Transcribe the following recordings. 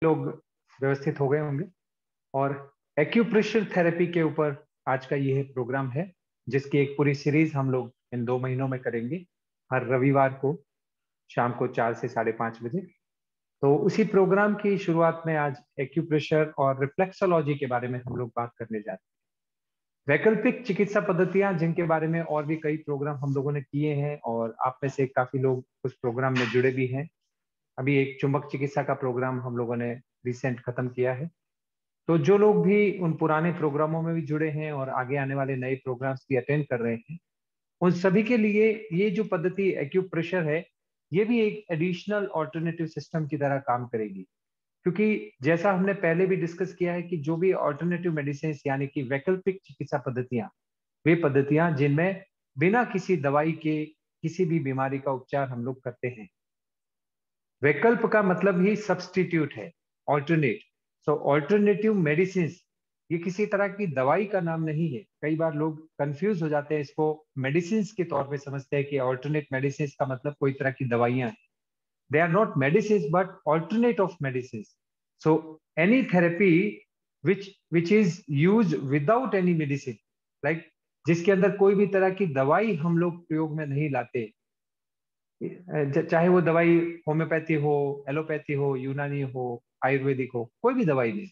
लोग व्यवस्थित हो गए होंगे और एक्यूप्रेशर थेरेपी के ऊपर आज का ये प्रोग्राम है, जिसकी एक पूरी सीरीज हम लोग इन 2 महीनों में करेंगे, हर रविवार को शाम को 4 से 5:30 बजे। तो उसी प्रोग्राम की शुरुआत में आज एक्यूप्रेशर और रिफ्लेक्सोलॉजी के बारे में हम लोग बात करने जा रहे हैं। वैकल्पिक चिकित्सा पद्धतियां, जिनके बारे में और भी कई प्रोग्राम हम लोगों ने किए हैं और आप में से काफी लोग उस प्रोग्राम में जुड़े भी हैं। अभी एक चुंबक चिकित्सा का प्रोग्राम हम लोगों ने रिसेंट खत्म किया है। तो जो लोग भी उन पुराने प्रोग्रामों में भी जुड़े हैं और आगे आने वाले नए प्रोग्राम्स भी अटेंड कर रहे हैं, उन सभी के लिए ये जो पद्धति एक्यूप्रेशर है, ये भी एक एडिशनल ऑल्टरनेटिव सिस्टम की तरह काम करेगी। क्योंकि जैसा हमने पहले भी डिस्कस किया है कि जो भी ऑल्टरनेटिव मेडिसिन यानी कि वैकल्पिक चिकित्सा पद्धतियां, वे पद्धतियां जिनमें बिना किसी दवाई के किसी भी बीमारी का उपचार हम लोग करते हैं। वैकल्प का मतलब ही सब्स्टिट्यूट है, ऑल्टरनेट। सो ऑल्टरनेटिव मेडिसिन ये किसी तरह की दवाई का नाम नहीं है। कई बार लोग कंफ्यूज हो जाते हैं, इसको मेडिसिन के तौर पे समझते हैं कि ऑल्टरनेट मेडिसिन का मतलब कोई तरह की दवाइयां हैं। They are not medicine but alternate of medicine. So any therapy which is use without any medicine, like जिसके अंदर कोई भी तरह की दवाई हम लोग प्रयोग में नहीं लाते, चाहे वो दवाई होम्योपैथी हो, एलोपैथी हो, यूनानी हो, आयुर्वेदिक हो, कोई भी दवाई नहीं,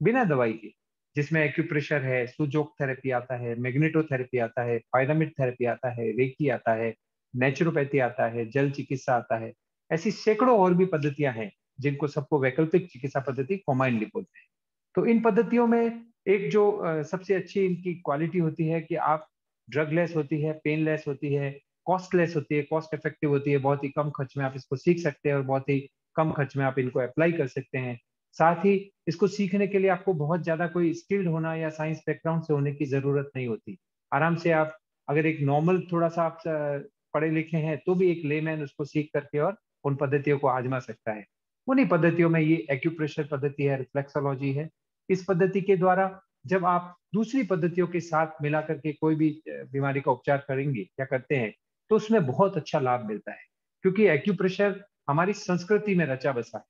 बिना दवाई के, जिसमें एक्यूप्रेशर है, सुजोक थेरेपी आता है, मैग्नेटोथेरेपी आता है, पायरामिड थेरेपी आता है, रेकी आता है, नेचुरोपैथी आता है, जल चिकित्सा आता है। ऐसी सैकड़ों और भी पद्धतियां हैं जिनको सबको वैकल्पिक चिकित्सा पद्धति कॉम्बाइनली बोलते हैं। तो इन पद्धतियों में एक जो सबसे अच्छी इनकी क्वालिटी होती है कि आप ड्रगलेस होती है, पेनलेस होती है, कॉस्टलेस होती है, कॉस्ट इफेक्टिव होती है। बहुत ही कम खर्च में आप इसको सीख सकते हैं और बहुत ही कम खर्च में आप इनको अप्लाई कर सकते हैं। साथ ही इसको सीखने के लिए आपको बहुत ज्यादा कोई स्किल्ड होना या साइंस बैकग्राउंड से होने की जरूरत नहीं होती। आराम से आप, अगर एक नॉर्मल थोड़ा सा आप पढ़े लिखे हैं, तो भी एक लेमैन उसको सीख करके और उन पद्धतियों को आजमा सकता है। उन्हीं पद्धतियों में ये एक्यूप्रेशर पद्धति है, रिफ्लेक्सोलॉजी है। इस पद्धति के द्वारा जब आप दूसरी पद्धतियों के साथ मिला करके कोई भी बीमारी का उपचार करेंगे या करते हैं, तो उसमें बहुत अच्छा लाभ मिलता है। क्योंकि एक्यूप्रेशर हमारी संस्कृति में रचा बसा है।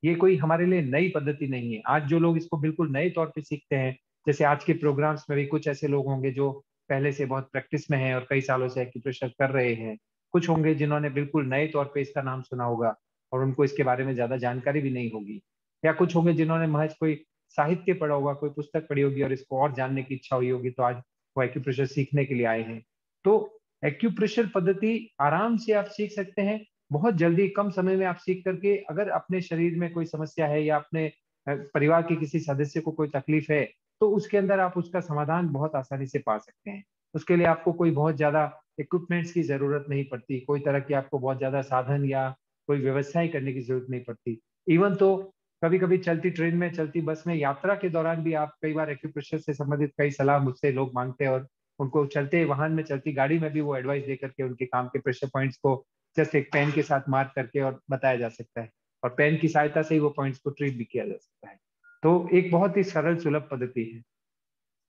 ये कोई हमारे लिए नई पद्धति नहीं है। आज जो लोग इसको बिल्कुल नए तौर पे सीखते हैं, जैसे आज के प्रोग्राम्स में भी कुछ ऐसे लोग होंगे जो पहले से बहुत प्रैक्टिस में हैं और कई सालों से एक्यूप्रेशर कर रहे हैं। कुछ होंगे जिन्होंने बिल्कुल नए तौर पे इसका नाम सुना होगा और उनको इसके बारे में ज्यादा जानकारी भी नहीं होगी। या कुछ होंगे जिन्होंने महज कोई साहित्य पढ़ा होगा, कोई पुस्तक पढ़ी होगी और इसको और जानने की इच्छा हुई होगी, तो आज वो एक्यूप्रेशर सीखने के लिए आए हैं। तो एक्यूप्रेशर पद्धति आराम से आप सीख सकते हैं, बहुत जल्दी कम समय में आप सीख करके, अगर अपने शरीर में कोई समस्या है या अपने परिवार के किसी सदस्य को कोई तकलीफ है, तो उसके अंदर आप उसका समाधान बहुत आसानी से पा सकते हैं। उसके लिए आपको कोई बहुत ज्यादा इक्विपमेंट्स की जरूरत नहीं पड़ती, कोई तरह की आपको बहुत ज्यादा साधन या कोई व्यवस्थाएं करने की जरूरत नहीं पड़ती। इवन तो कभी कभी चलती ट्रेन में, चलती बस में यात्रा के दौरान भी आप, कई बार एक्यूप्रेशर से संबंधित कई सलाह मुझसे लोग मांगते हैं और उनको चलते वाहन में, चलती गाड़ी में भी वो एडवाइस दे करके उनके काम के प्रेशर पॉइंट्स को जस्ट एक पेन के साथ मार्क करके और बताया जा सकता है, और पेन की सहायता से ही वो पॉइंट्स को ट्रीट भी किया जा सकता है। तो एक बहुत ही सरल सुलभ पद्धति है।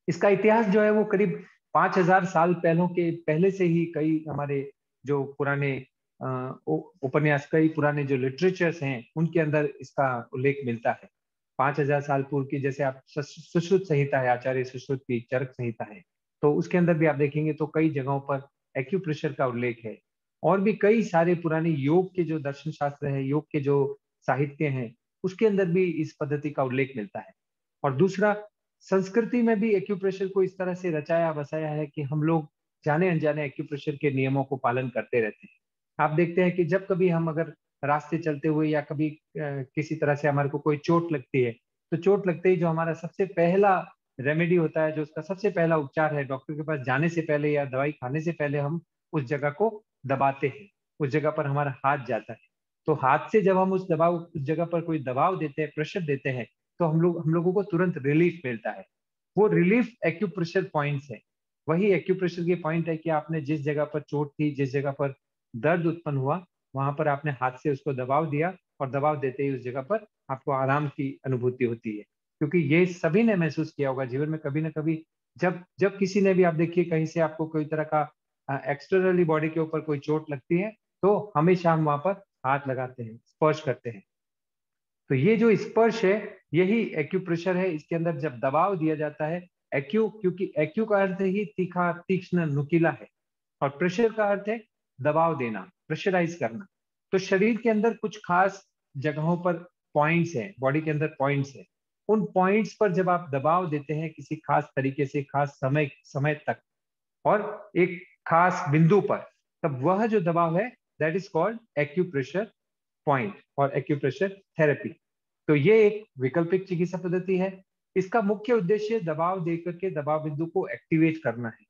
इसका इतिहास जो है वो करीब 5,000 साल पहले से ही कई हमारे जो पुराने उपन्यास, कई पुराने जो लिटरेचर्स हैं, उनके अंदर इसका उल्लेख मिलता है। 5,000 साल पूर्व की, जैसे आप सुश्रुत संहिता है, आचार्य सुश्रुत की चरक संहिता है, तो उसके अंदर भी आप देखेंगे तो कई जगहों पर एक्यूप्रेशर का उल्लेख है। और भी कई सारे पुराने योग के जो दर्शन शास्त्र है, योग के जो साहित्य हैं, उसके अंदर भी इस पद्धति का उल्लेख मिलता है। और दूसरा, संस्कृति में भी एक्यूप्रेशर को इस तरह से रचाया बसाया है कि हम लोग जाने अनजाने एक्यूप्रेशर के नियमों को पालन करते रहते हैं। आप देखते हैं कि जब कभी हम अगर रास्ते चलते हुए या कभी किसी तरह से हमारे को कोई चोट लगती है, तो चोट लगते ही जो हमारा सबसे पहला रेमेडी होता है, जो उसका सबसे पहला उपचार है, डॉक्टर के पास जाने से पहले या दवाई खाने से पहले हम उस जगह को दबाते हैं, उस जगह पर हमारा हाथ जाता है। तो हाथ से जब हम उस जगह पर कोई दबाव देते हैं, प्रेशर देते हैं, तो हम लोगों को तुरंत रिलीफ मिलता है। वो रिलीफ एक्यूप्रेशर पॉइंट्स है। वही एक्यूप्रेशर के पॉइंट है कि आपने जिस जगह पर चोट थी, जिस जगह पर दर्द उत्पन्न हुआ, वहां पर आपने हाथ से उसको दबाव दिया और दबाव देते ही उस जगह पर आपको आराम की अनुभूति होती है। क्योंकि ये सभी ने महसूस किया होगा जीवन में कभी ना कभी, जब जब किसी ने भी, आप देखिए कहीं से आपको कोई तरह का एक्सटर्नली बॉडी के ऊपर कोई चोट लगती है, तो हमेशा हम वहां पर हाथ लगाते हैं, स्पर्श करते हैं। तो ये जो स्पर्श है यही एक्यूप्रेशर है। इसके अंदर जब दबाव दिया जाता है, एक्यू, क्योंकि एक्यू का अर्थ ही तीखा, तीक्ष्ण, नुकीला है, और प्रेशर का अर्थ है दबाव देना, प्रेशराइज करना। तो शरीर के अंदर कुछ खास जगहों पर पॉइंट्स हैं, बॉडी के अंदर पॉइंट्स हैं। उन पॉइंट्स पर जब आप दबाव देते हैं किसी खास तरीके से, खास समय तक, और एक खास बिंदु पर, तब वह जो दबाव है that is called acupressure point और एक्यूप्रेशर थेरेपी। तो ये एक वैकल्पिक चिकित्सा पद्धति है। इसका मुख्य उद्देश्य दबाव देकर के दबाव बिंदु को एक्टिवेट करना है।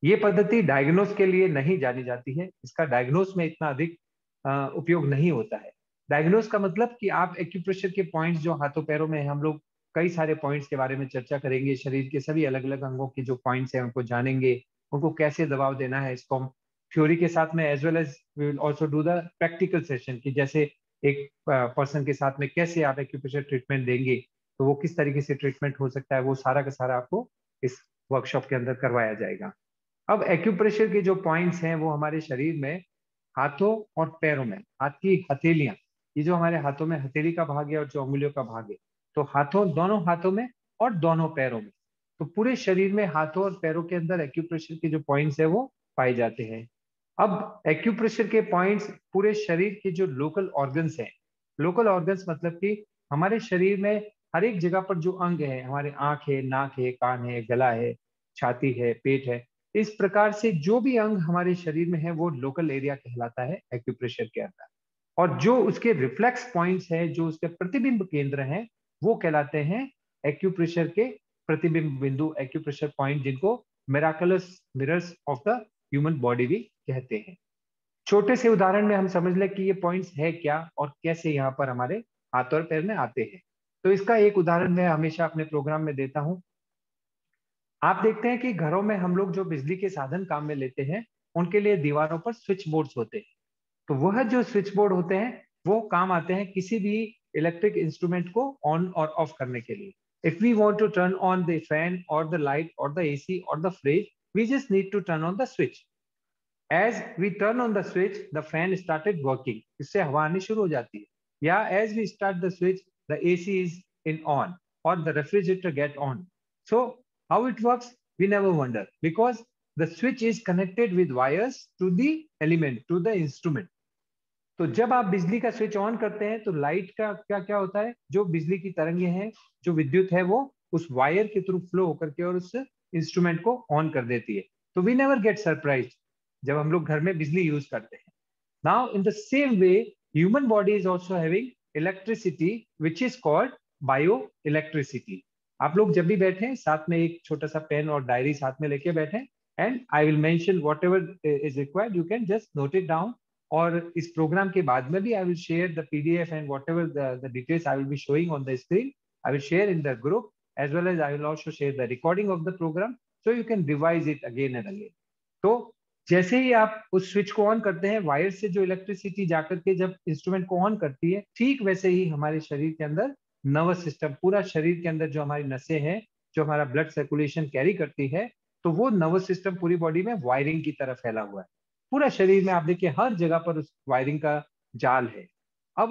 ये पद्धति डायग्नोस के लिए नहीं जानी जाती है, इसका डायग्नोस में इतना अधिक उपयोग नहीं होता है। डायग्नोस का मतलब कि आप एक्यूप्रेशर के पॉइंट्स जो हाथों पैरों में है, हम लोग कई सारे पॉइंट्स के बारे में चर्चा करेंगे, शरीर के सभी अलग अलग अंगों के जो पॉइंट्स हैं उनको जानेंगे, उनको कैसे दबाव देना है। इसको हम थ्योरी के साथ में as well as we will also do the practical session, कि जैसे एक पर्सन के साथ में कैसे आप एक्यूप्रेशर ट्रीटमेंट देंगे, तो वो किस तरीके से ट्रीटमेंट हो सकता है, वो सारा का सारा आपको इस वर्कशॉप के अंदर करवाया जाएगा। अब एक्यूप्रेशर के जो पॉइंट्स हैं वो हमारे शरीर में हाथों और पैरों में, हाथ की हथेलियां, ये जो हमारे हाथों में हथेली का भाग है और जो उंगलियों का भाग है, तो हाथों, दोनों हाथों में और दोनों पैरों में, तो पूरे शरीर में हाथों और पैरों के अंदर एक्यूप्रेशर के जो पॉइंट्स है वो पाए जाते हैं। अब एक्यूप्रेशर के पॉइंट्स पूरे शरीर के जो लोकल ऑर्गन्स हैं, लोकल ऑर्गन्स मतलब कि हमारे शरीर में हर एक जगह पर जो अंग है, हमारे आंख है, नाक है, कान है, गला है, छाती है, पेट है, इस प्रकार से जो भी अंग हमारे शरीर में है वो लोकल एरिया कहलाता है एक्यूप्रेशर के अंदर। और जो उसके रिफ्लेक्स पॉइंट्स है, जो उसके प्रतिबिंब केंद्र हैं, वो कहलाते हैं एक्यूप्रेशर के प्रतिबिंब बिंदु, एक्यूप्रेशर पॉइंट, जिनको miraculous mirrors of the human body भी कहते हैं। छोटे से उदाहरण में हम समझ लें कि ये पॉइंट्स है क्या और कैसे यहाँ पर हमारे हाथ और पैर में आते हैं। तो इसका एक उदाहरण मैं हमेशा अपने प्रोग्राम में देता हूँ। आप देखते हैं कि घरों में हम लोग जो बिजली के साधन काम में लेते हैं, उनके लिए दीवारों पर स्विच बोर्ड्स होते हैं। तो वह जो स्विच बोर्ड होते हैं वो काम आते हैं किसी भी इलेक्ट्रिक इंस्ट्रूमेंट को ऑन और ऑफ करने के लिए। If we want to turn on the fan और द लाइट और द एसी और the fridge, we just need to turn on the switch. As we turn on the switch, the fan started working, इससे हवा आनी शुरू हो जाती है। या as we start the switch, the AC is in on और the refrigerator get on. So how it works, we never wonder, because the switch is connected with wires to the element, to the instrument. तो जब आप बिजली का switch on करते हैं तो light का क्या क्या होता है, जो बिजली की तरंगे हैं, जो विद्युत है, वो उस वायर के थ्रू फ्लो होकर के और उस इंस्ट्रूमेंट को ऑन कर देती है। तो वी नेवर गेट सरप्राइज जब हम लोग घर में बिजली यूज करते हैं। Now in the same way, human body is also having electricity which is called bio electricity. आप लोग जब भी बैठे साथ में एक छोटा सा पेन और डायरी साथ में लेके बैठे, and I will mention whatever is required, you can just note it down. और इस प्रोग्राम के बाद में भी I will share the PDF and whatever the details I will be showing on the screen, I will share in the group, as well as I will also share the recording of the program, so you can revise it again and again. तो जैसे ही आप उस switch को on करते हैं, wire से जो electricity जाकर के जब इंस्ट्रूमेंट को ऑन करती है, ठीक वैसे ही हमारे शरीर के अंदर नर्वस सिस्टम, पूरा शरीर के अंदर जो हमारी नसें हैं, जो हमारा ब्लड सर्कुलेशन कैरी करती है, तो वो नर्वस सिस्टम पूरी बॉडी में वायरिंग की तरफ फैला हुआ है। पूरा शरीर में आप देखिए हर जगह पर उस वायरिंग का जाल है। अब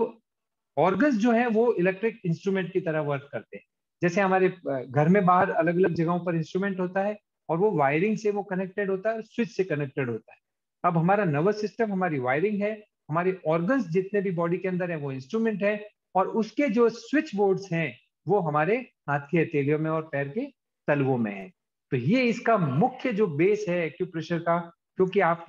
ऑर्गन्स जो है वो इलेक्ट्रिक इंस्ट्रूमेंट की तरह वर्क करते हैं। जैसे हमारे घर में बाहर अलग अलग जगहों पर इंस्ट्रूमेंट होता है और वो वायरिंग से वो कनेक्टेड होता है, स्विच से कनेक्टेड होता है। अब हमारा नर्वस सिस्टम हमारी वायरिंग है, हमारे ऑर्गन्स जितने भी बॉडी के अंदर है वो इंस्ट्रूमेंट है, और उसके जो स्विच बोर्ड्स हैं वो हमारे हाथ की हथेलियों में और पैर के तलवों में है। तो ये इसका मुख्य जो बेस है एक्यूप्रेशर का। क्योंकि आप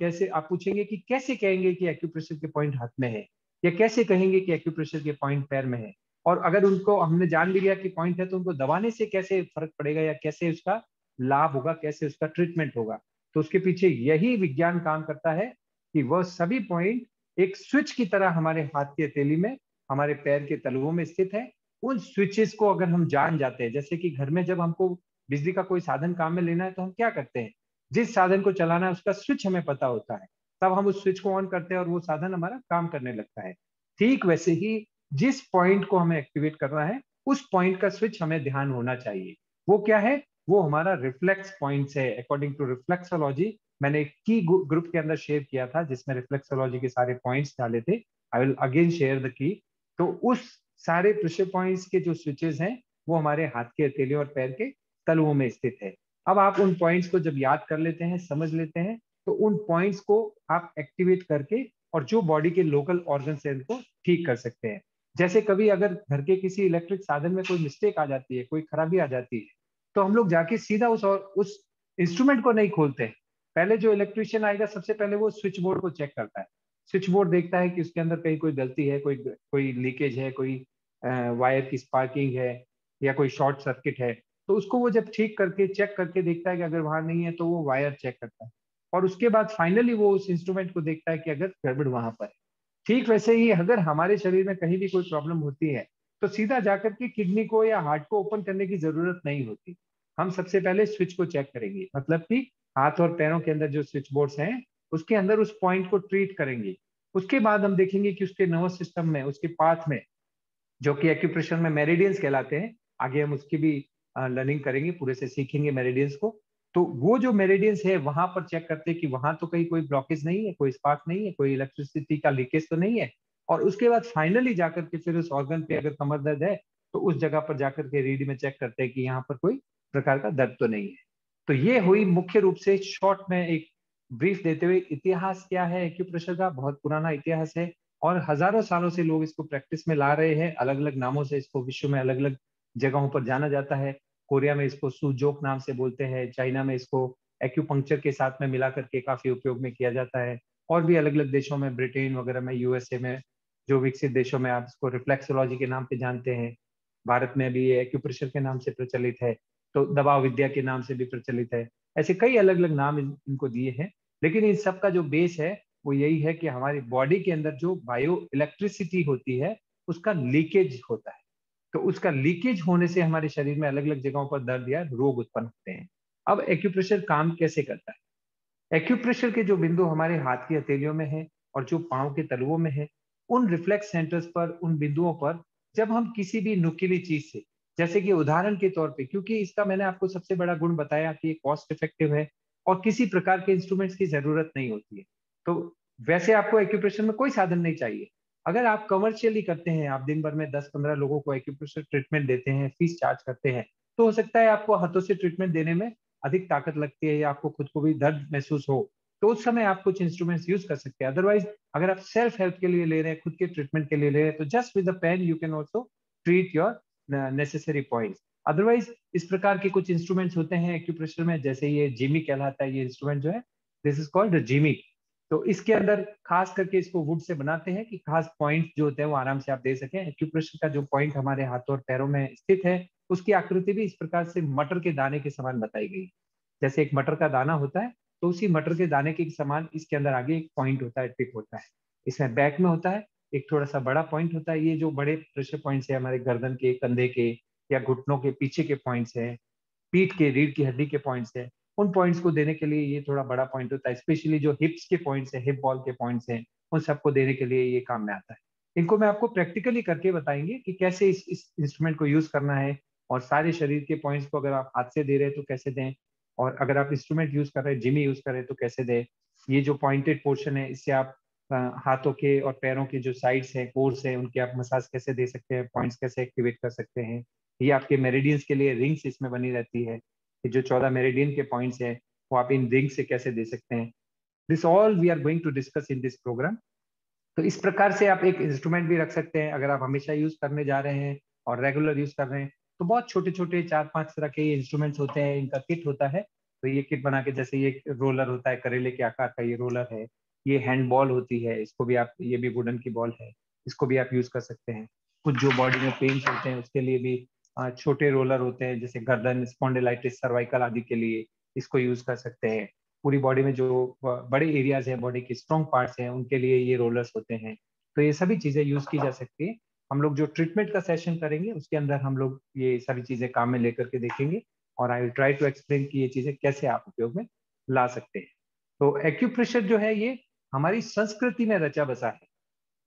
पूछेंगे कि कैसे कहेंगे कि एक्यूप्रेशर के पॉइंट हाथ में है, या कैसे कहेंगे कि एक्यूप्रेशर के पॉइंट पैर में है, और अगर उनको हमने जान भी लिया कि पॉइंट है तो उनको दबाने से कैसे फर्क पड़ेगा, या कैसे उसका लाभ होगा, कैसे उसका ट्रीटमेंट होगा। तो उसके पीछे यही विज्ञान काम करता है कि वह सभी पॉइंट एक स्विच की तरह हमारे हाथ की हथेली में, हमारे पैर के तलवों में स्थित है। उन स्विचेस को अगर हम जान जाते हैं, जैसे कि घर में जब हमको बिजली का कोई साधन काम में लेना है तो हम क्या करते हैं, जिस साधन को चलाना है उसका स्विच हमें पता होता है, तब हम उस स्विच को ऑन करते हैं और वो साधन हमारा काम करने लगता है। ठीक वैसे ही जिस पॉइंट को हमें एक्टिवेट करना है, उस पॉइंट का स्विच हमें ध्यान होना चाहिए। वो क्या है, वो हमारा रिफ्लेक्स पॉइंट्स है। अकॉर्डिंग टू रिफ्लेक्सोलॉजी, मैंने एक की ग्रुप के अंदर शेयर किया था जिसमें रिफ्लेक्सोलॉजी के सारे पॉइंट्स डाले थे। I will again share the key. तो उस सारे प्रेशर पॉइंट्स के जो स्विचेस हैं वो हमारे हाथ के हथेली और पैर के तलुओं में स्थित है। अब आप उन पॉइंट्स को जब याद कर लेते हैं, समझ लेते हैं, तो उन पॉइंट्स को आप एक्टिवेट करके और जो बॉडी के लोकल ऑर्गन से उनको ठीक कर सकते हैं। जैसे कभी अगर घर के किसी इलेक्ट्रिक साधन में कोई मिस्टेक आ जाती है, कोई खराबी आ जाती है, तो हम लोग जाके सीधा उस इंस्ट्रूमेंट को नहीं खोलते हैं। पहले जो इलेक्ट्रिशियन आएगा सबसे पहले वो स्विच बोर्ड को चेक करता है। स्विच बोर्ड देखता है कि उसके अंदर कहीं कोई गलती है, कोई कोई लीकेज है, कोई वायर की स्पार्किंग है या कोई शॉर्ट सर्किट है। तो उसको वो जब ठीक करके चेक करके देखता है कि अगर वहां नहीं है तो वो वायर चेक करता है, और उसके बाद फाइनली वो उस इंस्ट्रूमेंट को देखता है कि अगर गड़बड़ वहां पर है। ठीक वैसे ही अगर हमारे शरीर में कहीं भी कोई प्रॉब्लम होती है तो सीधा जाकर के किडनी को या हार्ट को ओपन करने की जरूरत नहीं होती। हम सबसे पहले स्विच को चेक करेंगे, मतलब कि हाथ और पैरों के अंदर जो स्विच बोर्ड्स हैं उसके अंदर उस पॉइंट को ट्रीट करेंगे। उसके बाद हम देखेंगे कि उसके नर्वस सिस्टम में, उसके पाथ में, जो कि एक्यूप्रेशर में मेरिडियंस कहलाते हैं, आगे हम उसकी भी लर्निंग करेंगे, पूरे से सीखेंगे मेरिडियंस को। तो वो जो मेरिडियंस है वहां पर चेक करते हैं कि वहां तो कहीं कोई ब्लॉकेज नहीं है, कोई स्पार्क नहीं है, कोई इलेक्ट्रिसिटी का लीकेज तो नहीं है। और उसके बाद फाइनली जाकर के फिर उस ऑर्गन पे अगर कमर दर्द है तो उस जगह पर जाकर के रीड में चेक करते हैं कि यहाँ पर कोई प्रकार का दर्द तो नहीं है। तो ये हुई मुख्य रूप से शॉर्ट में एक ब्रीफ देते हुए इतिहास क्या है एक्यूप्रेशर का। बहुत पुराना इतिहास है और हजारों सालों से लोग इसको प्रैक्टिस में ला रहे हैं। अलग अलग नामों से इसको विश्व में अलग अलग जगहों पर जाना जाता है। कोरिया में इसको सुजोक नाम से बोलते हैं, चाइना में इसको एक्यूपंक्चर के साथ में मिला करके काफी उपयोग में किया जाता है, और भी अलग अलग देशों में, ब्रिटेन वगैरह में, यूएसए में, जो विकसित देशों में आप इसको रिफ्लेक्सोलॉजी के नाम पे जानते हैं। भारत में भी ये एक्यूप्रेशर के नाम से प्रचलित है, तो दबाव विद्या के नाम से भी प्रचलित है। ऐसे कई अलग अलग नाम इनको दिए हैं, लेकिन इन सब का जो बेस है वो यही है कि हमारी बॉडी के अंदर जो बायो इलेक्ट्रिसिटी होती है उसका लीकेज होता है। तो उसका लीकेज होने से हमारे शरीर में अलग अलग जगहों पर दर्द या रोग उत्पन्न होते हैं। अब एक्यूप्रेशर काम कैसे करता है? एक्यूप्रेशर के जो बिंदु हमारे हाथ की हथेलियों में है और जो पांव के तलुओं में है, उन रिफ्लेक्स सेंटर्स पर, उन बिंदुओं पर जब हम किसी भी नुकीली चीज से, जैसे कि उदाहरण के तौर पे, क्योंकि इसका मैंने आपको सबसे बड़ा गुण बताया कि ये कॉस्ट इफेक्टिव है और किसी प्रकार के इंस्ट्रूमेंट्स की जरूरत नहीं होती है। तो वैसे आपको एक्यूप्रेशर में कोई साधन नहीं चाहिए। अगर आप कमर्शियली करते हैं, आप दिन भर में 10-15 लोगों को एक्यूप्रेशर ट्रीटमेंट देते हैं, फीस चार्ज करते हैं, तो हो सकता है आपको हाथों से ट्रीटमेंट देने में अधिक ताकत लगती है या आपको खुद को भी दर्द महसूस हो, तो उस समय आप कुछ इंस्ट्रूमेंट्स यूज कर सकते हैं। अदरवाइज अगर आप सेल्फ हेल्प के लिए ले रहे हैं, खुद के ट्रीटमेंट के लिए ले रहे हैं, तो just with the pen you can also treat your necessary points. Otherwise इस प्रकार के कुछ इंस्ट्रूमेंट्स होते हैं एक्यूप्रेशर में, जैसे ये जिमी कहलाता है, ये इंस्ट्रूमेंट जो है, दिस इज कॉल्ड जिमी। तो इसके अंदर खास करके इसको वुड से बनाते हैं कि खास पॉइंट जो होते हैं वो आराम से आप दे सकें। एक्यूप्रेशर का जो पॉइंट हमारे हाथों और पैरों में स्थित है उसकी आकृति भी इस प्रकार से मटर के दाने के समान बताई गई। जैसे एक मटर का दाना होता है, तो उसी मटर के दाने के समान इसके अंदर आगे एक पॉइंट होता है, टिप होता है। इसमें बैक में होता है एक थोड़ा सा बड़ा पॉइंट होता है। ये जो बड़े प्रेशर पॉइंट्स है हमारे गर्दन के, कंधे के या घुटनों के पीछे के पॉइंट्स हैं, पीठ के, रीढ़ की हड्डी के पॉइंट्स हैं, उन पॉइंट्स को देने के लिए ये थोड़ा बड़ा पॉइंट होता है। स्पेशली जो हिप्स के पॉइंट्स हैं, हिप बॉल के पॉइंट्स हैं, उन सबको देने के लिए ये काम में आता है। इनको मैं आपको प्रैक्टिकली करके बताएंगे कि कैसे इस इंस्ट्रूमेंट को यूज करना है, और सारे शरीर के पॉइंट्स को अगर आप हाथ से दे रहे हैं तो कैसे दें, और अगर आप इंस्ट्रूमेंट यूज कर रहे हैं, जिमी यूज कर रहे हैं, तो कैसे दें। ये जो पॉइंटेड पोर्शन है इससे आप हाथों के और पैरों के जो साइड्स हैं, कोर्स हैं, उनके आप मसाज कैसे दे सकते हैं, पॉइंट्स कैसे एक्टिवेट कर सकते हैं। ये आपके मेरिडियंस के लिए रिंग्स इसमें बनी रहती है, कि जो 14 मेरिडियन के पॉइंट्स हैं वो आप इन रिंग से कैसे दे सकते हैं। This all we are going to discuss in this program. तो इस प्रकार से आप एक इंस्ट्रूमेंट भी रख सकते हैं अगर आप हमेशा यूज करने जा रहे हैं और रेगुलर यूज कर रहे हैं। तो बहुत छोटे छोटे 4-5 तरह के इंस्ट्रूमेंट्स होते हैं, इनका किट होता है। तो ये किट बना के, जैसे ये रोलर होता है, करेले के आकार का ये रोलर है। ये हैंड बॉल होती है, इसको भी आप, ये भी वुडन की बॉल है, इसको भी आप यूज कर सकते हैं। कुछ जो बॉडी में पेन्स होते हैं उसके लिए भी छोटे रोलर होते हैं, जैसे गर्दन, स्पॉन्डिलाइटिस, सर्वाइकल आदि के लिए इसको यूज कर सकते हैं। पूरी बॉडी में जो बड़े एरियाज हैं, बॉडी के स्ट्रॉन्ग पार्ट्स हैं, उनके लिए ये रोलर्स होते हैं। तो ये सभी चीजें यूज की जा सकती है। हम लोग जो ट्रीटमेंट का सेशन करेंगे उसके अंदर हम लोग ये सारी चीजें काम में लेकर के देखेंगे, और I will try to explain कि ये चीजें कैसे आप उपयोग में ला सकते हैं। तो एक्यूप्रेशर जो है ये हमारी संस्कृति में रचा बसा है।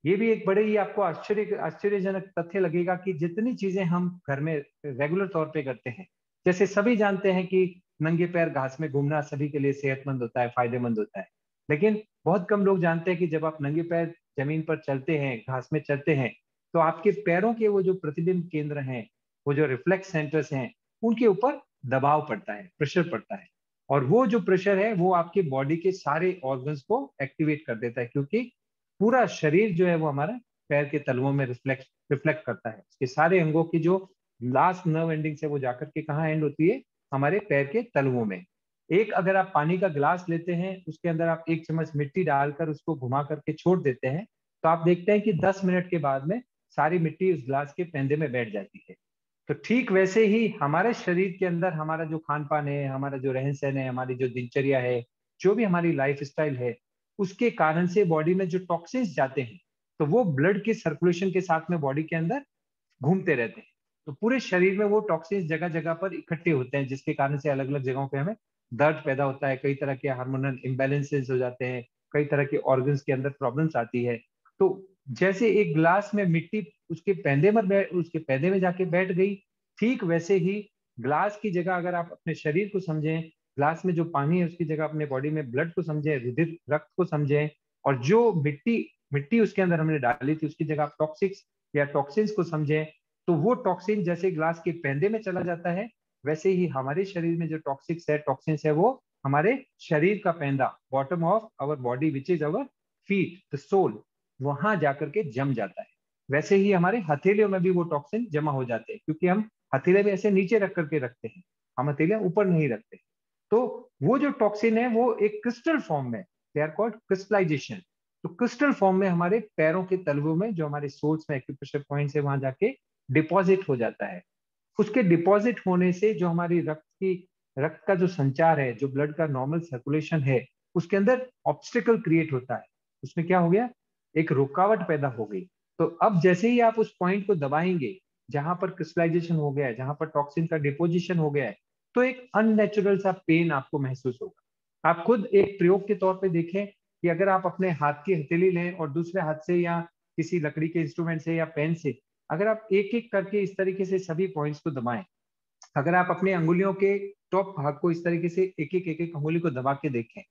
ये भी एक बड़े ही आपको आश्चर्यजनक तथ्य लगेगा कि जितनी चीजें हम घर में रेगुलर तौर पे करते हैं, जैसे सभी जानते हैं कि नंगे पैर घास में घूमना सभी के लिए सेहतमंद होता है, फायदेमंद होता है। लेकिन बहुत कम लोग जानते हैं कि जब आप नंगे पैर जमीन पर चलते हैं, घास में चलते हैं, तो आपके पैरों के वो जो प्रतिबिंब केंद्र हैं, वो जो रिफ्लेक्स सेंटर्स हैं, उनके ऊपर दबाव पड़ता है, प्रेशर पड़ता है। और वो जो प्रेशर है वो आपके बॉडी के सारे ऑर्गन्स को एक्टिवेट कर देता है, क्योंकि पूरा शरीर जो है वो हमारा पैर के तलवों में रिफ्लेक्ट करता है। इसके सारे अंगों की जो लास्ट नर्व एंडिंग से वो जाकर के कहाँ एंड होती है? हमारे पैर के तलवों में। एक अगर आप पानी का गिलास लेते हैं, उसके अंदर आप 1 चम्मच मिट्टी डालकर उसको घुमा करके छोड़ देते हैं, तो आप देखते हैं कि 10 मिनट के बाद में सारी मिट्टी उस गिलास के पेंदे में बैठ जाती है। तो ठीक वैसे ही हमारे शरीर के अंदर हमारा जो खान पान है, हमारा जो रहन सहन है, हमारी जो दिनचर्या है, जो भी हमारी लाइफ स्टाइल है, उसके कारण से बॉडी में जो टॉक्सिन्स जाते हैं, तो वो ब्लड के सर्कुलेशन के साथ में बॉडी के अंदर घूमते रहते हैं। तो पूरे शरीर में वो टॉक्सिन्स जगह जगह पर इकट्ठे होते हैं, जिसके कारण से अलग अलग जगहों पे हमें दर्द पैदा होता है, कई तरह के हार्मोनल इम्बैलेंसेस हो जाते हैं, कई तरह के ऑर्गन्स के अंदर प्रॉब्लम्स आती है। तो जैसे एक ग्लास में मिट्टी उसके पैदे में जाके बैठ गई, ठीक वैसे ही ग्लास की जगह अगर आप अपने शरीर को समझें, ग्लास में जो पानी है उसकी जगह अपने बॉडी में ब्लड को समझें, रुधिर रक्त को समझें, और जो मिट्टी मिट्टी उसके अंदर हमने डाली थी उसकी जगह आप टॉक्सिक्स या टॉक्सिन्स को समझें, तो वो टॉक्सिन जैसे ग्लास के पेंदे में चला जाता है, वैसे ही हमारे शरीर में जो टॉक्सिन्स है वो हमारे शरीर का पेंदा, bottom of our body which is our feet, the sole, वहां जाकर के जम जाता है। वैसे ही हमारे हथेलियों में भी वो टॉक्सिन जमा हो जाते हैं, क्योंकि हम हथेले में ऐसे नीचे रख करके रखते हैं, हम हथेलियां ऊपर नहीं रखते। तो वो जो टॉक्सिन है वो एक क्रिस्टल फॉर्म में, दे आर कॉल्ड क्रिस्टलाइजेशन। तो क्रिस्टल फॉर्म में हमारे पैरों के तलवों में, जो हमारे सोल्स में एक्यूप्रेशर पॉइंट है, वहां जाके डिपॉजिट हो जाता है। उसके डिपॉजिट होने से जो हमारी रक्त का जो संचार है, जो ब्लड का नॉर्मल सर्कुलेशन है, उसके अंदर ऑब्स्टिकल क्रिएट होता है। उसमें क्या हो गया? एक रुकावट पैदा हो गई। तो अब जैसे ही आप उस पॉइंट को दबाएंगे जहां पर क्रिस्टलाइजेशन हो गया है, जहां पर टॉक्सिन का डिपोजिशन हो गया है, तो एक अननेचुरल सा पेन आपको महसूस होगा। आप खुद एक प्रयोग के तौर पे देखें कि अगर आप अपने हाथ की हथेली लें और दूसरे हाथ से या किसी लकड़ी के इंस्ट्रूमेंट से या पेन से अगर आप एक एक करके इस तरीके से सभी पॉइंट्स को दबाएं, अगर आप अपने अंगुलियों के टॉप भाग को इस तरीके से एक एक अंगुली को दबा के देखें,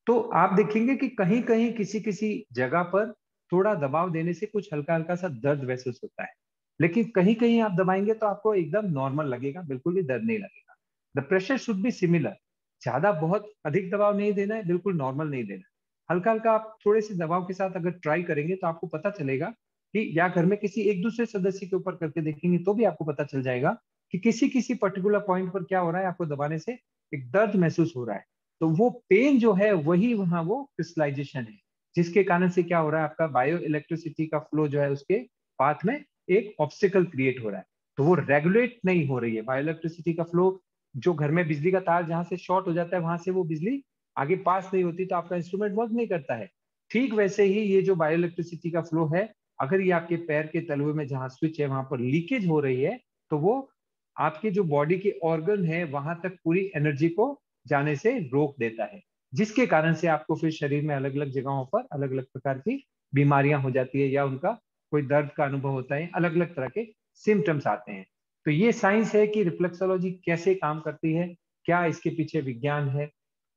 तो आप देखेंगे कि कहीं कहीं किसी किसी जगह पर थोड़ा दबाव देने से कुछ हल्का हल्का सा दर्द महसूस होता है, लेकिन कहीं कहीं आप दबाएंगे तो आपको एकदम नॉर्मल लगेगा, बिल्कुल भी दर्द नहीं लगेगा। The pressure should be similar. ज्यादा बहुत अधिक दबाव नहीं देना है, बिल्कुल नॉर्मल नहीं देना है। हल्का हल्का आप थोड़े से दबाव के साथ अगर ट्राई करेंगे तो आपको पता चलेगा कि, या घर में किसी एक दूसरे सदस्य के ऊपर करके देखेंगे तो भी आपको पता चल जाएगा कि किसी किसी पर्टिकुलर पॉइंट पर क्या हो रहा है, आपको दबाने से एक दर्द महसूस हो रहा है। तो वो पेन जो है वही वहां वो क्रिस्टलाइजेशन है, जिसके कारण से क्या हो रहा है, आपका बायो इलेक्ट्रिसिटी का फ्लो जो है उसके पाथ में एक ऑब्स्टिकल क्रिएट हो रहा है। तो वो रेगुलेट नहीं हो रही है बायो इलेक्ट्रिसिटी का फ्लो। जो घर में बिजली का तार जहां से शॉर्ट हो जाता है वहां से वो बिजली आगे पास नहीं होती, तो आपका इंस्ट्रूमेंट वर्क नहीं करता है। ठीक वैसे ही ये जो बायो इलेक्ट्रिसिटी का फ्लो है, अगर ये आपके पैर के तलवे में जहां स्विच है वहां पर लीकेज हो रही है, तो वो आपके जो बॉडी के ऑर्गन है वहां तक पूरी एनर्जी को जाने से रोक देता है, जिसके कारण से आपको फिर शरीर में अलग अलग जगहों पर अलग अलग प्रकार की बीमारियां हो जाती है, या उनका कोई दर्द का अनुभव होता है, अलग अलग तरह के सिम्टम्स आते हैं। तो ये साइंस है कि रिफ्लेक्सोलॉजी कैसे काम करती है, क्या इसके पीछे विज्ञान है।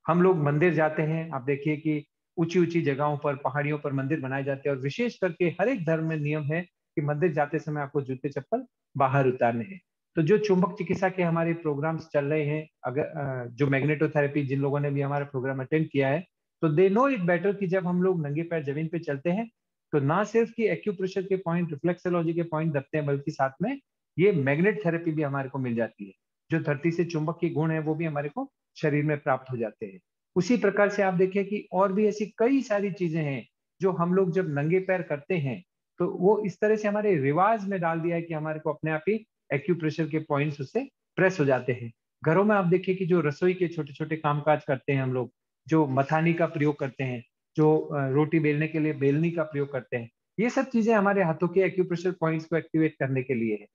हम लोग मंदिर जाते हैं, आप देखिए कि ऊंची ऊंची जगहों पर, पहाड़ियों पर मंदिर बनाए जाते हैं, और विशेष करके हर एक धर्म में नियम है कि मंदिर जाते समय आपको जूते चप्पल बाहर उतारने हैं। तो जो चुंबक चिकित्सा के हमारे प्रोग्राम्स चल रहे हैं, अगर जो मैग्नेटोथेरेपी, जिन लोगों ने भी हमारा प्रोग्राम अटेंड किया है, तो दे नो इट बेटर कि जब हम लोग नंगे पैर जमीन पे चलते हैं तो ना सिर्फ कि एक्यूप्रेशर के पॉइंट, रिफ्लेक्सोलॉजी के पॉइंट दबते हैं, बल्कि साथ में ये मैग्नेट थेरेपी भी हमारे को मिल जाती है। जो धरती से चुंबक के गुण है वो भी हमारे को शरीर में प्राप्त हो जाते हैं। उसी प्रकार से आप देखिए कि और भी ऐसी कई सारी चीजें हैं जो हम लोग जब नंगे पैर करते हैं, तो वो इस तरह से हमारे रिवाज में डाल दिया है कि हमारे को अपने आप ही एक्यूप्रेशर के पॉइंट्स उससे प्रेस हो जाते हैं। घरों में आप देखिए कि जो रसोई के छोटे छोटे कामकाज करते हैं हम लोग, जो मथानी का प्रयोग करते हैं, जो रोटी बेलने के लिए बेलनी का प्रयोग करते हैं, ये सब चीजें हमारे हाथों के एक्यूप्रेशर पॉइंट्स को एक्टिवेट करने के लिए है।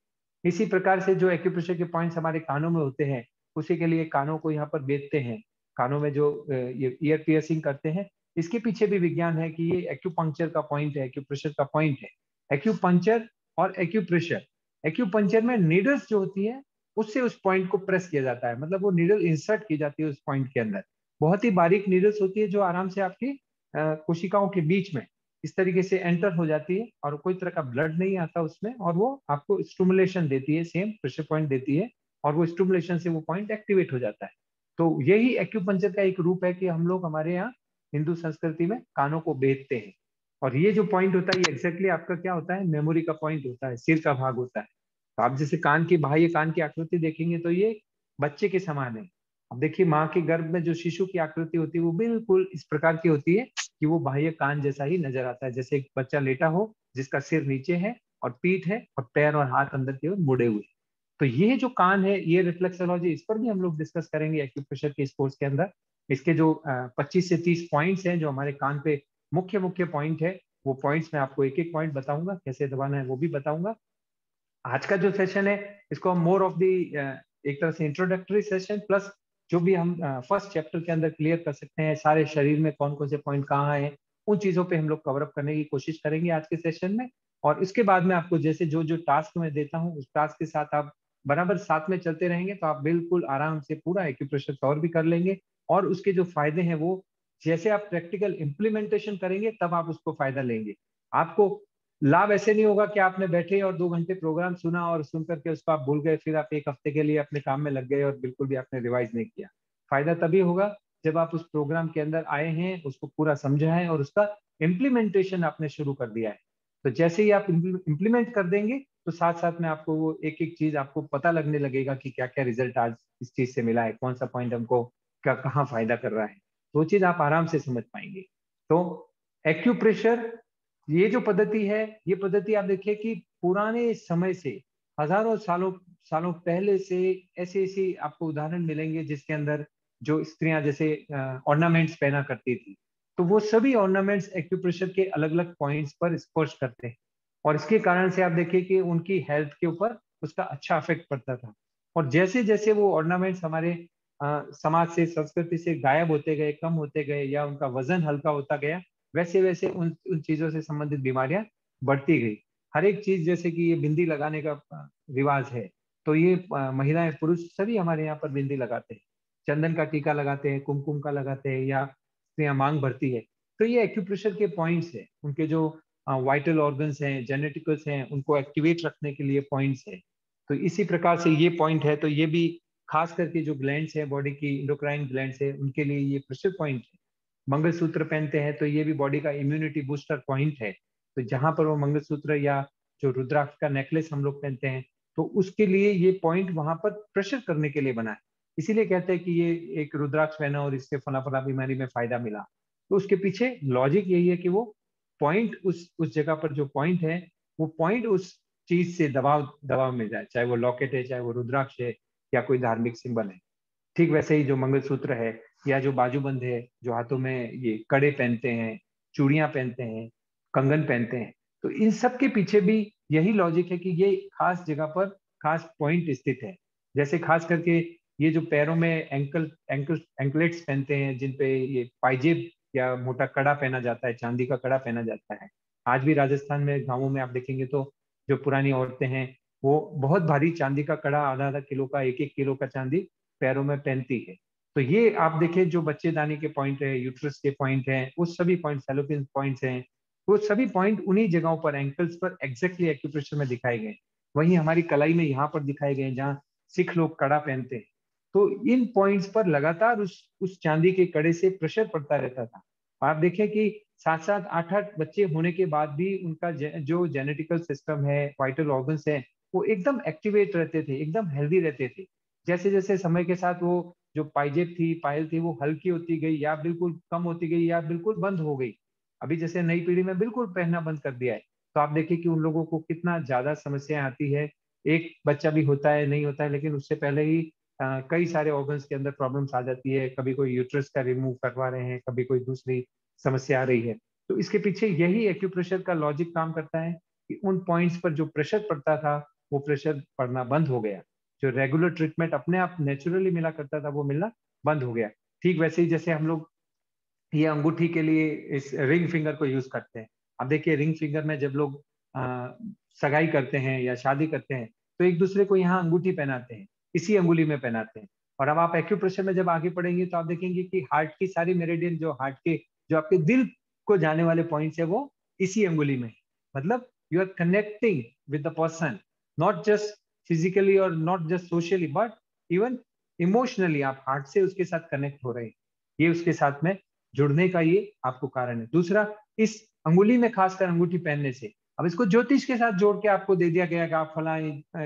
इसी प्रकार से जो एक्यूप्रेशर के पॉइंट्स हमारे कानों में होते हैं, उसी के लिए कानों को यहाँ पर बेचते हैं, कानों में जो ये ईयर पियर्सिंग करते हैं, इसके पीछे भी विज्ञान है कि ये एक्यूपंक्चर का पॉइंट है, एक्यूप्रेशर का पॉइंट है। एक्यूपंक्चर और एक्यूप्रेशर, एक्यूपंक्चर में नीडल्स जो होती है उससे उस पॉइंट को प्रेस किया जाता है, मतलब वो नीडल इंसर्ट की जाती है उस पॉइंट के अंदर। बहुत ही बारीक नीडल्स होती है जो आराम से आपकी कोशिकाओं के बीच में इस तरीके से एंटर हो जाती है और कोई तरह का ब्लड नहीं आता उसमें, और वो आपको स्टिमुलेशन देती है, सेम प्रेशर पॉइंट देती है, और वो स्टिमुलेशन से वो पॉइंट एक्टिवेट हो जाता है। तो यही एक्यूपंक्चर का एक रूप है कि हम लोग हमारे यहाँ हिंदू संस्कृति में कानों को बेधते हैं। और ये जो पॉइंट होता है ये एग्जैक्टली आपका क्या होता है, मेमोरी का पॉइंट होता है, सिर का भाग होता है। तो आप जैसे कान की बाह्य कान की आकृति देखेंगे तो ये बच्चे के समान है। अब देखिए माँ के गर्भ में जो शिशु की आकृति होती है वो बिल्कुल इस प्रकार की होती है कि वो बाह्य कान जैसा ही नजर आता है, जैसे एक बच्चा लेटा हो जिसका सिर नीचे है और पीठ है और पैर और हाथ अंदर की ओर मुड़े हुए। तो ये जो कान है ये रिफ्लेक्सोलॉजी, इस पर भी हम लोग डिस्कस करेंगे एक्यूप्रेशर के इस कोर्स के अंदर। इसके जो 25 से 30 पॉइंट्स हैं जो हमारे कान पे मुख्य मुख्य पॉइंट है, वो पॉइंट्स मैं आपको एक एक पॉइंट बताऊंगा, कैसे दबाना है वो भी बताऊंगा। आज का जो सेशन है इसको हम मोर ऑफ दी एक तरह से इंट्रोडक्टरी सेशन प्लस जो भी हम फर्स्ट चैप्टर के अंदर क्लियर कर सकते हैं, सारे शरीर में कौन कौन से पॉइंट कहाँ हैं, उन चीजों पे हम लोग कवर अप करने की कोशिश करेंगे आज के सेशन में। और इसके बाद में आपको जैसे जो जो टास्क मैं देता हूँ उस टास्क के साथ आप बराबर साथ में चलते रहेंगे तो आप बिल्कुल आराम से पूरा एक्यूप्रेशर कवर भी कर लेंगे। और उसके जो फायदे हैं वो जैसे आप प्रैक्टिकल इम्प्लीमेंटेशन करेंगे तब आप उसको फायदा लेंगे। आपको लाभ ऐसे नहीं होगा कि आपने बैठे और 2 घंटे प्रोग्राम सुना और सुन करके उसको आप भूल गए, फिर आप एक हफ्ते के लिए अपने काम में लग गए और बिल्कुल भी आपने रिवाइज नहीं किया। फायदा तभी होगा जब आप उस प्रोग्राम के अंदर आए हैं, उसको पूरा समझा है और उसका इम्प्लीमेंटेशन आपने शुरू कर दिया है। तो जैसे ही आप इम्प्लीमेंट कर देंगे तो साथ साथ में आपको वो एक एक चीज आपको पता लगने लगेगा कि क्या क्या रिजल्ट आज इस चीज से मिला है, कौन सा पॉइंट हमको क्या कहाँ फायदा कर रहा है, तो वो चीज आप आराम से समझ पाएंगे। तो एक्यूप्रेशर ये जो पद्धति है, ये पद्धति आप देखिए कि पुराने समय से हजारों सालों सालों पहले से ऐसे ऐसे आपको उदाहरण मिलेंगे जिसके अंदर जो स्त्रियां जैसे ऑर्नामेंट्स पहना करती थी, तो वो सभी ऑर्नामेंट्स एक्यूप्रेशर के अलग अलग पॉइंट्स पर स्पर्श करते हैं। और इसके कारण से आप देखिए कि उनकी हेल्थ के ऊपर उसका अच्छा इफेक्ट पड़ता था। और जैसे जैसे वो ऑर्नामेंट्स हमारे समाज से संस्कृति से गायब होते गए, कम होते गए या उनका वजन हल्का होता गया, वैसे वैसे उन उन चीजों से संबंधित बीमारियां बढ़ती गई। हर एक चीज जैसे कि ये बिंदी लगाने का रिवाज है, तो ये महिलाएं पुरुष सभी हमारे यहाँ पर बिंदी लगाते हैं, चंदन का टीका लगाते हैं, कुमकुम का लगाते हैं, या स्त्रियां मांग भरती है। तो ये एक्यूप्रेशर के पॉइंट्स है, उनके जो वाइटल ऑर्गन्स हैं, जेनेटिकल्स हैं, उनको एक्टिवेट रखने के लिए पॉइंट्स है। तो इसी प्रकार से ये पॉइंट है, तो ये भी खास करके जो ग्लैंड्स है बॉडी की, इंडोक्राइन ग्लैंड्स है, उनके लिए ये प्रेशर पॉइंट है। मंगलसूत्र पहनते हैं तो ये भी बॉडी का इम्यूनिटी बूस्टर पॉइंट है। तो जहां पर वो मंगलसूत्र या जो रुद्राक्ष का नेकलेस हम लोग पहनते हैं तो उसके लिए ये पॉइंट वहां पर प्रेशर करने के लिए बना है। इसीलिए कहते हैं कि ये एक रुद्राक्ष पहना और इससे फला फला बीमारी में फायदा मिला। तो उसके पीछे लॉजिक यही है कि वो पॉइंट उस जगह पर जो पॉइंट है वो पॉइंट उस चीज से दबाव दबाव में जाए, चाहे वो लॉकेट है, चाहे वो रुद्राक्ष है, या कोई धार्मिक सिंबल है। ठीक वैसे ही जो मंगलसूत्र है या जो बाजूबंद है, जो हाथों में ये कड़े पहनते हैं, चूड़ियां पहनते हैं, कंगन पहनते हैं, तो इन सब के पीछे भी यही लॉजिक है कि ये खास जगह पर खास पॉइंट स्थित है। जैसे खास करके ये जो पैरों में एंकल एंकल एंकलेट्स पहनते हैं, जिन पे ये पाइजेब या मोटा कड़ा पहना जाता है, चांदी का कड़ा पहना जाता है। आज भी राजस्थान में गाँवों में आप देखेंगे तो जो पुरानी औरतें हैं वो बहुत भारी चांदी का कड़ा, आधा आधा किलो का, एक एक किलो का चांदी पैरों में पहनती है। तो ये आप देखें जो बच्चेदानी के पॉइंट है, यूट्रस के पॉइंट हैं, वो सभी पॉइंट फैलोपियन पॉइंट्स हैं, वो सभी पॉइंट उन्हीं जगहों पर एंकल्स पर एग्जैक्टली एक्यूप्रेशर में दिखाए गए। वहीं हमारी कलाई में यहाँ पर दिखाए गए जहाँ सिख लोग कड़ा पहनते हैं। तो इन पॉइंट्स पर लगातार उस चांदी के कड़े से प्रेशर पड़ता रहता था। आप देखें कि 7 7 8 8 बच्चे होने के बाद भी उनका जो जेनेटिकल सिस्टम है, वाइटल ऑर्गन्स है, वो एकदम एक्टिवेट रहते थे, एकदम हेल्दी रहते थे। जैसे जैसे समय के साथ वो जो पाइजेब थी, पायल थी, वो हल्की होती गई या बिल्कुल कम होती गई या बिल्कुल बंद हो गई। अभी जैसे नई पीढ़ी में बिल्कुल पहनना बंद कर दिया है। तो आप देखिए कि उन लोगों को कितना ज्यादा समस्याएं आती है। एक बच्चा भी होता है नहीं होता है, लेकिन उससे पहले ही कई सारे ऑर्गन्स के अंदर प्रॉब्लम्स आ जाती है। कभी कोई यूट्रस का रिमूव करवा रहे हैं, कभी कोई दूसरी समस्या आ रही है। तो इसके पीछे यही एक्यूप्रेशर का लॉजिक काम करता है कि उन पॉइंट्स पर जो प्रेशर पड़ता था वो प्रेशर पड़ना बंद हो गया। जो रेगुलर ट्रीटमेंट अपने आप नेचुरली मिला करता था वो मिलना बंद हो गया। ठीक वैसे ही जैसे हम लोग ये अंगूठी के लिए इस रिंग फिंगर को यूज करते हैं। अब देखिए रिंग फिंगर में जब लोग सगाई करते हैं या शादी करते हैं तो एक दूसरे को यहाँ अंगूठी पहनाते हैं, इसी अंगुली में पहनाते हैं। और अब आप एक्यूप्रेशर में जब आगे पढ़ेंगे तो आप देखेंगे कि हार्ट की सारी मेरिडियन, जो हार्ट के जो आपके दिल को जाने वाले पॉइंट्स है वो इसी अंगुली में। मतलब you are connecting with the person, not just physically और not just socially but even emotionally आप हार्ट से उसके साथ कनेक्ट हो रहे हैं। ये उसके साथ में जुड़ने का ये आपको कारण है। दूसरा, इस अंगुली में खासकर अंगूठी पहनने से, अब इसको ज्योतिष के साथ जोड़ के आपको दे दिया गया कि आप फला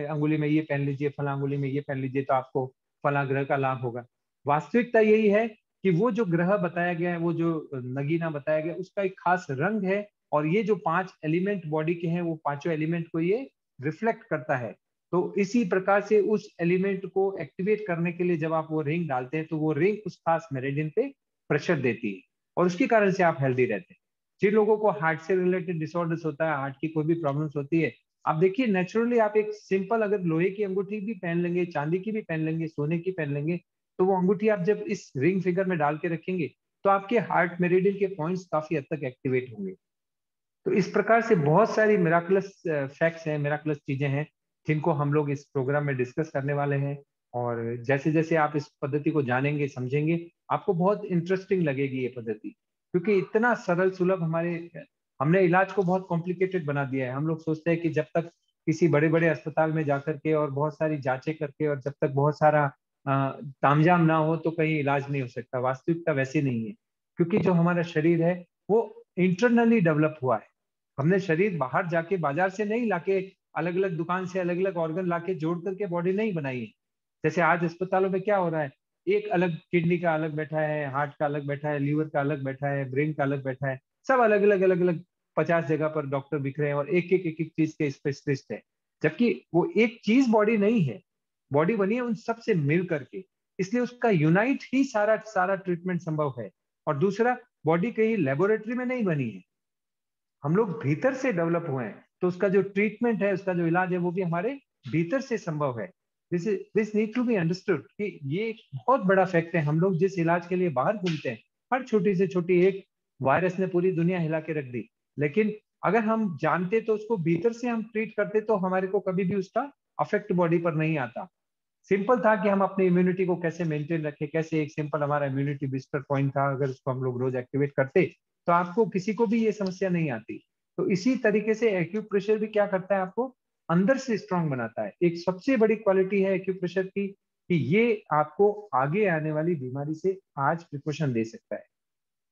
अंगुली में ये पहन लीजिए, फला अंगुली में ये पहन लीजिए तो आपको फला ग्रह का लाभ होगा। वास्तविकता यही है कि वो जो ग्रह बताया गया है, वो जो नगीना बताया गया, उसका एक खास रंग है और ये जो 5 एलिमेंट बॉडी के हैं, वो पांचों एलिमेंट को ये रिफ्लेक्ट करता है। तो इसी प्रकार से उस एलिमेंट को एक्टिवेट करने के लिए जब आप वो रिंग डालते हैं तो वो रिंग उस खास मेरिडियन पे प्रेशर देती है और उसके कारण से आप हेल्दी रहते हैं। जिन लोगों को हार्ट से रिलेटेड डिसऑर्डर्स होता है, हार्ट की कोई भी प्रॉब्लम्स होती है, आप देखिए नेचुरली आप एक सिंपल अगर लोहे की अंगूठी भी पहन लेंगे, चांदी की भी पहन लेंगे, सोने की पहन लेंगे, तो वो अंगूठी आप जब इस रिंग फिगर में डाल के रखेंगे तो आपके हार्ट मेरिडियन के पॉइंट्स काफी हद तक एक्टिवेट होंगे। तो इस प्रकार से बहुत सारी मिराकुलस फैक्ट्स हैं, मिराकुलस चीजें हैं जिनको हम लोग इस प्रोग्राम में डिस्कस करने वाले हैं। और जैसे जैसे आप इस पद्धति को जानेंगे, समझेंगे, आपको बहुत इंटरेस्टिंग लगेगी ये पद्धति, क्योंकि इतना सरल सुलभ हमने इलाज को बहुत कॉम्प्लिकेटेड बना दिया है। हम लोग सोचते हैं कि जब तक किसी बड़े बड़े अस्पताल में जाकर के और बहुत सारी जांचें करके और जब तक बहुत सारा तामझाम ना हो तो कहीं इलाज नहीं हो सकता। वास्तविकता वैसी नहीं है, क्योंकि जो हमारा शरीर है वो इंटरनली डेवलप हुआ है। हमने शरीर बाहर जाके बाजार से नहीं लाके, अलग अलग दुकान से अलग अलग ऑर्गन लाके जोड़ करके बॉडी नहीं बनाई है। जैसे आज अस्पतालों में क्या हो रहा है, एक अलग किडनी का अलग बैठा है, हार्ट का अलग बैठा है, लीवर का अलग बैठा है, ब्रेन का अलग बैठा है, सब अलग अलग 50 जगह पर डॉक्टर बिखरे हैं और एक एक चीज के स्पेशलिस्ट है। जबकि वो एक चीज बॉडी नहीं है, बॉडी बनी है उन सब से मिल करके, इसलिए उसका यूनाइट ही सारा सारा ट्रीटमेंट संभव है। और दूसरा, बॉडी कहीं लेबोरेटरी में नहीं बनी है, हम लोग भीतर से डेवलप हुए हैं, तो उसका जो ट्रीटमेंट है, उसका जो इलाज है, वो भी हमारे भीतर से संभव है। This need to be understood कि ये एक बहुत बड़ा फैक्ट है। हम लोग जिस इलाज के लिए बाहर घूमते हैं, हर छोटी से छोटी एक वायरस ने पूरी दुनिया हिला के रख दी, लेकिन अगर हम जानते तो उसको भीतर से हम ट्रीट करते तो हमारे को कभी भी उसका अफेक्ट बॉडी पर नहीं आता। सिंपल था कि हम अपनी इम्यूनिटी को कैसे मेंटेन रखें, कैसे एक सिंपल हमारा इम्यूनिटी बूस्टर पॉइंट था, अगर उसको हम लोग रोज एक्टिवेट करते तो आपको किसी को भी ये समस्या नहीं आती। तो इसी तरीके से एक्यूप्रेशर भी क्या करता है, आपको अंदर से स्ट्रांग बनाता है। एक सबसे बड़ी क्वालिटी है एक्यूप्रेशर की कि ये आपको आगे आने वाली बीमारी से आज प्रिकॉशन दे सकता है।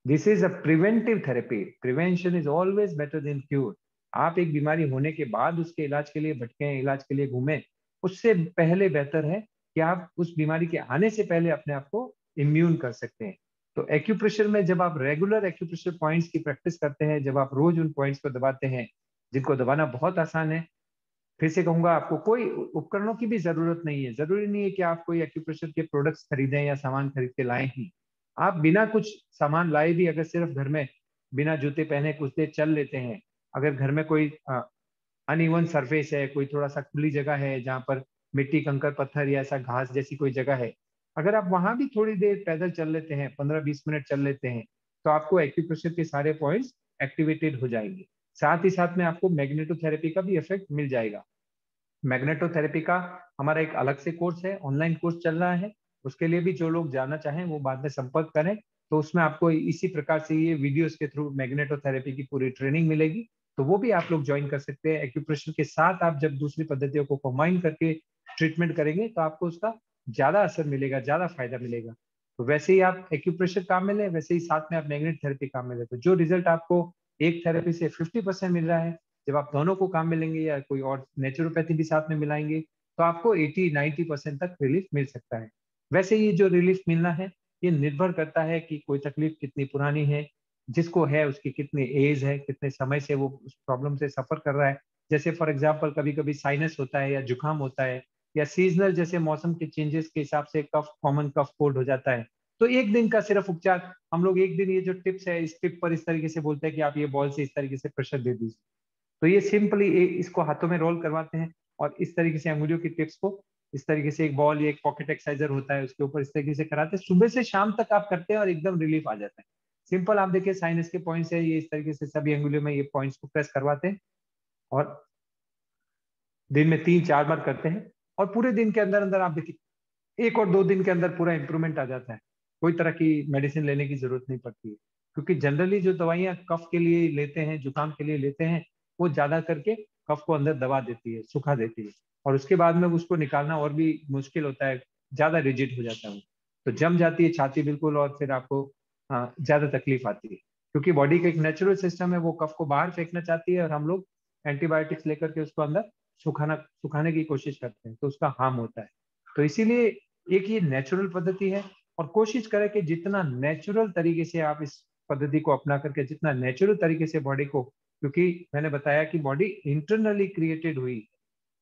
This is a preventive therapy, prevention is always better than cure. आप एक बीमारी होने के बाद उसके इलाज के लिए भटके, इलाज के लिए घूमें, उससे पहले बेहतर है कि आप उस बीमारी के आने से पहले अपने आप को इम्यून कर सकते हैं। तो एक्यूप्रेशर में जब आप रेगुलर एक्यूप्रेशर पॉइंट्स की प्रैक्टिस करते हैं, जब आप रोज उन पॉइंट्स को दबाते हैं, जिनको दबाना बहुत आसान है, फिर से कहूंगा आपको कोई उपकरणों की भी जरूरत नहीं है। जरूरी नहीं है कि आप कोई एक्यूप्रेशर के प्रोडक्ट्स खरीदें या सामान खरीद के लाएं ही। आप बिना कुछ सामान लाए भी अगर सिर्फ घर में बिना जूते पहने कुछ देर चल लेते हैं, अगर घर में कोई अनइवन सरफेस है, कोई थोड़ा सा खुली जगह है जहाँ पर मिट्टी, कंकर, पत्थर या ऐसा घास जैसी कोई जगह है, अगर आप वहां भी थोड़ी देर पैदल चल लेते हैं, 15-20 मिनट चल लेते हैं, तो आपको एक्यूप्रेशर के सारे पॉइंट्स एक्टिवेटेड हो जाएंगे। साथ ही साथ में आपको मैग्नेटोथेरेपी का भी इफेक्ट मिल जाएगा। मैग्नेटोथेरेपी का हमारा एक अलग से कोर्स है, ऑनलाइन कोर्स चल रहा है। उसके लिए भी जो लोग जानना चाहें वो बाद में संपर्क करें। तो उसमें आपको इसी प्रकार से ये वीडियोस के थ्रू मैग्नेटोथेरेपी की पूरी ट्रेनिंग मिलेगी, तो वो भी आप लोग ज्वाइन कर सकते हैं। एक्यूप्रेशर के साथ आप जब दूसरी पद्धतियों को कंबाइन करके ट्रीटमेंट करेंगे तो आपको उसका ज्यादा असर मिलेगा, ज्यादा फायदा मिलेगा। तो वैसे ही आप एक्यूप्रेशर काम में लें, वैसे ही साथ में आप मैग्नेट थेरेपी काम में लें, तो जो रिजल्ट आपको एक थेरेपी से 50% मिल रहा है, जब आप दोनों को काम में लेंगे या कोई और नेचुरोपैथी भी साथ में मिलाएंगे, तो आपको 80-90% तक रिलीफ मिल सकता है। वैसे ये जो रिलीफ मिलना है, ये निर्भर करता है कि कोई तकलीफ कितनी पुरानी है, जिसको है उसकी कितनी एज है, कितने समय से वो उस प्रॉब्लम से सफर कर रहा है। जैसे फॉर एग्जाम्पल कभी कभी साइनस होता है या जुकाम होता है, या सीजनल जैसे मौसम के चेंजेस के हिसाब से कफ, कॉमन कफ कोल्ड हो जाता है, तो एक दिन का सिर्फ उपचार, हम लोग एक दिन ये जो टिप्स है, इस टिप पर इस तरीके से बोलते हैं कि आप ये बॉल से इस तरीके से प्रेशर दे दीजिए, तो ये सिंपली इसको हाथों में रोल करवाते हैं और इस तरीके से अंगुलियों की टिप्स को इस तरीके से एक बॉल या एक पॉकेट एक्सरसाइजर होता है उसके ऊपर इस तरीके से कराते हैं, सुबह से शाम तक आप करते हैं और एकदम रिलीफ आ जाता है। सिंपल, आप देखिए साइनस के पॉइंट्स है ये, इस तरीके से सभी अंगुलियों में ये पॉइंट्स को प्रेस करवाते हैं और दिन में 3-4 बार करते हैं, और पूरे दिन के अंदर अंदर आप देखिए 1 और 2 दिन के अंदर पूरा इंप्रूवमेंट आ जाता है। कोई तरह की मेडिसिन लेने की जरूरत नहीं पड़ती है। क्योंकि जनरली जो दवाइयाँ कफ के लिए लेते हैं, जुकाम के लिए लेते हैं, वो ज्यादा करके कफ को अंदर दबा देती है, सुखा देती है, और उसके बाद में उसको निकालना और भी मुश्किल होता है, ज्यादा रिजिड हो जाता है वो। तो जम जाती है छाती बिल्कुल, और फिर आपको ज्यादा तकलीफ आती है, क्योंकि बॉडी का एक नेचुरल सिस्टम है, वो कफ को बाहर फेंकना चाहती है, और हम लोग एंटीबायोटिक्स लेकर के उसको अंदर सुखाने की कोशिश करते हैं, तो उसका हार्म होता है। तो इसीलिए एक ये नेचुरल पद्धति है, और कोशिश करें कि जितना नेचुरल तरीके से आप इस पद्धति को अपना करके, जितना नेचुरल तरीके से बॉडी को, क्योंकि मैंने बताया कि बॉडी इंटरनली क्रिएटेड हुई,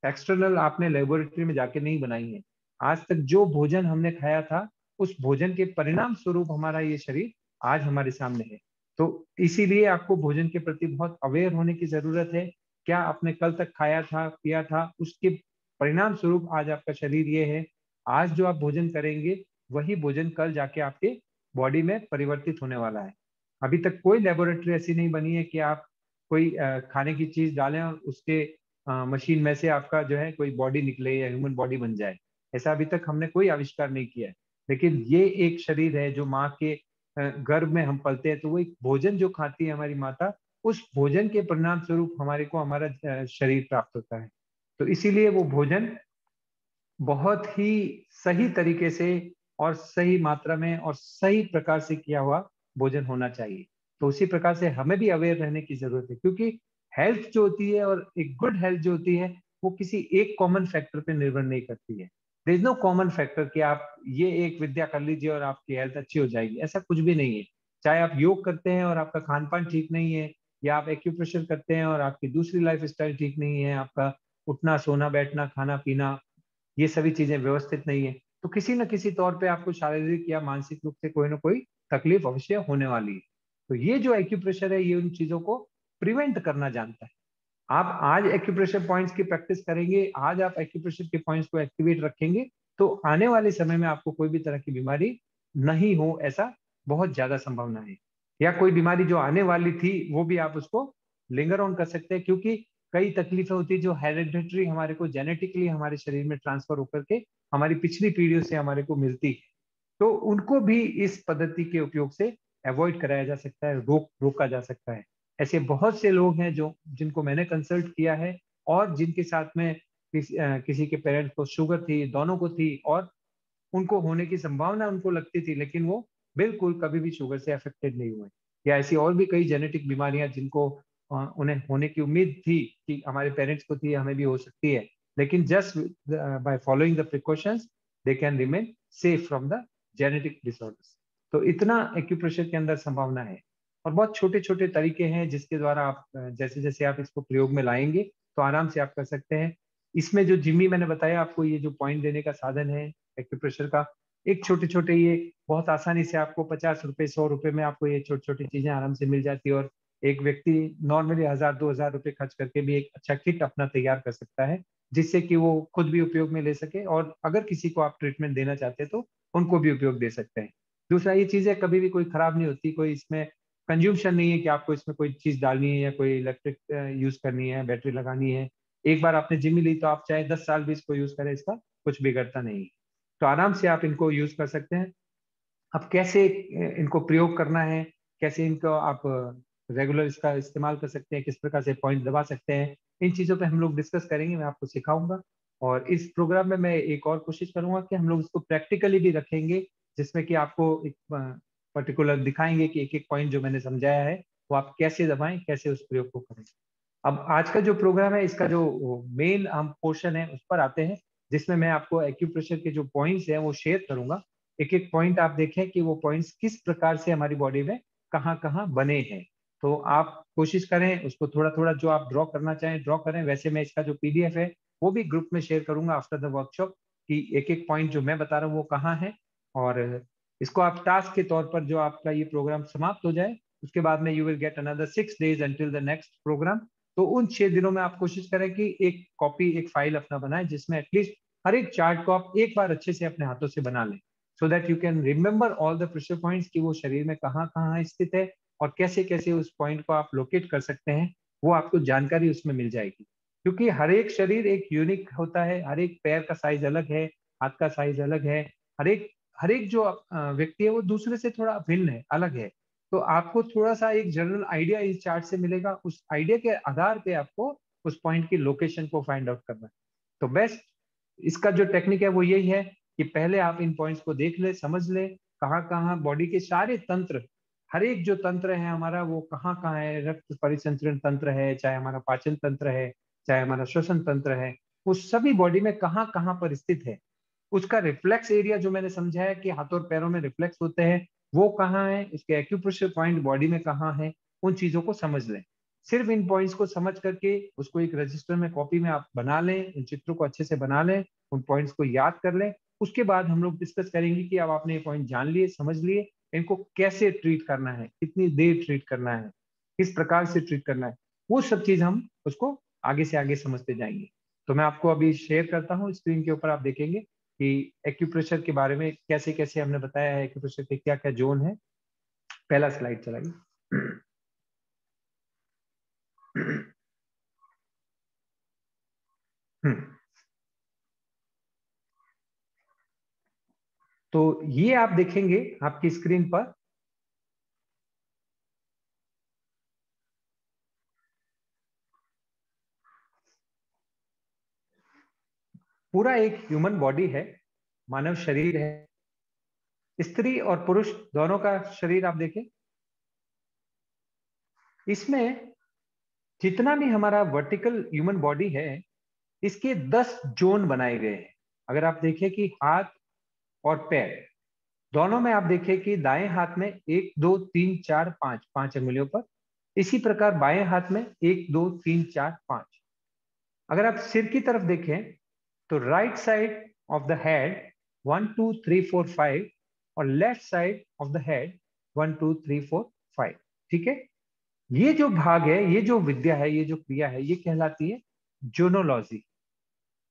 एक्सटर्नल आपने लेबोरेटरी में जाके नहीं बनाई है। आज तक जो भोजन हमने खाया था, उस भोजन के परिणाम स्वरूप हमारा ये शरीर आज हमारे सामने है। तो इसीलिए आपको भोजन के प्रति बहुत अवेयर होने की जरूरत है। क्या आपने कल तक खाया था, पिया था, उसके परिणाम स्वरूप आज आपका शरीर ये है। आज जो आप भोजन करेंगे, वही भोजन कल जाके आपके बॉडी में परिवर्तित होने वाला है। अभी तक कोई लेबोरेटरी ऐसी नहीं बनी है कि आप कोई खाने की चीज डालें और उसके मशीन में से आपका जो है कोई बॉडी निकले या ह्यूमन बॉडी बन जाए। ऐसा अभी तक हमने कोई आविष्कार नहीं किया है। लेकिन ये एक शरीर है जो माँ के गर्भ में हम पलते हैं, तो वो एक भोजन जो खाती है हमारी माता, उस भोजन के परिणाम स्वरूप हमारे को हमारा शरीर प्राप्त होता है। तो इसीलिए वो भोजन बहुत ही सही तरीके से और सही मात्रा में और सही प्रकार से किया हुआ भोजन होना चाहिए। तो उसी प्रकार से हमें भी अवेयर रहने की जरूरत है, क्योंकि हेल्थ जो होती है और एक गुड हेल्थ जो होती है, वो किसी एक कॉमन फैक्टर पे निर्भर नहीं करती है। There is no common factor कि आप ये एक विद्या कर लीजिए और आपकी हेल्थ अच्छी हो जाएगी, ऐसा कुछ भी नहीं है। चाहे आप योग करते हैं और आपका खान पान ठीक नहीं है, या आप एक्यूप्रेशर करते हैं और आपकी दूसरी लाइफ स्टाइल ठीक नहीं है, आपका उठना सोना बैठना खाना पीना ये सभी चीजें व्यवस्थित नहीं है, तो किसी न किसी तौर पे आपको शारीरिक या मानसिक रूप से कोई ना कोई तकलीफ अवश्य होने वाली है। तो ये जो एक्यूप्रेशर है, ये उन चीजों को प्रिवेंट करना जानता है। आप आज एक्यूप्रेशर पॉइंट्स की प्रैक्टिस करेंगे, आज आप एक्यूप्रेशर के पॉइंट्स को एक्टिवेट रखेंगे, तो आने वाले समय में आपको कोई भी तरह की बीमारी नहीं हो, ऐसा बहुत ज्यादा संभावना है। या कोई बीमारी जो आने वाली थी, वो भी आप उसको लिंगर ऑन कर सकते हैं, क्योंकि कई तकलीफें होती है जो हेरिडिटरी हमारे को जेनेटिकली हमारे शरीर में ट्रांसफर होकर के हमारी पिछली पीढ़ियों से हमारे को मिलती है। तो उनको भी इस पद्धति के उपयोग से अवॉइड कराया जा सकता है, रोका जा सकता है। ऐसे बहुत से लोग हैं जो जिनको मैंने कंसल्ट किया है, और जिनके साथ में किसी के पेरेंट्स को शुगर थी, दोनों को थी, और उनको होने की संभावना उनको लगती थी, लेकिन वो बिल्कुल कभी भी शुगर से अफेक्टेड नहीं हुए। या ऐसी और भी कई जेनेटिक बीमारियां जिनको उन्हें होने की उम्मीद थी कि हमारे पेरेंट्स को थी, हमें भी हो सकती है, लेकिन just by following the precautions they can remain safe from the genetic disorders. तो इतना एक्यूप्रेशर के अंदर संभावना है, और बहुत छोटे छोटे तरीके हैं जिसके द्वारा आप जैसे जैसे आप इसको प्रयोग में लाएंगे, तो आराम से आप कर सकते हैं। इसमें जो जिम्मी मैंने बताया आपको, ये जो पॉइंट देने का साधन है एक्यूप्रेशर का, एक छोटे छोटे ये बहुत आसानी से आपको 50 रुपए 100 रुपए में आपको ये छोटी छोटी चीजें आराम से मिल जाती है, और एक व्यक्ति नॉर्मली 1000-2000 रुपए खर्च करके भी एक अच्छा किट अपना तैयार कर सकता है, जिससे कि वो खुद भी उपयोग में ले सके, और अगर किसी को आप ट्रीटमेंट देना चाहते हैं तो उनको भी उपयोग दे सकते हैं। दूसरा, ये चीजें कभी भी कोई खराब नहीं होती, कोई इसमें कंज्यूमशन नहीं है कि आपको इसमें कोई चीज डालनी है या कोई इलेक्ट्रिक यूज करनी है, बैटरी लगानी है। एक बार आपने जिम्मी ली तो आप चाहे 10 साल भी इसको यूज करें, इसका कुछ बिगड़ता नहीं। तो आराम से आप इनको यूज कर सकते हैं। अब कैसे इनको प्रयोग करना है, कैसे इनको आप रेगुलर इसका इस्तेमाल कर सकते हैं, किस प्रकार से पॉइंट दबा सकते हैं, इन चीज़ों पे हम लोग डिस्कस करेंगे, मैं आपको सिखाऊंगा। और इस प्रोग्राम में मैं एक और कोशिश करूंगा कि हम लोग इसको प्रैक्टिकली भी रखेंगे, जिसमें कि आपको एक पर्टिकुलर दिखाएंगे कि एक एक पॉइंट जो मैंने समझाया है वो आप कैसे दबाएं, कैसे उस प्रयोग को करें। अब आज का जो प्रोग्राम है, इसका जो मेन हम पोर्शन है उस पर आते हैं, जिसमें मैं आपको एक्यूप्रेशर के जो पॉइंट्स हैं वो शेयर करूंगा। एक एक पॉइंट आप देखें कि वो पॉइंट्स किस प्रकार से हमारी बॉडी में कहाँ कहाँ बने हैं। तो आप कोशिश करें उसको थोड़ा थोड़ा, जो आप ड्रॉ करना चाहें ड्रॉ करें। वैसे मैं इसका जो पीडीएफ है वो भी ग्रुप में शेयर करूंगा आफ्टर द वर्कशॉप, कि एक एक पॉइंट जो मैं बता रहा हूँ वो कहाँ है। और इसको आप टास्क के तौर पर, जो आपका ये प्रोग्राम समाप्त हो जाए उसके बाद में you will get another 6 days until the next program. तो उन 6 दिनों में आप कोशिश करें कि एक कॉपी, एक फाइल अपना बनाएं, जिसमें एटलीस्ट हर एक चार्ट को आप एक बार अच्छे से अपने हाथों से बना लें, so that you can remember all the pressure points, कि वो शरीर में कहाँ कहाँ स्थित है और कैसे कैसे उस पॉइंट को आप लोकेट कर सकते हैं। वो आपको जानकारी उसमें मिल जाएगी, क्योंकि हर एक शरीर एक यूनिक होता है, हर एक पैर का साइज अलग है, हाथ का साइज अलग है, हर एक जो व्यक्ति है वो दूसरे से थोड़ा भिन्न है, अलग है। तो आपको थोड़ा सा एक जनरल आइडिया इस चार्ट से मिलेगा। उस आइडिया के आधार पे आपको उस पॉइंट की लोकेशन को फाइंड आउट करना है। तो बेस्ट इसका जो टेक्निक है वो यही है कि पहले आप इन पॉइंट्स को देख ले, समझ ले, कहाँ कहाँ बॉडी के सारे तंत्र, हर एक जो तंत्र है हमारा वो कहाँ कहाँ है, रक्त परिसंचरण तंत्र है, चाहे हमारा पाचन तंत्र है, चाहे हमारा श्वसन तंत्र है, वो सभी बॉडी में कहाँ कहाँ पर स्थित है। उसका रिफ्लेक्स एरिया जो मैंने समझाया कि हाथों और पैरों में रिफ्लेक्स होते हैं, वो कहाँ है, उसके एक्यूप्रेशर पॉइंट बॉडी में कहाँ है, उन चीजों को समझ लें। सिर्फ इन पॉइंट्स को समझ करके उसको एक रजिस्टर में, कॉपी में आप बना लें, इन चित्रों को अच्छे से बना लें, उन पॉइंट्स को याद कर लें। उसके बाद हम लोग डिस्कस करेंगे कि अब आपने ये पॉइंट जान लिए, समझ लिए, इनको कैसे ट्रीट करना है, कितनी देर ट्रीट करना है, किस प्रकार से ट्रीट करना है, वो सब चीज हम उसको आगे से आगे समझते जाएंगे। तो मैं आपको अभी शेयर करता हूँ स्क्रीन के ऊपर, आप देखेंगे कि एक्यूप्रेशर के बारे में कैसे कैसे हमने बताया है, एक्यूप्रेशर के क्या क्या जोन है। पहला स्लाइड चलाइए। तो ये आप देखेंगे आपकी स्क्रीन पर, पूरा एक ह्यूमन बॉडी है, मानव शरीर है, स्त्री और पुरुष दोनों का शरीर आप देखें। इसमें जितना भी हमारा वर्टिकल ह्यूमन बॉडी है, इसके 10 जोन बनाए गए हैं। अगर आप देखें कि हाथ और पैर दोनों में, आप देखें कि दाएं हाथ में 1 2 3 4 5 5 अंगुलियों पर, इसी प्रकार बाएं हाथ में 1 2 3 4 5। अगर आप सिर की तरफ देखें तो right side of the head 1 2 3 4 5 और left side of the head 1 2 3 4 5। ठीक है, ये जो भाग है, ये जो विद्या है, ये जो क्रिया है, ये कहलाती है zonology.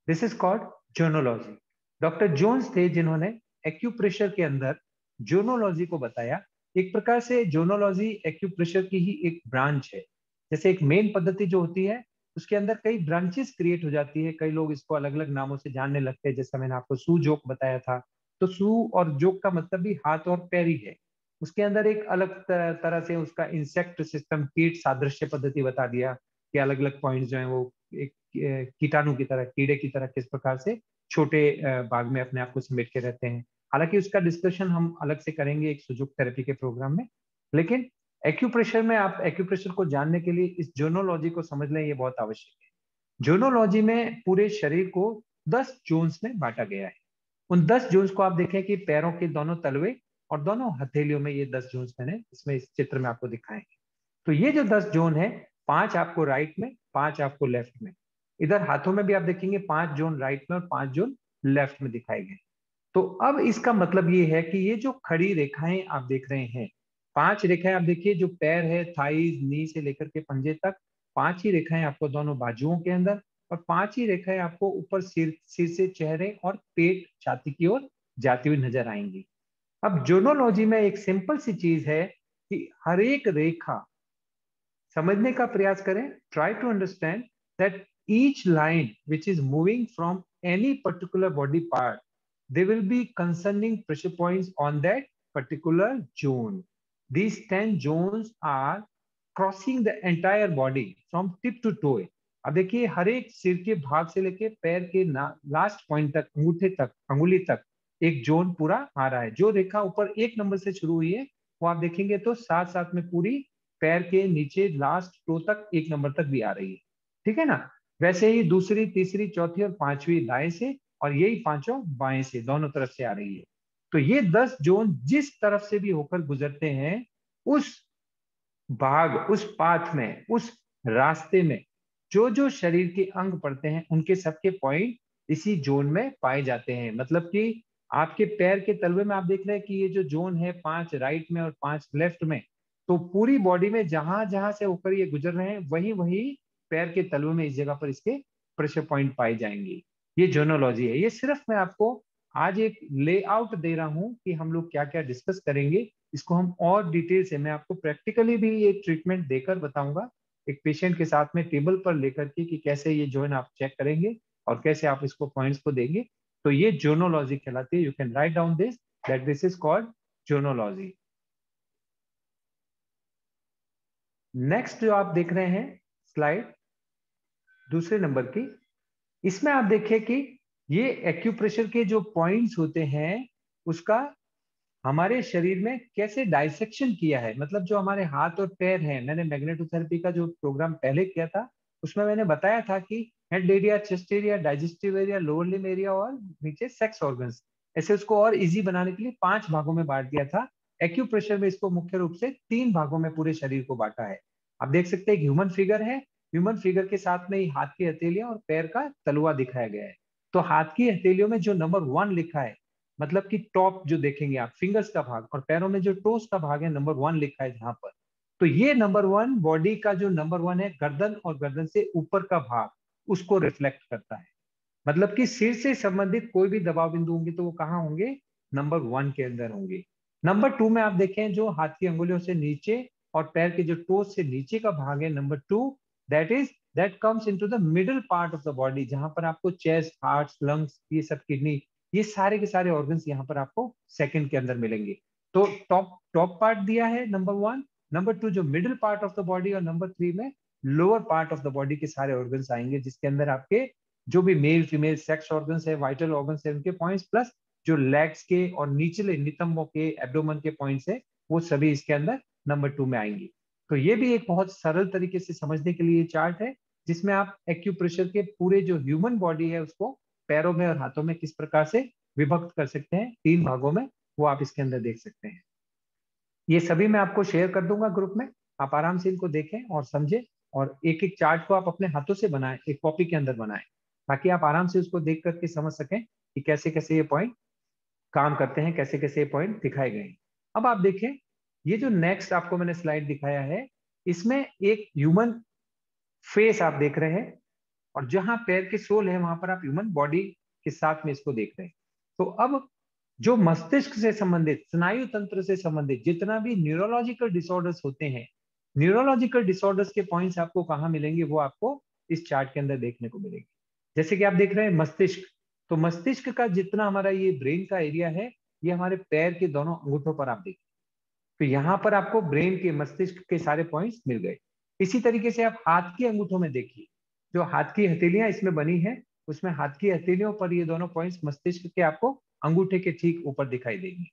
This is called zonology. Doctor Jones थे जिन्होंने एक्यूप्रेशर के अंदर जोनोलॉजी को बताया। एक प्रकार से जोनोलॉजी एक्यूप्रेशर की ही एक ब्रांच है। जैसे एक मेन पद्धति जो होती है, उसके अंदर कई ब्रांचेस क्रिएट हो जाती है, कई लोग इसको अलग अलग नामों से जानने लगते हैं। जैसा मैंने आपको सू जोक बताया था, तो सू और जोक का मतलब भी हाथ और पैर ही है। उसके अंदर एक अलग तरह से उसका इंसेक्ट सिस्टम, कीट सादृश्य पद्धति बता दिया कि अलग अलग पॉइंट जो है वो एक कीटाणु की तरह, कीड़े की तरह किस प्रकार से छोटे भाग में अपने आप को समेट के रहते हैं। हालांकि उसका डिस्कशन हम अलग से करेंगे एक सुजुक थेरेपी के प्रोग्राम में। लेकिन एक्यूप्रेशर में, आप एक्यूप्रेशर को जानने के लिए इस जोनोलॉजी को समझ लें, ये बहुत आवश्यक है। जोनोलॉजी में पूरे शरीर को 10 जोन्स में बांटा गया है। उन 10 जोन्स को आप देखें कि पैरों के दोनों तलवे और दोनों हथेलियों में ये 10 जोन्स मैंने इसमें इस चित्र में आपको दिखाएंगे। तो ये जो 10 जोन है, 5 आपको राइट में, 5 आपको लेफ्ट में। इधर हाथों में भी आप देखेंगे 5 जोन राइट में और 5 जोन लेफ्ट में दिखाए गए। तो अब इसका मतलब ये है कि ये जो खड़ी रेखाएं आप देख रहे हैं, 5 रेखाएं आप देखिए, जो पैर है, थाइज, नी से लेकर के पंजे तक, 5 ही रेखाएं आपको दोनों बाजुओं के अंदर, और 5 ही रेखाएं आपको ऊपर सिर से चेहरे और पेट, छाती की ओर जाती हुई नजर आएंगी। अब जोनोलॉजी में एक सिंपल सी चीज है कि हर एक रेखा समझने का प्रयास करें। Try to understand that each line which is moving from any particular body part, they will be concerning pressure points on that particular zone. These 10 zones are crossing the entire body from tip to toe. अब देखिए, हर एक सिर के भाग से लेके पैर के लास्ट पॉइंट तक, अंगूठे तक, अंगुली तक एक जोन पूरा आ रहा है। जो रेखा ऊपर 1 नंबर से शुरू हुई है, वो आप देखेंगे तो साथ साथ में पूरी पैर के नीचे लास्ट टो तक 1 नंबर तक भी आ रही है। ठीक है ना? वैसे ही दूसरी, तीसरी, चौथी और पांचवी दाएं से, और यही पांचों बाएं से, दोनों तरफ से आ रही है। तो ये 10 जोन जिस तरफ से भी होकर गुजरते हैं, उस भाग, उस पाथ में, उस रास्ते में जो जो शरीर के अंग पड़ते हैं, उनके सबके पॉइंट इसी जोन में पाए जाते हैं। मतलब कि आपके पैर के तलवे में आप देख रहे हैं कि ये जो जोन है, 5 राइट में और 5 लेफ्ट में, तो पूरी बॉडी में जहां जहां से होकर ये गुजर रहे हैं, वही वही पैर के तलवे में इस जगह पर इसके प्रेशर पॉइंट पाए जाएंगे। ये जोनोलॉजी है। ये सिर्फ मैं आपको आज एक लेआउट दे रहा हूं कि हम लोग क्या क्या डिस्कस करेंगे। इसको हम और डिटेल से, मैं आपको प्रैक्टिकली भी ये ट्रीटमेंट देकर बताऊंगा, एक पेशेंट के साथ में टेबल पर लेकर के, कि कैसे ये जॉइंट आप चेक करेंगे और कैसे आप इसको पॉइंट्स को देंगे। तो ये जोनोलॉजी कहलाती है। You can write down this, that this is called zonology. Next जो आप देख रहे हैं स्लाइड दूसरे नंबर की, इसमें आप देखिए कि ये एक्यूप्रेशर के जो पॉइंट्स होते हैं उसका हमारे शरीर में कैसे डाइसेक्शन किया है। मतलब जो हमारे हाथ और पैर हैं, मैंने मैग्नेटोथेरेपी का जो प्रोग्राम पहले किया था उसमें मैंने बताया था कि head area, chest area, digestive area, lower limb area और नीचे सेक्स ऑर्गन्स, ऐसे उसको और इजी बनाने के लिए 5 भागों में बांट दिया था। एक्यूप्रेशर में इसको मुख्य रूप से 3 भागों में पूरे शरीर को बांटा है। आप देख सकते हैं एक ह्यूमन फिगर है, ह्यूमन फिगर के साथ में ही हाथ की हथेलियां और पैर का तलुआ दिखाया गया है। तो हाथ की हथेलियों में जो नंबर 1 लिखा है, मतलब कि टॉप जो देखेंगे आप फिंगर्स का भाग, और पैरों में जो टोस का भाग है नंबर 1 लिखा है जहां पर, तो ये नंबर 1 बॉडी का जो नंबर 1 है गर्दन और गर्दन से ऊपर का भाग, उसको रिफ्लेक्ट करता है। मतलब कि सिर से संबंधित कोई भी दबाव बिंदु होंगे तो वो कहाँ होंगे, नंबर 1 के अंदर होंगे। नंबर 2 में आप देखें जो हाथ की अंगुलियों से नीचे और पैर के जो टोस से नीचे का भाग है number 2, that comes into the middle part of the body, जहां पर आपको चेस्ट, हार्ट, लंग्स, ये सब किडनी, ये सारे के सारे ऑर्गन्स यहाँ पर आपको सेकंड के अंदर मिलेंगे। तो टॉप टॉप पार्ट दिया है नंबर 1, नंबर 2 जो middle part of the body, और नंबर 3 में lower part of the body के सारे ऑर्गन्स आएंगे, जिसके अंदर आपके जो भी मेल फीमेल सेक्स ऑर्गन्स है, वाइटल ऑर्गन्स है, उनके पॉइंट्स, प्लस जो लेग्स के और निचले नितंबों के एब्डोमेन के पॉइंट्स है, वो सभी इसके अंदर नंबर 2 में आएंगे। तो ये भी एक बहुत सरल तरीके से समझने के लिए चार्ट है, जिसमें आप एक्यूप्रेशर के पूरे जो ह्यूमन बॉडी है उसको पैरों में और हाथों में किस प्रकार से विभक्त कर सकते हैं 3 भागों में, वो आप इसके अंदर देख सकते हैं। ये सभी मैं आपको शेयर कर दूंगा ग्रुप में, आप आराम से इनको देखें और समझें, और एक एक चार्ट को आप अपने हाथों से बनाएं, एक कॉपी के अंदर बनाएं, ताकि आप आराम से उसको देख करके समझ सकें कि कैसे कैसे ये पॉइंट काम करते हैं, कैसे कैसे ये पॉइंट दिखाए गए हैं। अब आप देखें, ये जो नेक्स्ट आपको मैंने स्लाइड दिखाया है, इसमें एक ह्यूमन फेस आप देख रहे हैं, और जहां पैर के सोल है वहां पर आप ह्यूमन बॉडी के साथ में इसको देख रहे हैं। तो अब जो मस्तिष्क से संबंधित, स्नायु तंत्र से संबंधित जितना भी न्यूरोलॉजिकल डिसऑर्डर्स होते हैं, न्यूरोलॉजिकल डिसऑर्डर्स के पॉइंट्स आपको कहाँ मिलेंगे, वो आपको इस चार्ट के अंदर देखने को मिलेंगे। जैसे कि आप देख रहे हैं मस्तिष्क, तो मस्तिष्क का जितना हमारा ये ब्रेन का एरिया है, ये हमारे पैर के दोनों अंगूठों पर आप देखिए। तो यहाँ पर आपको ब्रेन के, मस्तिष्क के सारे पॉइंट्स मिल गए। इसी तरीके से आप हाथ के अंगूठों में देखिए, जो हाथ की हथेलियां इसमें बनी है, उसमें हाथ की हथेलियों पर ये दोनों पॉइंट्स मस्तिष्क के आपको अंगूठे के ठीक ऊपर दिखाई देंगे।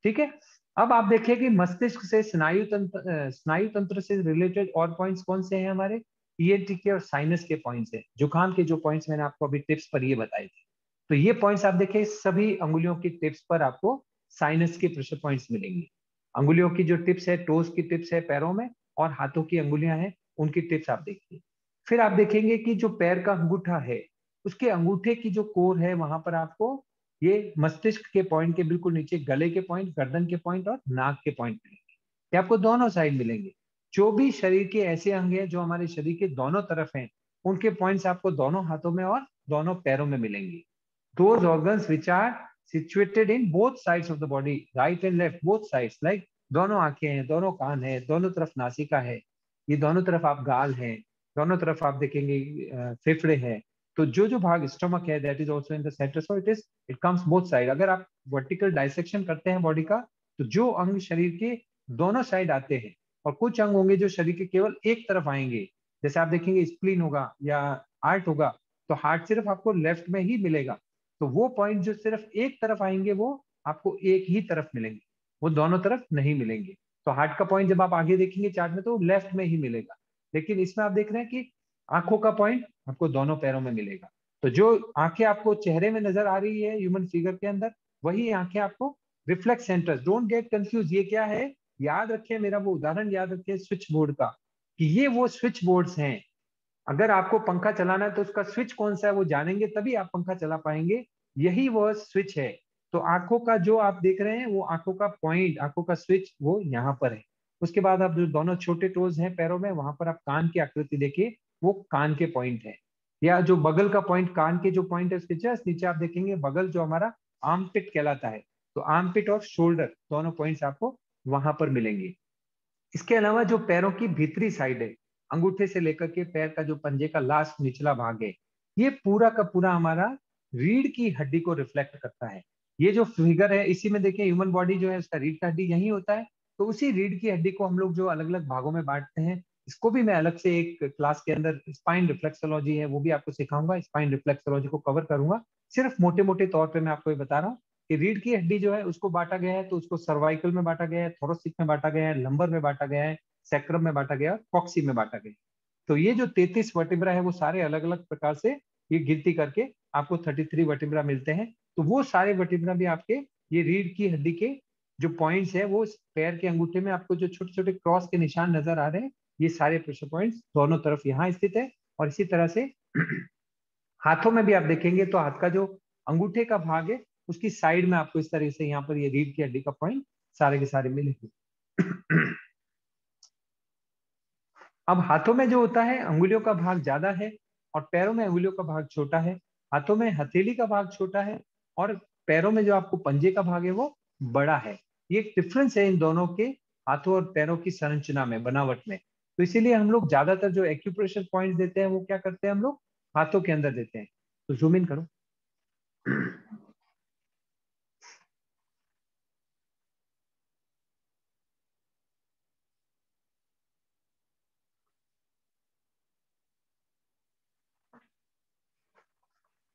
ठीक है। अब आप देखिए कि मस्तिष्क से स्नायु तंत्र से रिलेटेड और पॉइंट्स कौन से हैं हमारे, ईएनटी के और साइनस के पॉइंट्स हैं, जुकाम के जो पॉइंट्स मैंने आपको अभी टिप्स पर ये बताए थे। तो ये पॉइंट्स आप देखें, सभी अंगुलियों की टिप्स पर आपको साइनस के प्रेशर पॉइंट्स मिलेंगे। अंगुलियों की जो टिप्स है, टोस की टिप्स है पैरों में, और हाथों की अंगुलियां हैं, उनकी टिप्स आप देखिए। फिर आप देखेंगे कि जो पैर का अंगूठा है, उसके अंगूठे की जो कोर है, वहां पर आपको ये मस्तिष्क के पॉइंट के बिल्कुल नीचे गले के पॉइंट, गर्दन के पॉइंट और नाक के पॉइंट मिलेंगे। ये आपको दोनों साइड मिलेंगे। जो भी शरीर के ऐसे अंग हैं जो हमारे शरीर के दोनों तरफ हैं, उनके पॉइंट्स आपको दोनों हाथों में और दोनों पैरों में मिलेंगे। those organs which are situated in both sides of the body, right and left, both sides, like दोनों आंखें हैं, दोनों कान है, दोनों तरफ नासिका है, ये दोनों तरफ आप गाल हैं, दोनों तरफ आप देखेंगे फेफड़े हैं। तो जो जो भाग स्टमक है, that is also in the centre, so it comes both side. अगर आप वर्टिकल डाइसेक्शन करते हैं बॉडी का, तो जो अंग शरीर के दोनों साइड आते हैं, और कुछ अंग होंगे जो शरीर के केवल एक तरफ आएंगे, जैसे आप देखेंगे स्प्लीन होगा या हार्ट होगा, तो हार्ट सिर्फ आपको लेफ्ट में ही मिलेगा। तो वो पॉइंट जो सिर्फ एक तरफ आएंगे, वो आपको एक ही तरफ मिलेंगे, वो दोनों तरफ नहीं मिलेंगे। तो हार्ट का पॉइंट जब आप आगे देखेंगे चार्ट में, तो लेफ्ट में ही मिलेगा। लेकिन इसमें आप देख रहे हैं कि आंखों का पॉइंट आपको दोनों पैरों में मिलेगा। तो जो आंखें आपको चेहरे में नजर आ रही है ह्यूमन फिगर के अंदर, वही आंखें आपको reflex centres, don't get confuse, ये क्या है, याद रखें, मेरा वो उदाहरण याद रखें स्विच बोर्ड का, कि ये वो स्विच बोर्ड्स हैं। अगर आपको पंखा चलाना है तो उसका स्विच कौन सा है वो जानेंगे, तभी आप पंखा चला पाएंगे। यही वो स्विच है। तो आंखों का जो आप देख रहे हैं, वो आंखों का पॉइंट, आंखों का स्विच वो यहाँ पर है। उसके बाद आप जो दोनों छोटे टोज हैं पैरों में, वहां पर आप कान की आकृति देखिए, वो कान के पॉइंट है। या जो बगल का पॉइंट, कान के जो पॉइंट है उसके जस्ट नीचे आप देखेंगे बगल, जो हमारा आर्मपिट कहलाता है। तो आर्मपिट और शोल्डर दोनों पॉइंट्स आपको वहां पर मिलेंगे। इसके अलावा जो पैरों की भीतरी साइड है, अंगूठे से लेकर के पैर का जो पंजे का लास्ट निचला भाग है, ये पूरा का पूरा हमारा रीढ़ की हड्डी को रिफ्लेक्ट करता है। ये जो फिगर है, इसी में देखिए ह्यूमन बॉडी जो है उसका रीढ़ का हड्डी यही होता है। तो उसी रीढ़ की हड्डी को हम लोग जो अलग अलग भागों में बांटते हैं, इसको भी मैं अलग से एक क्लास के अंदर, स्पाइन रिफ्लेक्सोलॉजी है वो भी आपको सिखाऊंगा, स्पाइन रिफ्लेक्सोलॉजी को कवर करूंगा। सिर्फ मोटे मोटे तौर पे मैं आपको ये बता रहा हूँ कि रीढ़ की हड्डी जो है उसको बांटा गया है, तो उसको सर्वाइकल में बांटा गया है, थोरेसिक में बांटा गया है, लंबर में बांटा गया है, सैक्रम में बांटा गया है और कॉक्सी में बांटा गया है। तो ये जो 33 वर्टिब्रा है वो सारे अलग अलग प्रकार से ये गिनती करके आपको 33 वर्टिब्रा मिलते हैं। तो वो सारे वर्टिब्रा भी आपके ये रीढ़ की हड्डी के जो पॉइंट्स है, वो पैर के अंगूठे में आपको जो छोटे छोटे क्रॉस के निशान नजर आ रहे हैं, ये सारे प्रेशर पॉइंट्स दोनों तरफ यहाँ स्थित है। और इसी तरह से हाथों में भी आप देखेंगे तो हाथ का जो अंगूठे का भाग है उसकी साइड में आपको इस तरह से यहाँ पर ये रीढ़ की हड्डी का पॉइंट सारे के सारे मिलेंगे। अब हाथों में जो होता है अंगुलियों का भाग ज्यादा है और पैरों में अंगुलियों का भाग छोटा है। हाथों में हथेली का भाग छोटा है और पैरों में जो आपको पंजे का भाग है वो बड़ा है। ये एक डिफरेंस है इन दोनों के हाथों और पैरों की संरचना में, बनावट में। तो इसीलिए हम लोग ज्यादातर जो एक्यूप्रेशर पॉइंट देते हैं वो क्या करते हैं, हम लोग हाथों के अंदर देते हैं। तो जूम इन करो।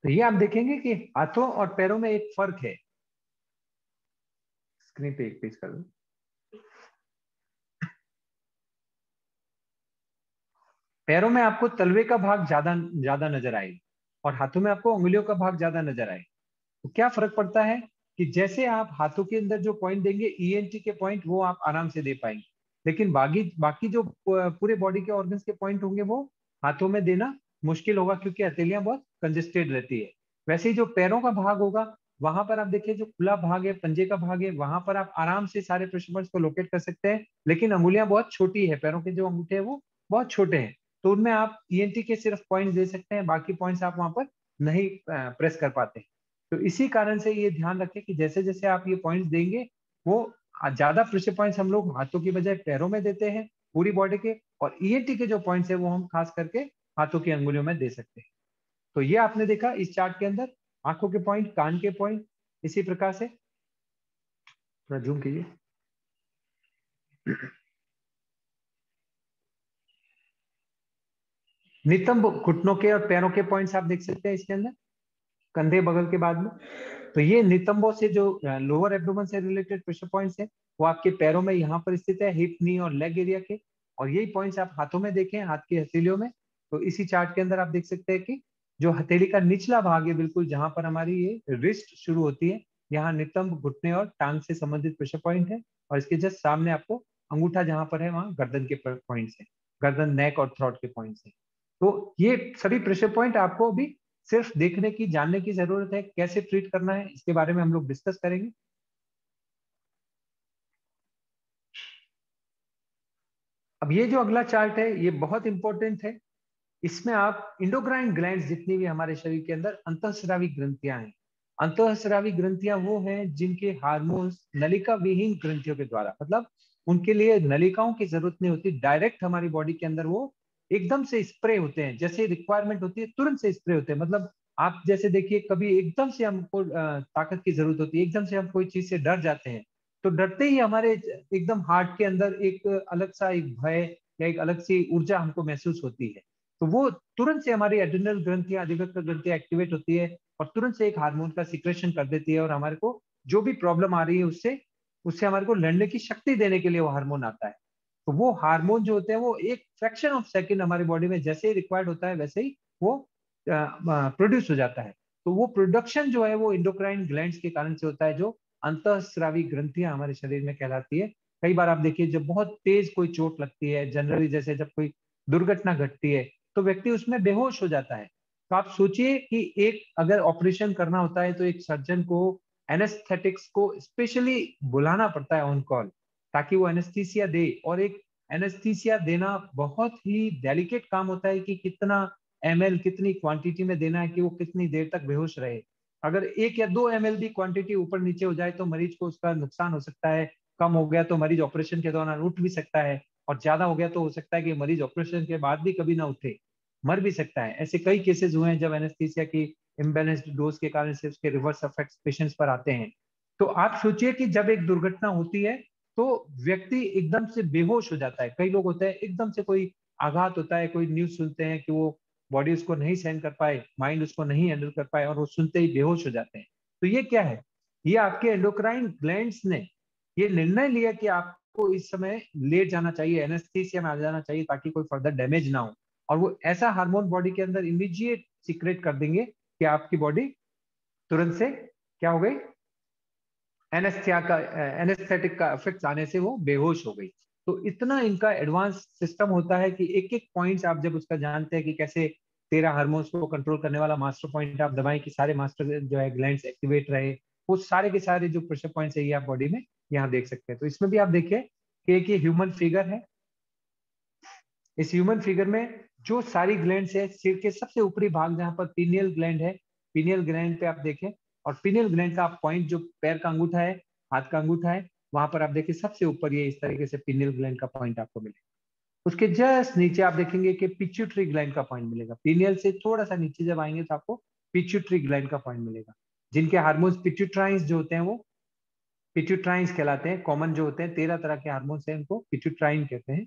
तो ये आप देखेंगे कि हाथों और पैरों में एक फर्क है। स्क्रीन पे एक पेज कर दो। पैरों में आपको तलवे का भाग ज्यादा ज्यादा नजर आएगा और हाथों में आपको उंगलियों का भाग ज्यादा नजर आएगा। तो क्या फर्क पड़ता है कि जैसे आप हाथों के अंदर जो पॉइंट देंगे ईएनटी के पॉइंट वो आप आराम से दे पाएंगे, लेकिन बाकी बाकी जो पूरे बॉडी के ऑर्गन्स के पॉइंट होंगे वो हाथों में देना मुश्किल होगा, क्योंकि हथेलियां बहुत कंजेस्टेड रहती है। वैसे ही जो पैरों का भाग होगा वहां पर आप देखिए जो खुला भाग है, पंजे का भाग है, वहां पर आप आराम से सारे प्रेशर पॉइंट्स को लोकेट कर सकते हैं। लेकिन अंगुलियां बहुत छोटी है, पैरों के जो अंगूठे हैं वो बहुत छोटे हैं, तो उनमें आप ईएनटी के सिर्फ पॉइंट दे सकते हैं, बाकी पॉइंट्स आप वहां पर नहीं प्रेस कर पाते। तो इसी कारण से ये ध्यान रखें कि जैसे जैसे आप ये पॉइंट्स देंगे वो ज्यादा प्रेशर पॉइंट्स हम लोग हाथों की बजाय पैरों में देते हैं पूरी बॉडी के, और ईएनटी के जो पॉइंट्स है वो हम खास करके हाथों की अंगुलियों में दे सकते हैं। तो ये आपने देखा इस चार्ट के अंदर आंखों के पॉइंट, कान के पॉइंट, इसी प्रकार से। थोड़ा जूम कीजिए। नितंब घुटनों के और पैरों के पॉइंट्स आप देख सकते हैं इसके अंदर, कंधे बगल के बाद में। तो ये नितंबों से जो लोअर एब्डोमेन से रिलेटेड प्रेशर पॉइंट्स है वो आपके पैरों में यहाँ पर स्थित है, हिप, नी और लेग एरिया के। और यही पॉइंट्स आप हाथों में देखें, हाथ की हथेलियों में। तो इसी चार्ट के अंदर आप देख सकते हैं कि जो हथेली का निचला भाग है, बिल्कुल जहां पर हमारी ये रिस्ट शुरू होती है, यहाँ नितंब, घुटने और टांग से संबंधित प्रेशर पॉइंट है। और इसके जस्ट सामने आपको अंगूठा जहां पर है वहां गर्दन के पॉइंट्स है, गर्दन, नेक और थ्रोट के पॉइंट्स है। तो ये सभी प्रेशर पॉइंट आपको अभी सिर्फ देखने की, जानने की जरूरत है। कैसे ट्रीट करना है इसके बारे में हम लोग डिस्कस करेंगे। अब ये जो अगला चार्ट है ये बहुत इंपॉर्टेंट है। इसमें आप इंडोक्राइन ग्लैंड्स जितनी भी हमारे शरीर के अंदर अंतःस्रावी ग्रंथियां हैं, अंतःस्रावी ग्रंथियां वो हैं जिनके हार्मोन्स नलिका विहीन ग्रंथियों के द्वारा, मतलब उनके लिए नलिकाओं की जरूरत नहीं होती, डायरेक्ट हमारी बॉडी के अंदर वो एकदम से स्प्रे होते हैं, जैसे रिक्वायरमेंट होती है तुरंत से स्प्रे होते हैं। मतलब आप जैसे देखिए कभी एकदम से हमको ताकत की जरूरत होती है, एकदम से हम कोई चीज से डर जाते हैं, तो डरते ही हमारे एकदम हार्ट के अंदर एक अलग सा एक भय या एक अलग सी ऊर्जा हमको महसूस होती है। तो वो तुरंत से हमारी एड्रिनल ग्रंथियां, अधिवक्र ग्रंथियां एक्टिवेट होती है और तुरंत से एक हार्मोन का सिक्रेशन कर देती है, और हमारे को जो भी प्रॉब्लम आ रही है उससे उससे हमारे को लड़ने की शक्ति देने के लिए वो हार्मोन आता है। तो वो हार्मोन जो होते हैं वो एक फ्रैक्शन ऑफ सेकंड हमारी बॉडी में जैसे ही रिक्वायर्ड होता है वैसे ही वो प्रोड्यूस हो जाता है। तो वो प्रोडक्शन जो है वो इंडोक्राइन ग्लैंड्स के कारण से होता है, जो अंतःस्रावी ग्रंथियां हमारे शरीर में कहलाती है। कई बार आप देखिए जब बहुत तेज कोई चोट लगती है, जनरली जैसे जब कोई दुर्घटना घटती है, तो व्यक्ति उसमें बेहोश हो जाता है। तो आप सोचिए कि एक अगर ऑपरेशन करना होता है तो एक सर्जन को एनेस्थेटिक्स को स्पेशली बुलाना पड़ता है ऑन कॉल, ताकि वो एनेस्थीसिया दे। और एक एनेस्थीसिया देना बहुत ही डेलिकेट काम होता है कि कितना एमएल, कितनी क्वांटिटी में देना है कि वो कितनी देर तक बेहोश रहे। अगर 1 या 2 ml भी क्वांटिटी ऊपर नीचे हो जाए तो मरीज को उसका नुकसान हो सकता है। कम हो गया तो मरीज ऑपरेशन के दौरान उठ भी सकता है, और ज्यादा हो गया तो हो सकता है कि मरीज ऑपरेशन के बाद भी कभी ना उठे, मर भी सकता है। ऐसे कई केसेस हुए हैं जब एनेस्थीसिया की इम्बेलेंस्ड डोज के कारण से उसके रिवर्स इफेक्ट्स पेशेंट्स पर आते हैं। तो आप सोचिए कि जब एक दुर्घटना होती है तो व्यक्ति एकदम से बेहोश हो जाता है। कई लोग होते हैं एकदम से कोई आघात होता है, कोई न्यूज सुनते हैं कि वो बॉडी उसको नहीं सहन कर पाए, माइंड उसको नहीं हैंडल कर पाए और वो सुनते ही बेहोश हो जाते हैं। तो ये क्या है, ये आपके एंडोक्राइन ग्लैंड्स ने ये निर्णय लिया कि आपको इस समय लेट जाना चाहिए, एनेस्थीसिया में आ जाना चाहिए ताकि कोई फर्दर डैमेज ना हो। और वो ऐसा हार्मोन बॉडी के अंदर इमीडिएट सीक्रेट कर देंगे कि आपकी बॉडी तुरंत से क्या हो गई, एनेस्थेटिक का इफेक्ट आने से वो बेहोश हो गई। तो इतना इनका एडवांस सिस्टम होता है कि एक एक पॉइंट्स आप जब उसका जानते हैं कि कैसे 13 हार्मोन्स को कंट्रोल करने वाला मास्टर पॉइंट आप दबाएं कि सारे मास्टर जो है ग्लैंड्स एक्टिवेट रहे, वो सारे के सारे जो प्रेशर पॉइंट्स है ये आप बॉडी में यहाँ देख सकते हैं। तो इसमें भी आप देखिए कि एक ये ह्यूमन फिगर है। इस ह्यूमन फिगर में जो सारी ग्लैंड्स है, सिर के सबसे ऊपरी भाग जहां पर पीनियल ग्लैंड है, पीनियल ग्लैंड पे आप देखें, और पीनियल ग्लैंड का आप पॉइंट जो पैर का अंगूठा है, हाथ का अंगूठा है, वहां पर आप देखिए सबसे ऊपर ये इस तरीके से पीनियल ग्लैंड का पॉइंट आपको मिलेगा। उसके जस्ट नीचे आप देखेंगे कि पिट्यूटरी ग्लैंड का पॉइंट मिलेगा। पीनियल से थोड़ा सा नीचे जब आएंगे तो आपको पिट्यूटरी ग्लैंड का पॉइंट मिलेगा, जिनके हार्मोन्स पिट्यूट्राइंस जो होते हैं वो पिट्यूट्राइंस कहलाते हैं। कॉमन जो होते हैं 13 तरह के हार्मोन्स हैं, उनको पिट्यूट्राइन कहते हैं।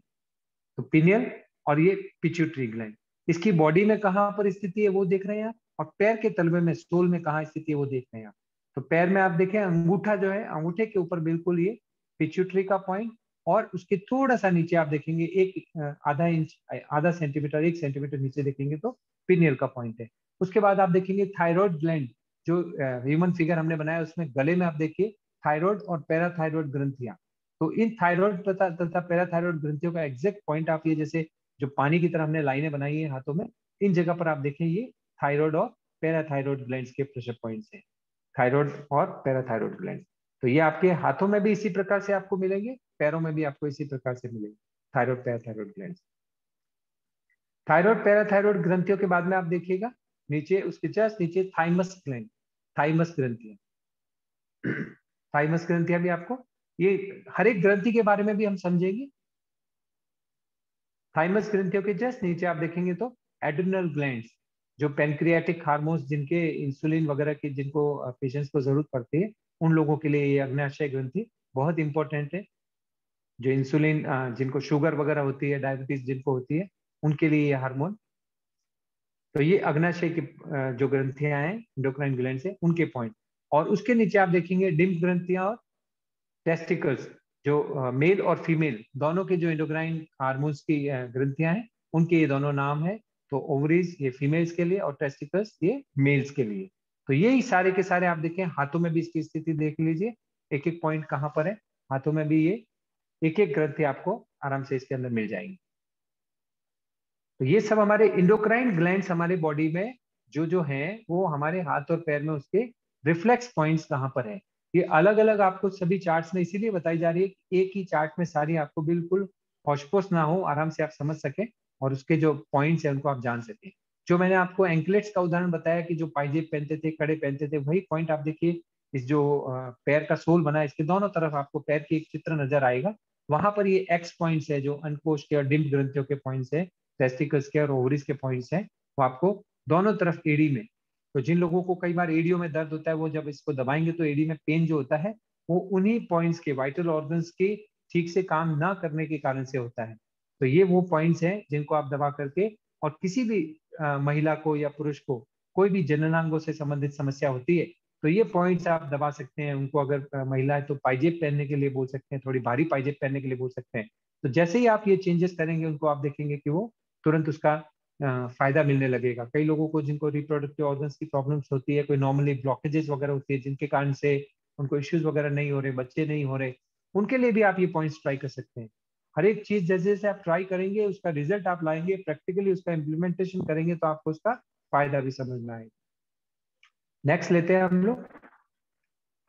तो पिनियल और ये पिट्यूटरी ग्लैंड, इसकी बॉडी में कहां पर स्थिति है वो देख रहे हैं आप, और पैर के तलवे में सोल में कहां स्थिति है वो देख रहे हैं आप। तो पैर में आप देखें अंगूठा जो है, अंगूठे के ऊपर बिल्कुल ये पिट्यूटरी का पॉइंट, और उसके थोड़ा सा नीचे आप देखेंगे एक आधा इंच, आधा सेंटीमीटर, 1 सेंटीमीटर नीचे देखेंगे तो पिनियल का पॉइंट है। उसके बाद आप देखेंगे थायराइड ग्लैंड, जो ह्यूमन फिगर हमने बनाया उसमें गले में आप देखिए थायराइड और पैराथायराइड ग्रंथियां। तो इन थायराइड तथा पैराथायराइड ग्रंथियों का एग्जैक्ट पॉइंट आप ये जैसे जो पानी की तरह हमने लाइनें बनाई है हाथों में, इन जगह पर आप देखें ये थायराइड और पैराथायराइड ग्लैंड्स के प्रेशर पॉइंट्स हैं, थायराइड और पैराथायराइड ग्लैंड। तो ये आपके हाथों में भी इसी प्रकार से आपको मिलेंगे, पैरों में भी आपको इसी प्रकार से मिलेंगे thyroid parathyroid gland. Thyroid parathyroid ग्रंथियों के बाद में आप देखिएगा नीचे, उसके जस्ट नीचे थाइमस ग्लैंड, थाइमस ग्रंथियां। थाइमस ग्रंथियां भी आपको, ये हर एक ग्रंथि के बारे में भी हम समझेंगे। थाइमस ग्रंथियों के जस्ट नीचे आप देखेंगे तो एड्रिनल ग्लैंड्स, जो पैनक्रियाटिक हार्मोन्स जिनके इंसुलिन वगैरह की जिनको पेशेंट्स को जरूरत पड़ती है, उन लोगों के लिए ये अग्न्याशय ग्रंथि बहुत इंपॉर्टेंट है। जो इंसुलिन जिनको शुगर वगैरह होती है, डायबिटीज जिनको होती है, उनके लिए ये हार्मोन। तो ये अग्न्याशय की जो ग्रंथियां हैं एंडोक्राइन ग्लैंड से, उनके पॉइंट। और उसके नीचे आप देखेंगे डिम्फ ग्रंथियां और टेस्टिकल्स, जो मेल और फीमेल दोनों के जो एंडोक्राइन हार्मोन्स की ग्रंथियां हैं, उनके ये दोनों नाम है। तो ओवरीज ये फीमेल्स के लिए और टेस्टिकल्स ये मेल्स के लिए। तो यही सारे के सारे आप देखें, हाथों में भी इसकी स्थिति देख लीजिए, एक एक पॉइंट कहां पर है, हाथों में भी ये एक एक ग्रंथि आपको आराम से इसके अंदर मिल जाएंगी। तो ये सब हमारे इंडोक्राइन ग्लैंड्स हमारे बॉडी में जो जो हैं वो हमारे हाथ और पैर में उसके रिफ्लेक्स पॉइंट्स कहाँ पर है। ये अलग अलग आपको सभी चार्ट्स में इसीलिए बताई जा रही है कि एक ही चार्ट में सारी आपको बिल्कुल होशपोश ना हो, आराम से आप समझ सकें और उसके जो पॉइंट्स है उनको आप जान सकें। जो मैंने आपको एंकलेट्स का उदाहरण बताया कि जो पाइजेब पहनते थे, कड़े पहनते थे, वही पॉइंट आप देखिए इस जो पैर का सोल बना है, इसके दोनों तरफ आपको पैर की एक चित्र नजर आएगा। वहां पर ये एक्स पॉइंट्स है जो अंडकोश के और डिम्फ ग्रंथियों के पॉइंट्स है, टेस्टिकल्स के और ओवरीज के पॉइंट्स हैं, वो आपको दोनों तरफ एडी में। तो जिन लोगों को कई बार एडियो में दर्द होता है, वो जब इसको दबाएंगे तो एडी में पेन जो होता है वो उन्हीं पॉइंट्स के, वाइटल ऑर्गन्स के ठीक से काम ना करने के कारण से होता है। तो ये वो पॉइंट्स हैं जिनको आप दबा करके, और किसी भी महिला को या पुरुष को कोई भी जननांगों से संबंधित समस्या होती है तो ये पॉइंट्स आप दबा सकते हैं उनको। अगर महिला है तो पाइजेब पहनने के लिए बोल सकते हैं, थोड़ी भारी पाइजेब पहनने के लिए बोल सकते हैं। तो जैसे ही आप ये चेंजेस करेंगे उनको, आप देखेंगे कि वो तुरंत उसका फायदा मिलने लगेगा। कई लोगों को जिनको रिप्रोडक्टिव ऑर्गन्स की प्रॉब्लम्स होती है, कोई नॉर्मली ब्लॉकेजेस वगैरह होती है जिनके कारण से उनको इश्यूज वगैरह नहीं हो रहे, बच्चे नहीं हो रहे, उनके लिए भी आप ये पॉइंट्स ट्राई कर सकते हैं। हर एक चीज जैसे जैसे आप ट्राई करेंगे उसका रिजल्ट आप लाएंगे, प्रैक्टिकली उसका इम्प्लीमेंटेशन करेंगे तो आपको उसका फायदा भी समझ में आएगा। नेक्स्ट लेते हैं हम लोग।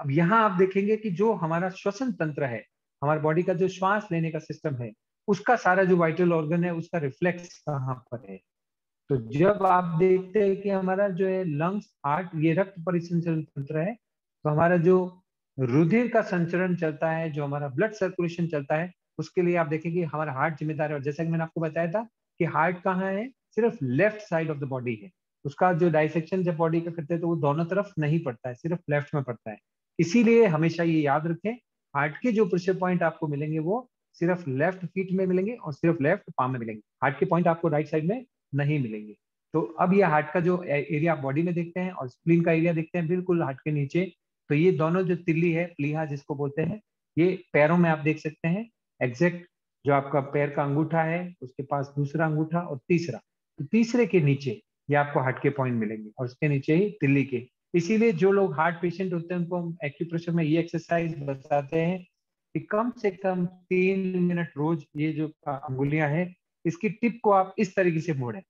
अब यहाँ आप देखेंगे कि जो हमारा श्वसन तंत्र है, हमारे बॉडी का जो श्वास लेने का सिस्टम है, उसका सारा जो वाइटल ऑर्गन है उसका रिफ्लेक्स कहाँ पर है। तो जब आप देखते हैं कि हमारा जो है लंग्स, हार्ट, ये रक्त परिसंचरण तंत्र है, तो हमारा जो रुधिर का संचरण चलता है, जो हमारा ब्लड सर्कुलेशन चलता है, उसके लिए आप देखेंगे हमारा हार्ट जिम्मेदार है। और जैसा कि मैंने आपको बताया था कि हार्ट कहाँ है, सिर्फ left side of the body है। उसका जो डाइसेक्शन जब बॉडी का करते हैं तो वो दोनों तरफ नहीं पड़ता है, सिर्फ लेफ्ट में पड़ता है। इसीलिए हमेशा ये याद रखें, हार्ट के जो प्रेशर पॉइंट आपको मिलेंगे वो सिर्फ लेफ्ट फीट में मिलेंगे और सिर्फ लेफ्ट पाम में मिलेंगे। हार्ट के पॉइंट आपको राइट साइड में नहीं मिलेंगे। तो अब ये हार्ट का जो एरिया आप बॉडी में देखते हैं और स्प्लीन का एरिया देखते हैं बिल्कुल हार्ट के नीचे, तो ये दोनों जो तिल्ली है, प्लीहा जिसको बोलते हैं, ये पैरों में आप देख सकते हैं एग्जैक्ट। जो आपका पैर का अंगूठा है उसके पास दूसरा अंगूठा और तीसरा, तो तीसरे के नीचे ये आपको हार्ट के पॉइंट मिलेंगे और उसके नीचे ही तिल्ली के। इसीलिए जो लोग हार्ट पेशेंट होते हैं उनको हम एक्यूप्रेशर में ये एक्सरसाइज बताते हैं कि कम से कम 3 मिनट रोज ये जो अंगुलियां हैं इसकी टिप को आप इस तरीके से मोड़ें।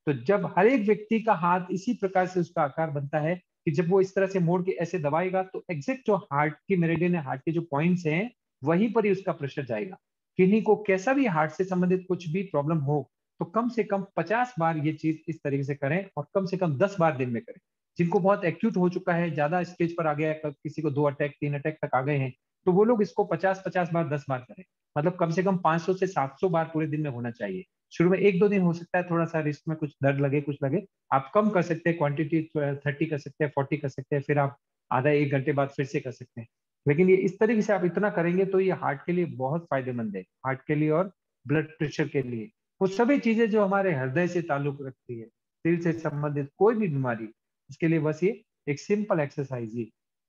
तो जब हर एक व्यक्ति का हाथ इसी प्रकार से उसका आकार बनता है कि जब वो इस तरह से मोड़ के ऐसे दबाएगा तो एग्जैक्ट जो हार्ट की मेरिडियन है, हार्ट के जो पॉइंट्स हैं वहीं पर ही उसका प्रेशर जाएगा। किन्हीं को कैसा भी हार्ट से संबंधित कुछ भी प्रॉब्लम हो तो कम से कम 50 बार ये चीज इस तरीके से करें और कम से कम 10 बार दिन में करें। जिनको बहुत एक्यूट हो चुका है, ज्यादा स्टेज पर आ गया है, किसी को 2 अटैक 3 अटैक तक आ गए हैं, तो वो लोग इसको 50-50 बार 10 बार करें। मतलब कम से कम 500 से 700 बार पूरे दिन में होना चाहिए। शुरू में 1-2 दिन हो सकता है थोड़ा सा रिस्क में कुछ दर्द लगे कुछ लगे, आप कम कर सकते हैं, क्वांटिटी 30 कर सकते हैं, 40 कर सकते हैं, फिर आप आधा 1 घंटे बाद फिर से कर सकते हैं। लेकिन ये इस तरीके से आप इतना करेंगे तो ये हार्ट के लिए बहुत फायदेमंद है, हार्ट के लिए और ब्लड प्रेशर के लिए। वो सभी चीजें जो हमारे हृदय से ताल्लुक रखती है, दिल से संबंधित कोई भी बीमारी, इसके लिए बस ये एक सिंपल एक्सरसाइज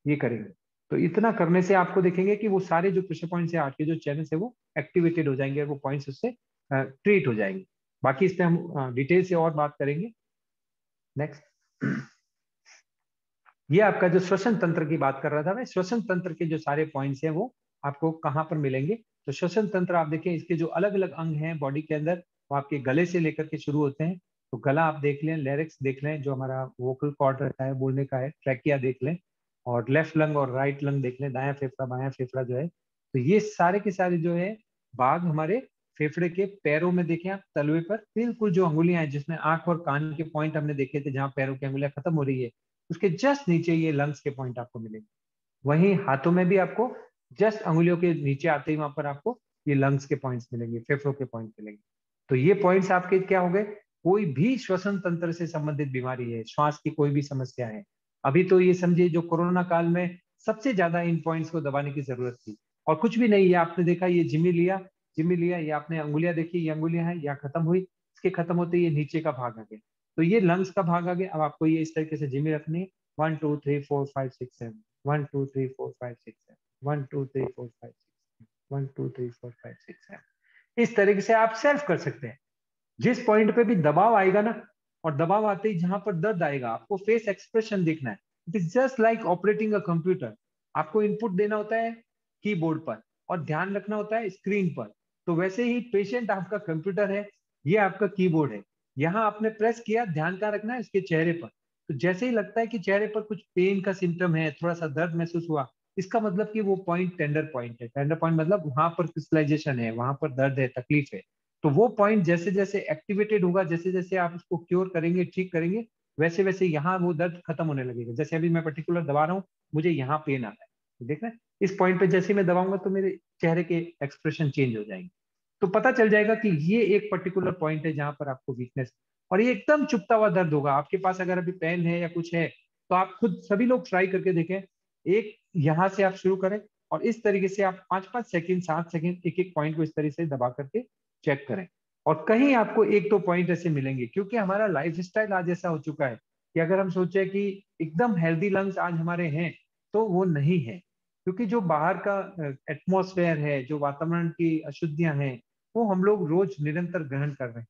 ये करेंगे। तो इतना करने से आपको देखेंगे कि वो सारे जो प्रेशर पॉइंट्स है, हार्ट के जो चैनल्स है वो एक्टिवेटेड हो जाएंगे और वो पॉइंट्स उससे ट्रीट हो जाएंगे। बाकी इस पे हम डिटेल से और बात करेंगे। नेक्स्ट, ये आपका जो श्वसन तंत्र की बात कर रहा था मैं, श्वसन तंत्र के जो सारे पॉइंट्स हैं वो आपको कहाँ पर मिलेंगे। तो श्वसन तंत्र आप देखें, इसके जो अलग अलग अंग हैं बॉडी के अंदर वो आपके गले से लेकर के शुरू होते हैं। तो गला आप देख लें, लेरिक्स देख लें जो हमारा वोकल कॉर्ड रहता है बोलने का है, ट्रैकिया देख लें, और लेफ्ट लंग और राइट लंग देख लें, दायां फेफड़ा बायां फेफड़ा जो है। तो ये सारे के सारे जो है भाग हमारे फेफड़े के पैरों में देखें आप, तलवे पर बिल्कुल जो अंगुलियां हैं जिसमें आंख और कान के पॉइंट हमने देखे थे जहां पैरों की अंगुलियां खत्म हो रही है, उसके जस्ट नीचे ये लंग्स के पॉइंट आपको मिलेंगे। वहीं हाथों में भी आपको जस्ट अंगुलियों के नीचे आते ही वहां पर आपको ये लंग्स के पॉइंट्स मिलेंगे, फेफड़ों के पॉइंट मिलेंगे। तो ये पॉइंट्स आपके क्या हो गए, कोई भी श्वसन तंत्र से संबंधित बीमारी है, श्वास की कोई भी समस्या है, अभी तो ये समझिए जो कोरोना काल में सबसे ज्यादा इन पॉइंट्स को दबाने की जरूरत थी। और कुछ भी नहीं, ये आपने देखा, ये जिमी लिया, ये आपने अंगुलियां देखी, ये अंगुलियां हैं, या खत्म हुई, इसके खत्म होते ये नीचे का भाग आ गया, तो ये लंग्स का भाग आ गया। अब आपको ये इस तरीके से जिमी रखनी है, 1 2 3 4 5 6 7, 1 2 3 4 5 6 7, 1 2 3 4 5 6, 1 2 3 4 5 6 7। इस तरीके से आप सेल्फ कर सकते हैं। जिस पॉइंट पे भी दबाव आएगा ना, और दबाव आते ही जहां पर दर्द आएगा, आपको फेस एक्सप्रेशन देखना है। It is just like operating a computer. आपको इनपुट देना होता है कीबोर्ड पर और ध्यान रखना होता है स्क्रीन पर। तो वैसे ही पेशेंट आपका कंप्यूटर है, ये आपका कीबोर्ड है। यहाँ आपने प्रेस किया, ध्यान कहाँ रखना है, उसके चेहरे पर। तो जैसे ही लगता है कि चेहरे पर कुछ पेन का सिम्टम है, थोड़ा सा दर्द महसूस हुआ, इसका मतलब कि वो पॉइंट टेंडर पॉइंट है। टेंडर पॉइंट मतलब वहां पर क्रिस्टलाइजेशन है, वहां पर दर्द है, तकलीफ है। तो वो पॉइंट जैसे जैसे एक्टिवेटेड होगा, जैसे जैसे आप उसको क्योर करेंगे, ठीक करेंगे, वैसे वैसे यहाँ वो दर्द खत्म होने लगेगा। जैसे अभी मैं पर्टिकुलर दबा रहा हूँ, मुझे यहाँ पेन आ रहा है, तो देख रहे हैं इस पॉइंट पे जैसे ही मैं दबाऊंगा तो मेरे चेहरे के एक्सप्रेशन चेंज हो जाएंगे। तो पता चल जाएगा कि ये एक पर्टिकुलर पॉइंट है जहां पर आपको वीकनेस, और ये एकदम चुपता हुआ दर्द होगा। आपके पास अगर अभी पेन है या कुछ है तो आप खुद सभी लोग ट्राई करके देखें। एक यहां से आप शुरू करें और इस तरीके से आप 5-5 सेकंड 7 सेकंड एक एक पॉइंट को इस तरीके से दबा करके चेक करें। और कहीं आपको 1-2 पॉइंट ऐसे मिलेंगे, क्योंकि हमारा लाइफ स्टाइल आज ऐसा हो चुका है कि अगर हम सोचे कि एकदम हेल्दी लंग्स आज हमारे हैं, तो वो नहीं है। क्योंकि जो बाहर का एटमॉस्फेयर है, जो वातावरण की अशुद्धियां हैं, वो हम लोग रोज निरंतर ग्रहण कर रहे हैं।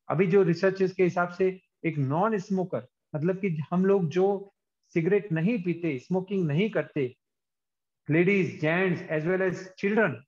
अभी जो रिसर्च के हिसाब से एक नॉन स्मोकर, मतलब कि हम लोग जो सिगरेट नहीं पीते, स्मोकिंग नहीं करते, ladies, gents as well as children,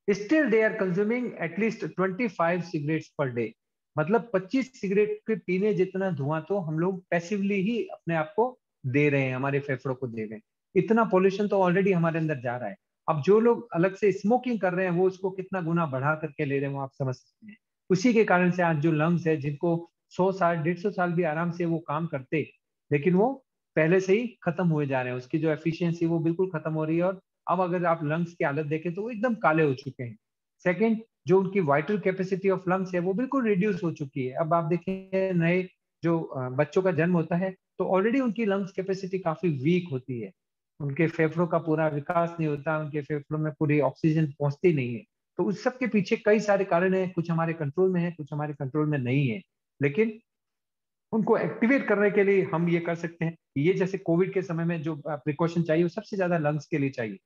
still they are consuming at least 25 cigarettes per day. मतलब 25 सिगरेट के पीने जितना धुआं तो हम लोग पैसिवली ही अपने आप को दे रहे हैं, हमारे फेफड़ों को दे रहे हैं। इतना पॉल्यूशन तो ऑलरेडी हमारे अंदर जा रहा है। अब जो लोग अलग से स्मोकिंग कर रहे हैं वो उसको कितना गुना बढ़ा करके ले रहे हैं, वो आप समझ सकते हैं। उसी के कारण से आज जो लंग्स है, जिनको 100 साल 150 साल भी आराम से वो काम करते, लेकिन वो पहले से ही खत्म हुए जा रहे हैं, उसकी जो एफिशिएंसी वो बिल्कुल खत्म हो रही है। और अब अगर आप लंग्स की हालत देखें तो वो एकदम काले हो चुके हैं। सेकंड, जो उनकी वाइटल कैपेसिटी ऑफ लंग्स है वो बिल्कुल रिड्यूस हो चुकी है। अब आप देखें नए जो बच्चों का जन्म होता है तो ऑलरेडी उनकी लंग्स कैपेसिटी काफी वीक होती है, उनके फेफड़ों का पूरा विकास नहीं होता, उनके फेफड़ों में पूरी ऑक्सीजन पहुंचती नहीं है। तो उस सब के पीछे कई सारे कारण हैं, कुछ हमारे कंट्रोल में है, कुछ हमारे कंट्रोल में नहीं है, लेकिन उनको एक्टिवेट करने के लिए हम ये कर सकते हैं। ये जैसे कोविड के समय में जो प्रिकॉशन चाहिए वो सबसे ज्यादा लंग्स के लिए चाहिए,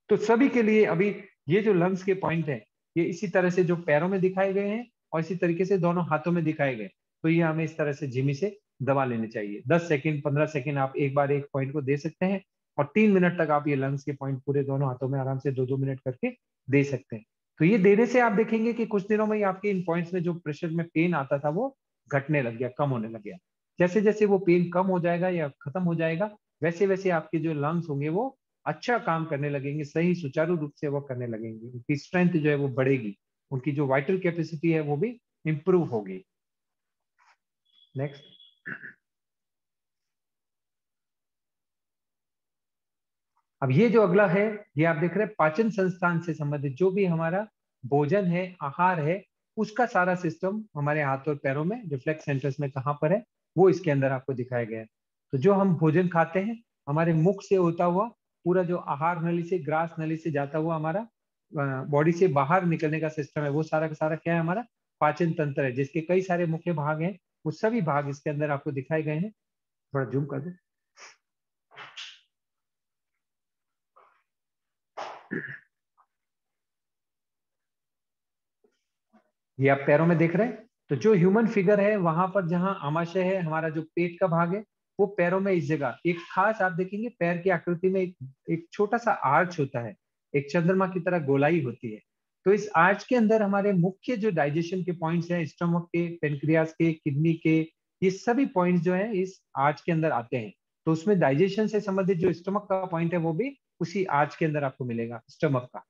तो सभी के लिए अभी ये जो लंग्स के पॉइंट है ये इसी तरह से जो पैरों में दिखाए गए हैं और इसी तरीके से दोनों हाथों में दिखाए गए, तो ये हमें इस तरह से झिमी से दबा लेनी चाहिए। 10 सेकंड 15 सेकंड आप एक बार एक पॉइंट को दे सकते हैं और 3 मिनट तक आप ये लंग्स के पॉइंट पूरे दोनों हाथों में आराम से 2-2 मिनट करके दे सकते हैं। तो ये देने से आप देखेंगे कि कुछ दिनों में ही आपके इन पॉइंट्स में जो प्रेशर में पेन आता था वो घटने लग गया, कम होने लग गया। जैसे जैसे वो पेन कम हो जाएगा या खत्म हो जाएगा, वैसे वैसे आपके जो लंग्स होंगे वो अच्छा काम करने लगेंगे, सही सुचारू रूप से वो करने लगेंगे, उनकी स्ट्रेंथ जो है वो बढ़ेगी, उनकी जो वाइटल कैपेसिटी है वो भी इंप्रूव होगी। नेक्स्ट। अब ये जो अगला है, ये आप देख रहे हैं पाचन संस्थान से संबंधित जो भी हमारा भोजन है, आहार है, उसका सारा सिस्टम हमारे हाथ और पैरों में रिफ्लेक्स सेंटर्स में कहाँ पर है वो इसके अंदर आपको दिखाया गया है। तो जो हम भोजन खाते हैं हमारे मुख से होता हुआ पूरा जो आहार नली से, ग्रास नली से जाता हुआ हमारा बॉडी से बाहर निकलने का सिस्टम है, वो सारा का सारा क्या है, हमारा पाचन तंत्र है, जिसके कई सारे मुख्य भाग हैं। वो सभी भाग इसके अंदर आपको दिखाए गए हैं। थोड़ा जूम कर दो। ये आप पैरों में देख रहे हैं, तो जो ह्यूमन फिगर है वहां पर जहां आमाशय है, हमारा जो पेट का भाग है, वो पैरों में इस जगह एक खास आप देखेंगे पैर की आकृति में एक छोटा सा आर्च होता है, एक चंद्रमा की तरह गोलाई होती है। तो इस आर्च के अंदर हमारे मुख्य जो डाइजेशन के पॉइंट्स हैं, स्टमक के, पेनक्रियास के, किडनी के, ये सभी पॉइंट्स जो है इस आर्च के अंदर आते हैं। तो उसमें डाइजेशन से संबंधित जो स्टमक का पॉइंट है वो भी उसी आर्च के अंदर आपको मिलेगा, स्टमक का।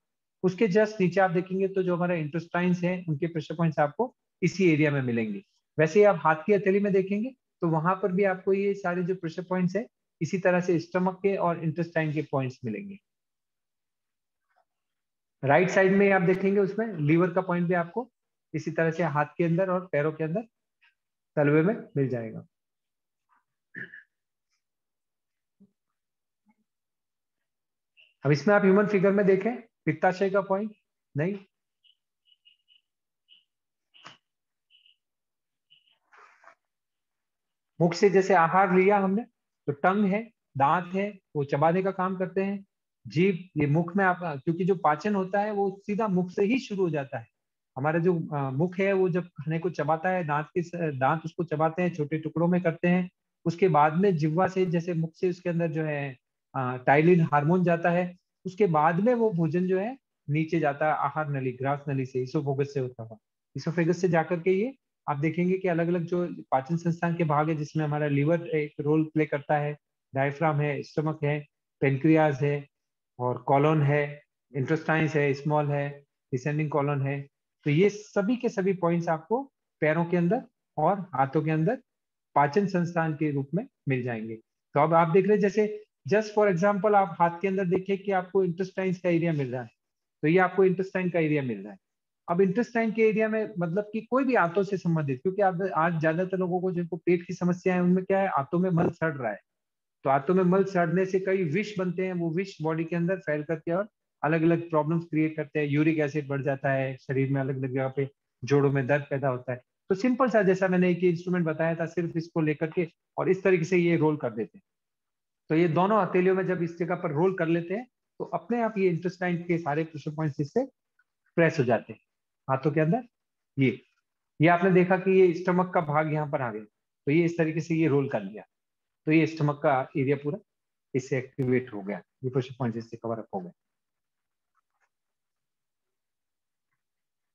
उसके जस्ट नीचे आप देखेंगे तो जो हमारा इंटेस्टाइन्स है उनके प्रेशर पॉइंट्स आपको इसी एरिया में मिलेंगे। वैसे ही आप हाथ की हथेली में देखेंगे तो वहां पर भी आपको ये सारे जो प्रेशर पॉइंट्स है इसी तरह से स्टमक के और इंटेस्टाइन के पॉइंट्स मिलेंगे। राइट साइड में आप देखेंगे उसमें लीवर का पॉइंट भी आपको इसी तरह से हाथ के अंदर और पैरों के अंदर तलवे में मिल जाएगा। अब इसमें आप ह्यूमन फिगर में देखें पित्ताशय का पॉइंट नहीं, मुख से जैसे आहार लिया हमने तो टंग है, दांत है, वो चबाने का काम करते हैं। जीभ, ये मुख में आप, क्योंकि जो पाचन होता है वो सीधा मुख से ही शुरू हो जाता है। हमारा जो मुख है वो जब खाने को चबाता है, दांत उसको चबाते हैं, छोटे टुकड़ों में करते हैं। उसके बाद में जिह्वा से, जैसे मुख से उसके अंदर जो है टाइलिन हार्मोन जाता है। उसके बाद में वो भोजन जो है नीचे जाता है आहार नली, ग्रास नली से, इसोफोगस से होता हुआ। इसोफेगस से जाकर के ये आप देखेंगे कि अलग अलग जो पाचन संस्थान के भाग है जिसमें हमारा लीवर एक रोल प्ले करता है, डायफ्राम है, स्टमक है, पेनक्रियाज है और कॉलोन है, इंटेस्टाइन्स है, स्मॉल है, डिसेंडिंग कॉलोन है। तो ये सभी के सभी पॉइंट्स आपको पैरों के अंदर और हाथों के अंदर पाचन संस्थान के रूप में मिल जाएंगे। तो अब आप देख रहे हैं जैसे जस्ट फॉर एग्जाम्पल आप हाथ के अंदर देखिए कि आपको इंटेस्टाइन्स का एरिया मिल रहा है, तो ये आपको इंटेस्टाइन का एरिया मिल रहा है। अब इंटेस्टाइन के एरिया में मतलब कि कोई भी आंतों से संबंधित, क्योंकि आप आज ज्यादातर लोगों को जिनको पेट की समस्या है उनमें क्या है, आंतों में मल सड़ रहा है। तो आंतों में मल सड़ने से कई विष बनते हैं, वो विष बॉडी के अंदर फैल करके और अलग अलग प्रॉब्लम्स क्रिएट करते हैं। यूरिक एसिड बढ़ जाता है शरीर में, अलग अलग जगह पे जोड़ों में दर्द पैदा होता है। तो सिंपल सा जैसा मैंने एक इंस्ट्रूमेंट बताया था, सिर्फ इसको लेकर के और इस तरीके से ये रोल कर देते हैं। तो ये दोनों हथेलियों में जब इस जगह पर रोल कर लेते हैं तो अपने आप ये इंटेस्टाइन के सारे प्रेशर पॉइंट्स इससे प्रेस हो जाते हैं हाथों के अंदर। ये आपने देखा कि ये स्टमक का भाग यहाँ पर आ गया, तो ये इस तरीके से ये रोल कर लिया, तो ये स्टमक का एरिया पूरा इससे एक्टिवेट हो गया, ये प्रेशर पॉइंट इससे कवर अप हो गए,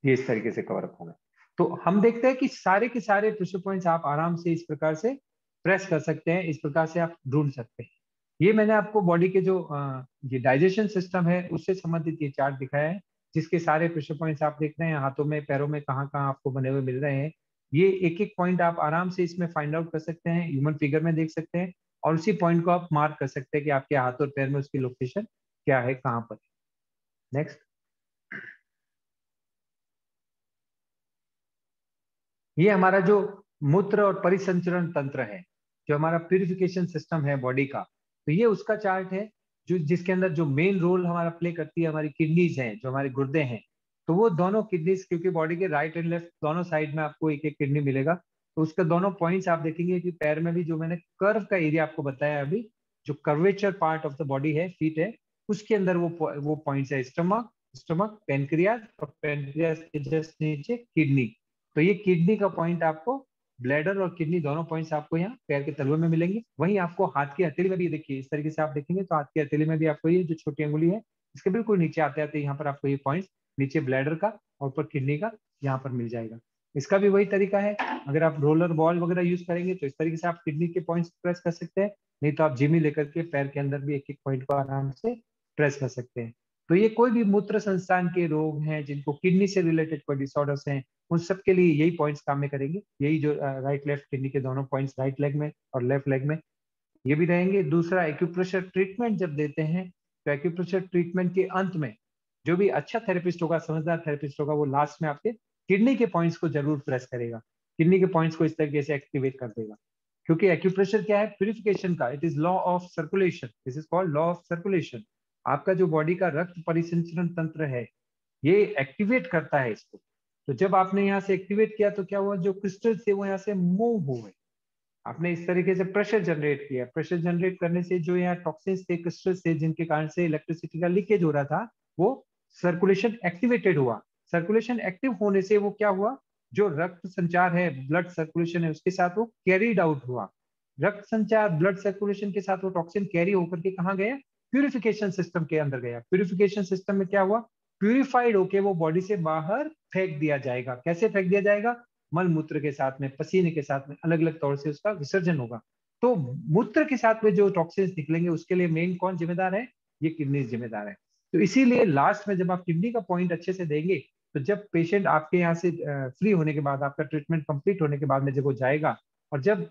ये इस तरीके से कवर अप हो गए। तो हम देखते हैं कि सारे के सारे प्रेशर पॉइंट्स आप आराम से इस प्रकार से प्रेस कर सकते हैं, इस प्रकार से आप ढूंढ सकते हैं। ये मैंने आपको बॉडी के जो ये डाइजेशन सिस्टम है उससे संबंधित ये चार्ट दिखाया है, जिसके सारे प्रेशर पॉइंट्स आप देख रहे हैं हाथों में, पैरों में, कहाँ कहाँ आपको बने हुए मिल रहे हैं। ये एक एक पॉइंट आप आराम से इसमें फाइंड आउट कर सकते हैं, ह्यूमन फिगर में देख सकते हैं और उसी पॉइंट को आप मार्क कर सकते हैं कि आपके हाथ और पैर में उसकी लोकेशन क्या है, कहाँ पर। नेक्स्ट। ये हमारा जो मूत्र और परिसंचरण तंत्र है, जो हमारा प्यूरिफिकेशन सिस्टम है बॉडी का, तो ये उसका चार्ट है जो जिसके अंदर जो मेन रोल हमारा प्ले करती है हमारी किडनीज हैं, जो हमारे गुर्दे हैं, तो वो दोनों किडनीज, क्योंकि बॉडी के राइट एंड लेफ्ट दोनों साइड में आपको एक एक किडनी मिलेगा, तो उसके दोनों पॉइंट्स आप देखेंगे कि पैर में भी जो मैंने कर्व का एरिया आपको बताया अभी, जो curvature part of the body है, फीट है, उसके अंदर वो पॉइंट्स है, स्टमक, स्टमक, पेनक्रियास, और पेनक्रियास के जस्ट नीचे किडनी। तो ये किडनी का पॉइंट आपको, ब्लैडर और किडनी दोनों पॉइंट्स आपको यहाँ पैर के तलवे में मिलेंगे। वहीं आपको हाथ की हथेली में भी देखिए, इस तरीके से आप देखेंगे तो हाथ की हथेली में भी आपको ये जो छोटी अंगुली है, इसके बिल्कुल नीचे आते आते यहाँ पर आपको ये पॉइंट्स, नीचे ब्लैडर का और ऊपर किडनी का, यहाँ पर मिल जाएगा। इसका भी वही तरीका है, अगर आप रोलर बॉल वगैरह यूज करेंगे तो इस तरीके से आप किडनी के पॉइंट्स प्रेस कर सकते हैं, नहीं तो आप जिमी लेकर के पैर के अंदर भी एक एक पॉइंट को आराम से प्रेस कर सकते हैं। तो ये कोई भी मूत्र संस्थान के रोग हैं, जिनको किडनी से रिलेटेड कोई डिसऑर्डर्स हैं, उन सब के लिए यही पॉइंट्स काम में करेंगे। यही जो राइट लेफ्ट किडनी के दोनों पॉइंट्स राइट लेग में और लेफ्ट लेग में ये भी रहेंगे। दूसरा, एक्यूप्रेशर ट्रीटमेंट जब देते हैं तो एक्यूप्रेशर ट्रीटमेंट के अंत में जो भी अच्छा थेरेपिस्ट होगा, समझदार थेरेपिस्ट होगा, वो लास्ट में आपके किडनी के पॉइंट्स को जरूर प्रेस करेगा, किडनी के पॉइंट्स को इस तरीके से एक्टिवेट कर देगा। क्योंकि एक्यूप्रेशर क्या है, प्यूरिफिकेशन का, it is law of circulation, this is called law of circulation. आपका जो बॉडी का रक्त परिसंचरण तंत्र है, ये एक्टिवेट करता है इसको। तो जब आपने यहाँ से एक्टिवेट किया तो क्या हुआ, जो क्रिस्टल थे वो यहाँ से मूव हो गए, आपने इस तरीके से प्रेशर जनरेट किया, प्रेशर जनरेट करने से जो यहाँ टॉक्सिन्स थे, क्रिस्टल्स थे, जिनके कारण से इलेक्ट्रिसिटी का लीकेज हो रहा था, वो सर्कुलेशन एक्टिवेटेड हुआ। सर्कुलेशन एक्टिव होने से वो क्या हुआ, जो रक्त संचार है, ब्लड सर्कुलेशन है, उसके साथ वो कैरीड आउट हुआ। रक्त संचार, ब्लड सर्कुलेशन के साथ वो टॉक्सिन कैरी होकर के कहाँ गया, प्यूरिफिकेशन सिस्टम के अंदर गया। प्यूरिफिकेशन सिस्टम में क्या हुआ, प्यूरिफाइड होके वो बॉडी से बाहर फेंक दिया जाएगा। कैसे फेंक दिया जाएगा, मल मूत्र के साथ में, पसीने के साथ में, अलग अलग तौर से उसका विसर्जन होगा। तो मूत्र के साथ में जो टॉक्सिन्स निकलेंगे उसके लिए मेन कौन जिम्मेदार है, ये किडनी जिम्मेदार है। तो इसीलिए लास्ट में जब आप किडनी का पॉइंट अच्छे से देंगे, तो जब पेशेंट आपके यहाँ से फ्री होने के बाद, आपका ट्रीटमेंट कंप्लीट होने के बाद में जब वो जाएगा और जब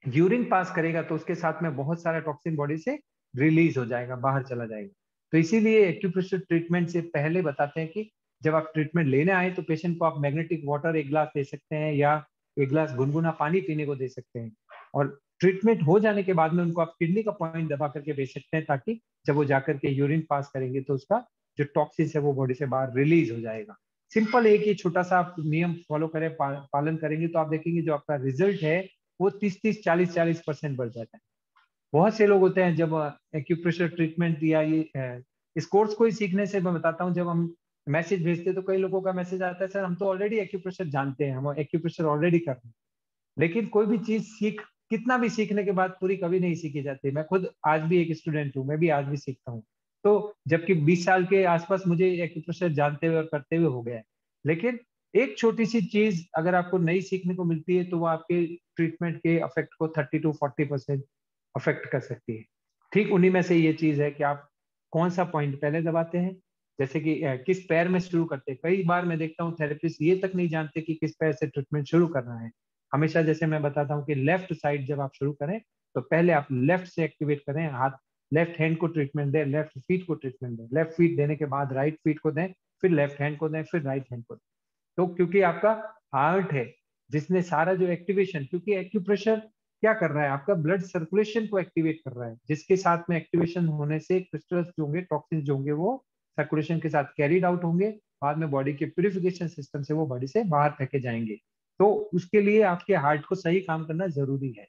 यूरिन पास करेगा, तो उसके साथ में बहुत सारा टॉक्सिन बॉडी से रिलीज हो जाएगा, बाहर चला जाएगा। तो इसीलिए एक्यूप्रेशर ट्रीटमेंट से पहले बताते हैं कि जब आप ट्रीटमेंट लेने आए तो पेशेंट को आप मैग्नेटिक वाटर एक गिलास दे सकते हैं, या एक गिलास गुनगुना पानी पीने को दे सकते हैं। और ट्रीटमेंट हो जाने के बाद में उनको आप किडनी का पॉइंट दबा करके भेज सकते हैं, ताकि जब वो जाकर के यूरिन पास करेंगे तो उसका जो टॉक्सिन है वो बॉडी से बाहर रिलीज हो जाएगा। सिंपल एक ही छोटा सा आप नियम फॉलो करें, पालन करेंगे, तो आप देखेंगे जो आपका रिजल्ट है वो 30-40% बढ़ जाता है। बहुत से लोग होते हैं, जब एक्यूप्रेशर ट्रीटमेंट या ये इस कोर्स को ही सीखने से मैं बताता हूँ, जब हम मैसेज भेजते हैं तो कई लोगों का मैसेज आता है, सर हम तो ऑलरेडी एक्यूप्रेशर जानते हैं, हम एक्यूप्रेशर ऑलरेडी कर रहे हैं। लेकिन कोई भी चीज सीख, कितना भी सीखने के बाद पूरी कभी नहीं सीखी जाती। मैं खुद आज भी एक स्टूडेंट हूँ, मैं भी आज भी सीखता हूँ। तो जबकि 20 साल के आसपास मुझे एक्यूप्रेशर जानते हुए और करते हुए हो गया है, लेकिन एक छोटी सी चीज अगर आपको नई सीखने को मिलती है, तो वो आपके ट्रीटमेंट के अफेक्ट को 30-40% अफेक्ट कर सकती है। ठीक उन्हीं में से ये चीज है कि आप कौन सा पॉइंट पहले दबाते हैं, जैसे कि किस पैर में शुरू करते हैं। कई बार मैं देखता हूँ थेरेपिस्ट ये तक नहीं जानते कि किस पैर से ट्रीटमेंट शुरू करना है। हमेशा जैसे मैं बताता हूँ कि लेफ्ट साइड जब आप शुरू करें तो पहले आप लेफ्ट से एक्टिवेट करें, हाथ लेफ्ट हैंड को ट्रीटमेंट दें, लेफ्ट फीट को ट्रीटमेंट दें, लेफ्ट फीट देने के बाद राइट फीट को दें, फिर लेफ्ट हैंड को दें, फिर राइट हैंड को दें। तो क्योंकि आपका हार्ट है जिसने सारा जो एक्टिवेशन, क्योंकि एक्यूप्रेशर क्या कर रहा है, आपका ब्लड सर्कुलेशन को एक्टिवेट कर रहा है, जिसके साथ में एक्टिवेशन होने से क्रिस्टल्स जो होंगे, टॉक्सिन जो होंगे, वो सर्कुलेशन के साथ कैरीड आउट होंगे, बाद में बॉडी के प्यूरिफिकेशन सिस्टम से वो बॉडी से बाहर फेंके जाएंगे। तो उसके लिए आपके हार्ट को सही काम करना जरूरी है।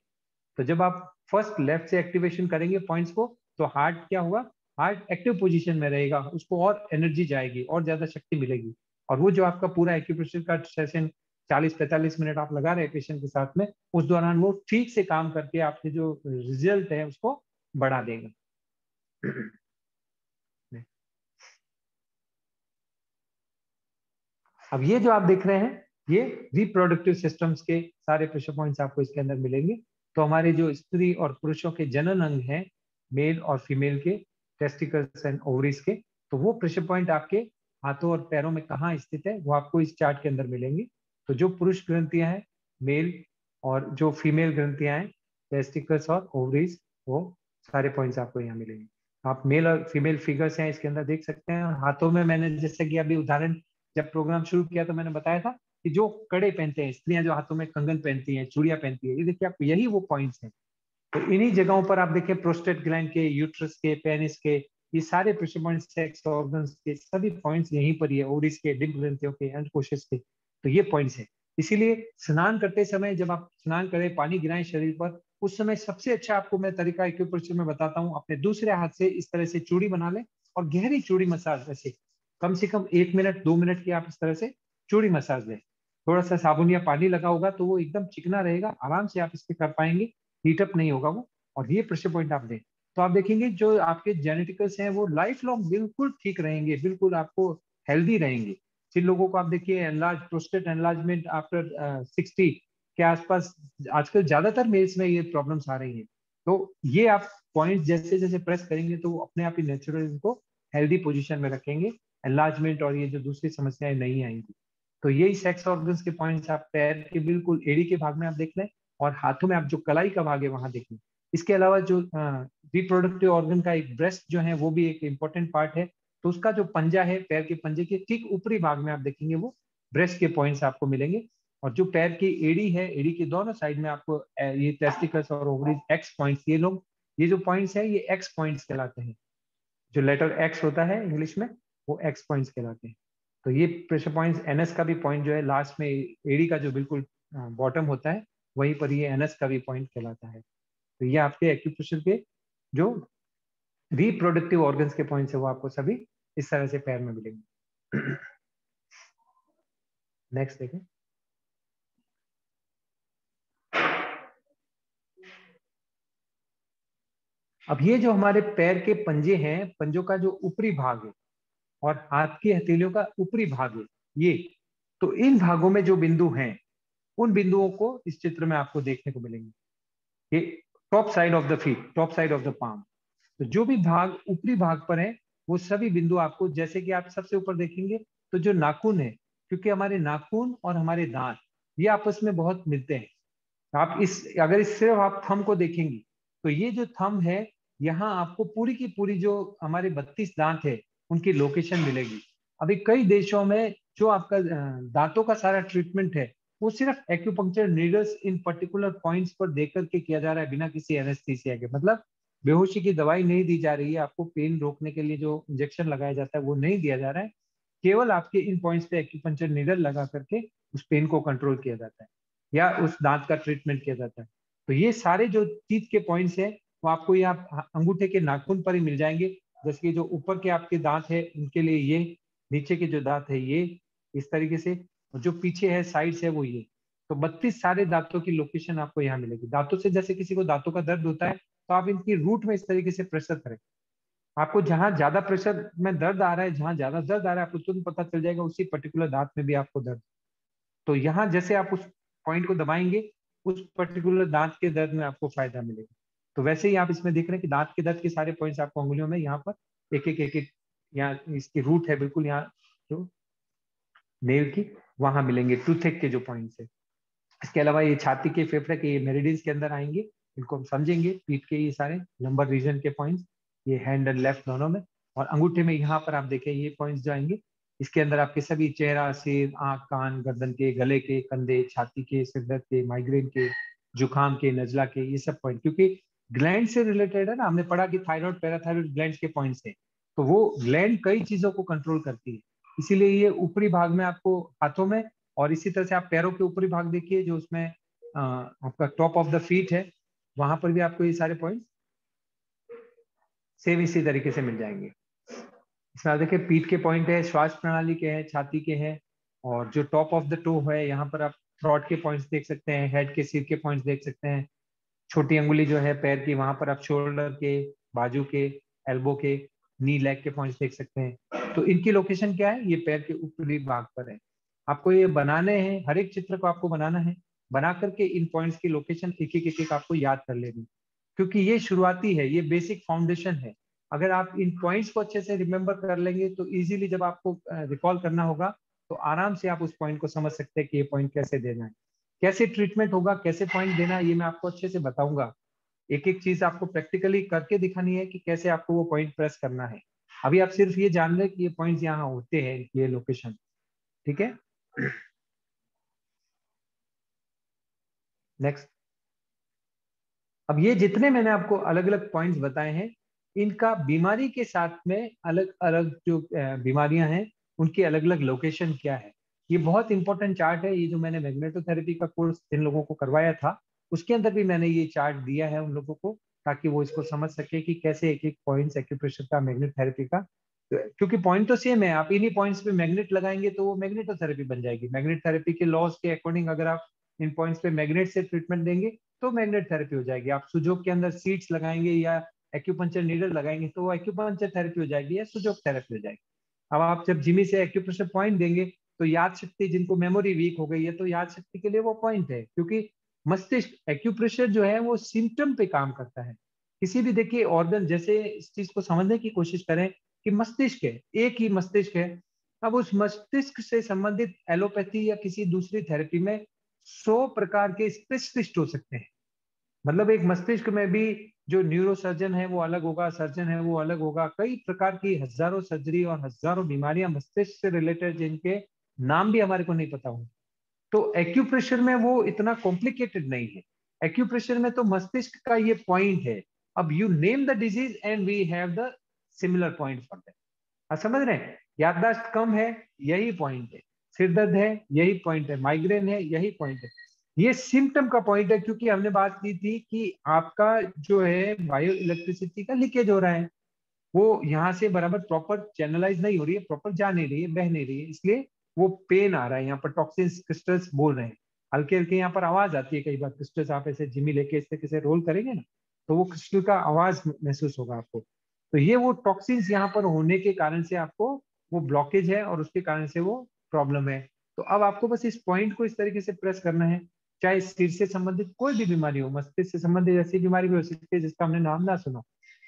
तो जब आप फर्स्ट लेफ्ट से एक्टिवेशन करेंगे पॉइंट्स को, तो हार्ट क्या होगा, हार्ट एक्टिव पोजीशन में रहेगा, उसको और एनर्जी जाएगी, और ज्यादा शक्ति मिलेगी। और वो जो आपका पूरा एक्यूप्रेशर का सेशन 40-45 मिनट आप लगा रहे हैं पेशेंट के साथ में, उस दौरान वो ठीक से काम करके आपके जो रिजल्ट है उसको बढ़ा देगा। अब ये जो आप देख रहे हैं, ये रिप्रोडक्टिव सिस्टम्स के सारे प्रेशर पॉइंट्स आपको इसके अंदर मिलेंगे। तो हमारे जो स्त्री और पुरुषों के जनन अंग हैं, मेल और फीमेल के, टेस्टिकल्स एंड ओवरीज के, तो वो प्रेशर पॉइंट आपके हाथों और पैरों में कहाँ स्थित है वो आपको इस चार्ट के अंदर मिलेंगे। तो जो पुरुष ग्रंथियां हैं मेल, और जो फीमेल ग्रंथियां हैं टेस्टिकल्स और ओवरीज, वो सारे पॉइंट्स आपको यहाँ मिलेंगे। आप मेल और फीमेल फिगर्स हैं इसके अंदर देख सकते हैं। हाथों में मैंने जैसे कि अभी उदाहरण, जब प्रोग्राम शुरू किया तो मैंने बताया था कि जो कड़े पहनते हैं स्त्रियां, जो हाथों में कंगन पहनती हैं, चूड़ियां पहनती है, ये देखिए आप, यही वो पॉइंट्स हैं। तो इन्हीं जगहों पर आप देखिए प्रोस्टेट ग्लैंड के, यूट्रस के, पेनिस के, ये सारे प्रेशर पॉइंट सेक्स ऑर्गन्स के सभी पॉइंट्स यहीं पर ही है, ओवरीज के, डिंपल ग्रंथियों के, अंडकोश के, तो ये पॉइंट्स है। इसीलिए स्नान करते समय जब आप स्नान करें, पानी गिराएं शरीर पर, उस समय सबसे अच्छा आपको मैं तरीका एक्यूप्रेशर में बताता हूँ, अपने दूसरे हाथ से इस तरह से चूड़ी बना लें और गहरी चूड़ी मसाज, ऐसे कम से कम 1 मिनट 2 मिनट की आप इस तरह से चूड़ी मसाज लें। थोड़ा सा साबुन या पानी लगा होगा तो वो एकदम चिकना रहेगा, आराम से आप इस पे कर पाएंगे, हीटअप नहीं होगा वो। और ये प्रेशर पॉइंट आप दें तो आप देखेंगे जो आपके जेनेटिकल्स हैं वो लाइफ लॉन्ग बिल्कुल ठीक रहेंगे, बिल्कुल आपको हेल्दी रहेंगे। जिन लोगों को आप देखिए एनलार्ज प्रोस्टेट एनलार्जमेंट आफ्टर 60 के आसपास, आजकल ज्यादातर मेल्स में ये प्रॉब्लम्स आ रही हैं। तो ये आप पॉइंट जैसे जैसे प्रेस करेंगे तो वो अपने आप ही नेचुरल इनको हेल्दी पोजीशन में रखेंगे, एनलार्जमेंट और ये जो दूसरी समस्याएं नहीं आएंगी। तो यही सेक्स ऑर्गन्स के पॉइंट्स आप पैर के बिल्कुल एड़ी के भाग में आप देख लें, और हाथों में आप जो कलाई का भाग है वहां देख लें। इसके अलावा जो रिप्रोडक्टिव ऑर्गन का एक ब्रेस्ट जो है वो भी एक इंपॉर्टेंट पार्ट है, तो उसका जो पंजा है, पैर के पंजे के ठीक ऊपरी भाग में आप देखेंगे वो ब्रेस्ट के पॉइंट्स आपको मिलेंगे। और जो पैर की एड़ी है, एड़ी के दोनों साइड में आपको ये टेस्टिकल्स और ओवरीज एक्स पॉइंट्स, ये लोग, ये जो पॉइंट्स है ये एक्स पॉइंट्स कहलाते हैं। जो लेटर एक्स होता है इंग्लिश में, वो एक्स पॉइंट्स कहलाते हैं। तो ये प्रेशर पॉइंट्स, एनएस का भी पॉइंट जो है लास्ट में एड़ी का जो बिल्कुल बॉटम होता है, वहीं पर ये एनएस का भी पॉइंट कहलाता है। तो ये आपके एक्यूप्रेशर के जो रिप्रोडक्टिव ऑर्गन्स के पॉइंट्स है वो आपको सभी इस तरह से पैर में मिलेंगे। नेक्स्ट देखें। अब ये जो हमारे पैर के पंजे हैं, पंजों का जो ऊपरी भाग है और हाथ की हथेलियों का ऊपरी भाग है, ये, तो इन भागों में जो बिंदु हैं, उन बिंदुओं को इस चित्र में आपको देखने को मिलेंगे। ये top side of the feet, top side of the palm. तो जो भी भाग ऊपरी भाग पर है वो सभी बिंदु आपको, जैसे कि आप सबसे ऊपर देखेंगे तो जो नाखून है, क्योंकि हमारे नाखून और हमारे दांत ये आपस में बहुत मिलते हैं। आप इस, अगर इस सिर्फ आप थंब को देखेंगे तो ये जो थंब है, यहाँ आपको पूरी की पूरी जो हमारे 32 दांत है उनकी लोकेशन मिलेगी। अभी कई देशों में जो आपका दांतों का सारा ट्रीटमेंट है वो सिर्फ एक्यूपंक्चर नीडल्स इन पर्टिकुलर पॉइंट्स पर देख करके किया जा रहा है, बिना किसी एनेस्थीसिया के। मतलब बेहोशी की दवाई नहीं दी जा रही है आपको, पेन रोकने के लिए जो इंजेक्शन लगाया जाता है वो नहीं दिया जा रहा है, केवल आपके इन पॉइंट्स पे एक्यूपंक्चर नीडल लगा करके उस पेन को कंट्रोल किया जाता है या उस दांत का ट्रीटमेंट किया जाता है। तो ये सारे जो टीथ के पॉइंट्स हैं वो आपको यहाँ अंगूठे के नाखून पर ही मिल जाएंगे। जैसे कि जो ऊपर के आपके दांत है उनके लिए ये, नीचे के जो दांत है ये, इस तरीके से, और जो पीछे है साइड्स है वो ये। तो 32 सारे दांतों की लोकेशन आपको यहाँ मिलेगी। दांतों से, जैसे किसी को दांतों का दर्द होता है तो आप इनकी रूट में इस तरीके से प्रेशर करें, आपको जहां ज्यादा प्रेशर में दर्द आ रहा है, जहां ज्यादा दर्द आ रहा है आपको तुरंत पता चल जाएगा उसी पर्टिकुलर दांत में भी आपको दर्द। तो यहाँ जैसे आप उस पॉइंट को दबाएंगे उस पर्टिकुलर दांत के दर्द में आपको फायदा मिलेगा। तो वैसे ही आप इसमें देख रहे हैं कि दांत के दर्द के सारे पॉइंट्स आपको अंगुलियों में यहाँ पर एक एक यहाँ इसकी रूट है बिल्कुल, यहाँ जो नेल की वहां मिलेंगे, टूथेक के जो पॉइंट्स है। इसके अलावा ये छाती के, फेफड़े के, ये मेरिडियंस के अंदर आएंगे, इनको हम समझेंगे। पीठ के ये सारे लंबर रीजन के पॉइंट्स, ये हैंड एंड लेफ्ट दोनों में। और अंगूठे में यहाँ पर आप देखें ये पॉइंट्स जो आएंगे, इसके अंदर आपके सभी चेहरा, सिर, आंख, कान, गर्दन के, गले के, कंधे, छाती के, सिर दर्द के, माइग्रेन के, जुकाम के, नजला के, ये सब पॉइंट, क्योंकि ग्लैंड से रिलेटेड है ना। हमने पढ़ा कि थायराइड पैराथायराइड ग्लैंड के पॉइंट्स है, तो वो ग्लैंड कई चीजों को कंट्रोल करती है। इसीलिए ये ऊपरी भाग में आपको हाथों में, और इसी तरह से आप पैरों के ऊपरी भाग देखिए जो उसमें आपका टॉप ऑफ द फीट है, वहां पर भी आपको ये सारे पॉइंट्स सेम इसी तरीके से मिल जाएंगे। इसमें आप देखिए पीठ के पॉइंट है, श्वास प्रणाली के हैं, छाती के हैं, और जो टॉप ऑफ द टो है यहाँ पर आप थ्रॉट के पॉइंट्स देख सकते हैं, हेड के, सिर के पॉइंट्स देख सकते हैं। छोटी अंगुली जो है पैर की, वहां पर आप शोल्डर के, बाजू के, एल्बो के, नी लेग के पॉइंट्स देख सकते हैं। तो इनकी लोकेशन क्या है, ये पैर के ऊपरी भाग पर है। आपको ये बनाने हैं, हर एक चित्र को आपको बनाना है, बना करके इन पॉइंट्स की लोकेशन एक एक आपको याद कर लेनी, क्योंकि ये शुरुआती है, ये बेसिक फाउंडेशन है। अगर आप इन पॉइंट्स को अच्छे से रिमेम्बर कर लेंगे तो इजीली जब आपको रिकॉल करना होगा तो आराम से आप उस पॉइंट को समझ सकते हैं कि ये पॉइंट कैसे देना है, कैसे ट्रीटमेंट होगा, कैसे पॉइंट देना है, ये मैं आपको अच्छे से बताऊंगा। एक एक चीज आपको प्रैक्टिकली करके दिखानी है कि कैसे आपको वो पॉइंट प्रेस करना है। अभी आप सिर्फ ये जान लें कि ये पॉइंट्स यहाँ होते हैं, ये लोकेशन, ठीक है। नेक्स्ट। अब ये जितने मैंने आपको अलग अलग पॉइंट्स बताए हैं, इनका बीमारी के साथ में अलग अलग जो बीमारियां हैं उनकी अलग अलग लोकेशन क्या है। ये बहुत इंपॉर्टेंट चार्ट है। ये जो मैंने मैग्नेटोथेरेपी का कोर्स जिन लोगों को करवाया था उसके अंदर भी मैंने ये चार्ट दिया है उन लोगों को, ताकि वो इसको समझ सके कि कैसे एक एक पॉइंट्स एक्यूप्रेशर का, मैग्नेट थेरेपी का, क्योंकि पॉइंट तो सेम है। आप इन्हीं पॉइंट्स पे मैग्नेट लगाएंगे तो वो मैग्नेटोथेरेपी बन जाएगी। मैग्नेट थेरेपी के लॉज के अकॉर्डिंग अगर आप इन पॉइंट्स पे मैग्नेट से ट्रीटमेंट देंगे तो मैग्नेट थेरेपी हो जाएगी। आप सुजोग के अंदर सीट्स लगाएंगे या एक्यूपंचर नीडल लगाएंगे तो वो एक्यूपंचर थेरेपी हो जाएगी या सुजोग थेरेपी हो जाएगी। अब आप जब जिमी से एक्यूप्रेशर पॉइंट देंगे तो याद शक्ति, जिनको मेमोरी वीक हो गई है तो याद शक्ति के लिए वो पॉइंट है, क्योंकि मस्तिष्क एक्यूप्रेशर जो है वो सिम्टम पे काम करता है। किसी भी देखिए ऑर्गन, जैसे इस चीज को समझने की कोशिश करें कि मस्तिष्क है, एक ही मस्तिष्क है। अब उस मस्तिष्क से संबंधित एलोपैथी या किसी दूसरी थेरेपी में 100 प्रकार के स्पेशलिस्ट हो सकते हैं। मतलब एक मस्तिष्क में भी जो न्यूरो सर्जन है वो अलग होगा, सर्जन है वो अलग होगा। कई प्रकार की हजारों सर्जरी और हजारों बीमारियां मस्तिष्क से रिलेटेड जिनके नाम भी हमारे को नहीं पता होंगे। तो एक्यूप्रेशर में वो इतना कॉम्प्लिकेटेड नहीं है। एक्यूप्रेशर में तो मस्तिष्क का ये पॉइंट है। अब you name the disease and we have the similar point for that. आप समझ रहे हैं? याददाश्त कम है, यही पॉइंट है। सिर दर्द है, यही पॉइंट है। माइग्रेन है, यही पॉइंट है। ये सिम्टम का पॉइंट है, क्योंकि हमने बात की थी कि आपका जो है बायो इलेक्ट्रिसिटी का लीकेज हो रहा है, वो यहाँ से बराबर प्रॉपर चैनलाइज नहीं हो रही है, प्रॉपर जा नहीं रही है, बह नहीं रही है, इसलिए वो पेन आ रहा है। यहाँ पर टॉक्सिन्स, क्रिस्टल्स बोल रहे हैं, हल्के हल्के यहाँ पर आवाज आती है। कई बार क्रिस्टल्स आप ऐसे जिमी लेके इस तरीके से रोल करेंगे ना तो वो क्रिस्टल का आवाज महसूस होगा आपको। तो ये वो टॉक्सिन्स यहाँ पर होने के कारण से आपको वो ब्लॉकेज है और उसके कारण से वो प्रॉब्लम है। तो अब आपको बस इस पॉइंट को इस तरीके से प्रेस करना है। चाहे सिर से संबंधित कोई भी बीमारी हो, मस्तिष्क से संबंधित ऐसी बीमारी भी हो सकती है जिसका हमने नाम ना सुना।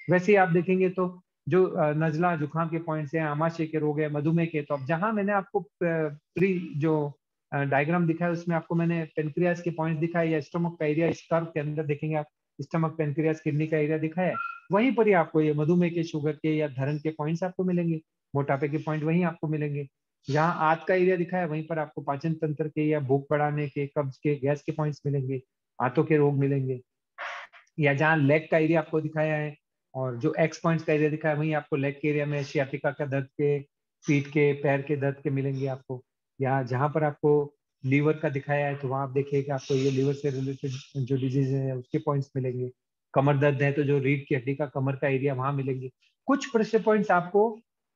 वैसे ही आप देखेंगे तो जो नजला जुकाम के पॉइंट्स हैं, आमाशय के रोग है, मधुमेह के, तो अब जहां मैंने आपको प्री जो डायग्राम दिखाया उसमें आपको मैंने पेनक्रियास के पॉइंट्स दिखाए, या स्टमक का एरिया, इस कर्व के अंदर देखेंगे आप स्टमक, पेनक्रियास, किडनी का एरिया दिखाया है। वहीं पर ही आपको ये मधुमेह के, शुगर के या धरण के पॉइंट्स आपको मिलेंगे। मोटापे के पॉइंट वहीं आपको मिलेंगे। जहाँ आंत का एरिया दिखाया है वहीं पर आपको पाचन तंत्र के या भूख बढ़ाने के, कब्ज के, गैस के पॉइंट्स मिलेंगे। आंतों के रोग मिलेंगे। या जहाँ लेग का एरिया आपको दिखाया है और जो एक्स पॉइंट्स का एरिया दिखाया है वहीं आपको लेग के एरिया में सियाटिका का दर्द के, पीठ के, पैर के दर्द के मिलेंगे आपको। या जहाँ पर आपको लीवर का दिखाया है तो वहाँ आप देखिए कि आपको ये लीवर से रिलेटेड जो डिजीज है उसके पॉइंट्स मिलेंगे। कमर दर्द है तो जो रीढ़ की हड्डी का कमर का एरिया वहां मिलेंगे। कुछ प्रेशर पॉइंट्स आपको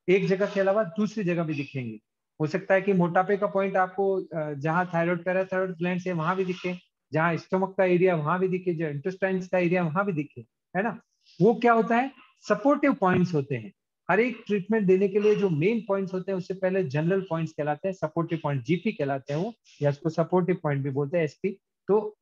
एक जगह के अलावा दूसरी जगह भी दिखेंगे। हो सकता है कि मोटापे का पॉइंट आपको जहाँ थायराइड, पैराथायराइड ग्लैंड है वहां भी दिखे, जहाँ स्टमक का एरिया वहां भी दिखे, जो इंटेस्टाइन्स का एरिया वहां भी दिखे, है ना। वो क्या होता है, सपोर्टिव पॉइंट्स होते हैं। हर एक ट्रीटमेंट देने के लिए जो मेन पॉइंट्स होते हैं उससे पहले जनरल पॉइंट्स कहलाते हैं, सपोर्टिव पॉइंट जीपी कहलाते हैं वो, या उसको सपोर्टिव पॉइंट भी बोलते हैं, एसपी। तो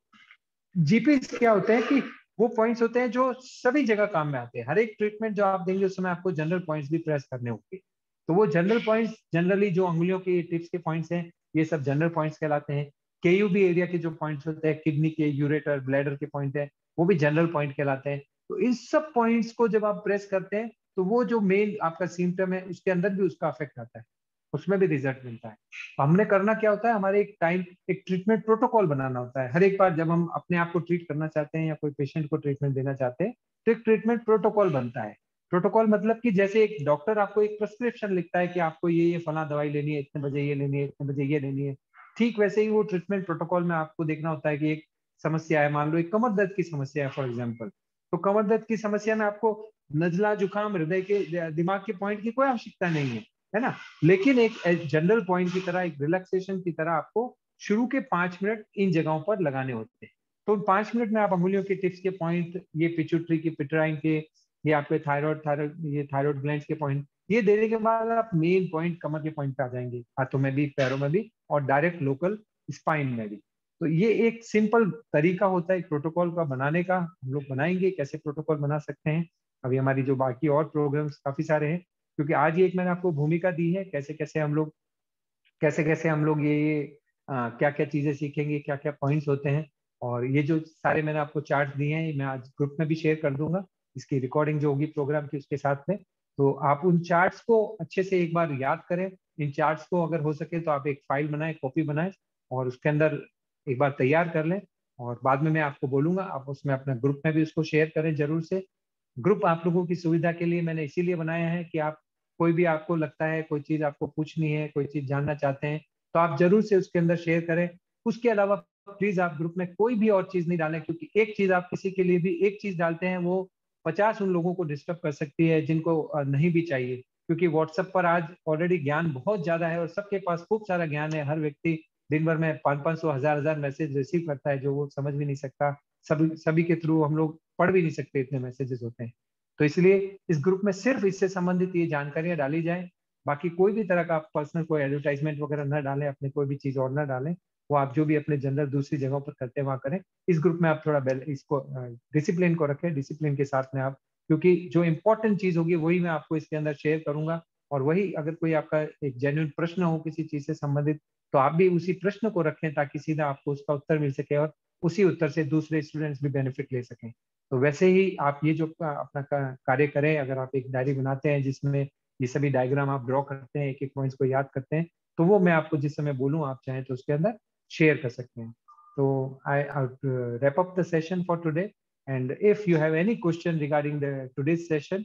जीपी क्या होते हैं कि वो पॉइंट्स होते हैं जो सभी जगह काम में आते हैं। हर एक ट्रीटमेंट जो आप देंगे उस समय आपको जनरल पॉइंट्स भी प्रेस करने होंगे। तो वो जनरल पॉइंट्स, जनरली जो अंगुलियों के टिप्स के पॉइंट्स हैं, ये सब जनरल पॉइंट्स कहलाते हैं। केयूबी एरिया के जो पॉइंट्स होते हैं, किडनी के, यूरेटर, ब्लैडर के पॉइंट है, वो भी जनरल पॉइंट कहलाते हैं। तो इन सब पॉइंट्स को जब आप प्रेस करते हैं तो वो जो मेन आपका सिम्टम है उसके अंदर भी उसका अफेक्ट आता है, उसमें भी रिजल्ट मिलता है। हमने करना क्या होता है, हमारे एक टाइम, एक ट्रीटमेंट प्रोटोकॉल बनाना होता है। हर एक बार जब हम अपने आप को ट्रीट करना चाहते हैं या कोई पेशेंट को ट्रीटमेंट देना चाहते हैं तो एक ट्रीटमेंट प्रोटोकॉल बनता है। प्रोटोकॉल मतलब कि जैसे एक डॉक्टर आपको एक प्रिस्क्रिप्शन लिखता है कि आपको ये फला दवाई लेनी है, इतने बजे ये लेनी है, इतने बजे ये लेनी है, ठीक वैसे ही वो ट्रीटमेंट प्रोटोकॉल में आपको देखना होता है कि एक समस्या है, मान लो एक कमर दर्द की समस्या है फॉर एग्जाम्पल, तो कमर दर्द की समस्या में आपको नजला, जुकाम, हृदय के, दिमाग के पॉइंट की कोई आवश्यकता नहीं है ना। लेकिन एक जनरल पॉइंट की तरह, एक रिलैक्सेशन की तरह आपको शुरू के 5 मिनट इन जगहों पर लगाने होते हैं। तो उन 5 मिनट में आप अंगुलियों के टिप्स के पॉइंट, ये पिट्यूटरी की, पिट्राइन के, ये आपके थायराइड, ये थायराइड ग्लैंड के पॉइंट, ये देने के बाद आप मेन पॉइंट कमर के पॉइंट पे आ जाएंगे, हाथों में भी, पैरों में भी, और डायरेक्ट लोकल स्पाइन में भी। तो ये एक सिंपल तरीका होता है एक प्रोटोकॉल का बनाने का। हम लोग बनाएंगे कैसे प्रोटोकॉल बना सकते हैं। अभी हमारी जो बाकी और प्रोग्राम्स काफी सारे हैं, क्योंकि आज ये एक मैंने आपको भूमिका दी है कैसे कैसे हम लोग ये क्या क्या चीजें सीखेंगे, क्या क्या पॉइंट्स होते हैं। और ये जो सारे मैंने आपको चार्ट दिए हैं, मैं आज ग्रुप में भी शेयर कर दूंगा, इसकी रिकॉर्डिंग जो होगी प्रोग्राम की उसके साथ में। तो आप उन चार्ट्स को अच्छे से एक बार याद करें। इन चार्ट्स को अगर हो सके तो आप एक फाइल बनाएं, कॉपी बनाएं, और उसके अंदर एक बार तैयार कर लें। और बाद में मैं आपको बोलूंगा, आप उसमें अपने ग्रुप में भी उसको शेयर करें जरूर से। ग्रुप आप लोगों की सुविधा के लिए मैंने इसीलिए बनाया है कि आप कोई भी आपको लगता है कोई चीज आपको पूछनी है, कोई चीज जानना चाहते हैं, तो आप जरूर से उसके अंदर शेयर करें। उसके अलावा प्लीज आप ग्रुप में कोई भी और चीज नहीं डालें, क्योंकि एक चीज आप किसी के लिए भी एक चीज डालते हैं वो 50 उन लोगों को डिस्टर्ब कर सकती है जिनको नहीं भी चाहिए। क्योंकि व्हाट्सएप पर आज ऑलरेडी ज्ञान बहुत ज्यादा है और सबके पास खूब सारा ज्ञान है। हर व्यक्ति दिन भर में 500 हजार मैसेज रिसीव करता है जो वो समझ भी नहीं सकता। सभी सभी के थ्रू हम लोग पढ़ भी नहीं सकते, इतने मैसेजेस होते हैं। तो इसलिए इस ग्रुप में सिर्फ इससे संबंधित ये जानकारियां डाली जाए। बाकी कोई भी तरह का पर्सनल कोई एडवर्टाइजमेंट वगैरह न डालें, अपने कोई भी चीज और न डालें। वो आप जो भी अपने जनरल दूसरी जगहों पर करते हैं वहां करें। इस ग्रुप में आप थोड़ा इसको डिसिप्लिन को रखें, डिसिप्लिन के साथ में आप, क्योंकि जो इंपॉर्टेंट चीज होगी वही मैं आपको इसके अंदर शेयर करूंगा। और वही अगर कोई आपका एक जेन्युइन प्रश्न हो किसी चीज से संबंधित, तो आप भी उसी प्रश्न को रखें ताकि सीधा आपको उसका उत्तर मिल सके और उसी उत्तर से दूसरे स्टूडेंट्स भी बेनिफिट ले सकें। तो वैसे ही आप ये जो अपना कार्य करें, अगर आप एक डायरी बनाते हैं जिसमें ये सभी डायग्राम आप ड्रॉ करते हैं, एक एक पॉइंट्स को याद करते हैं, तो वो मैं आपको जिस समय बोलूँ आप चाहें तो उसके अंदर शेयर कर सकते हैं। तो आई wrap up the session for today, and if you have any question regarding the today's session,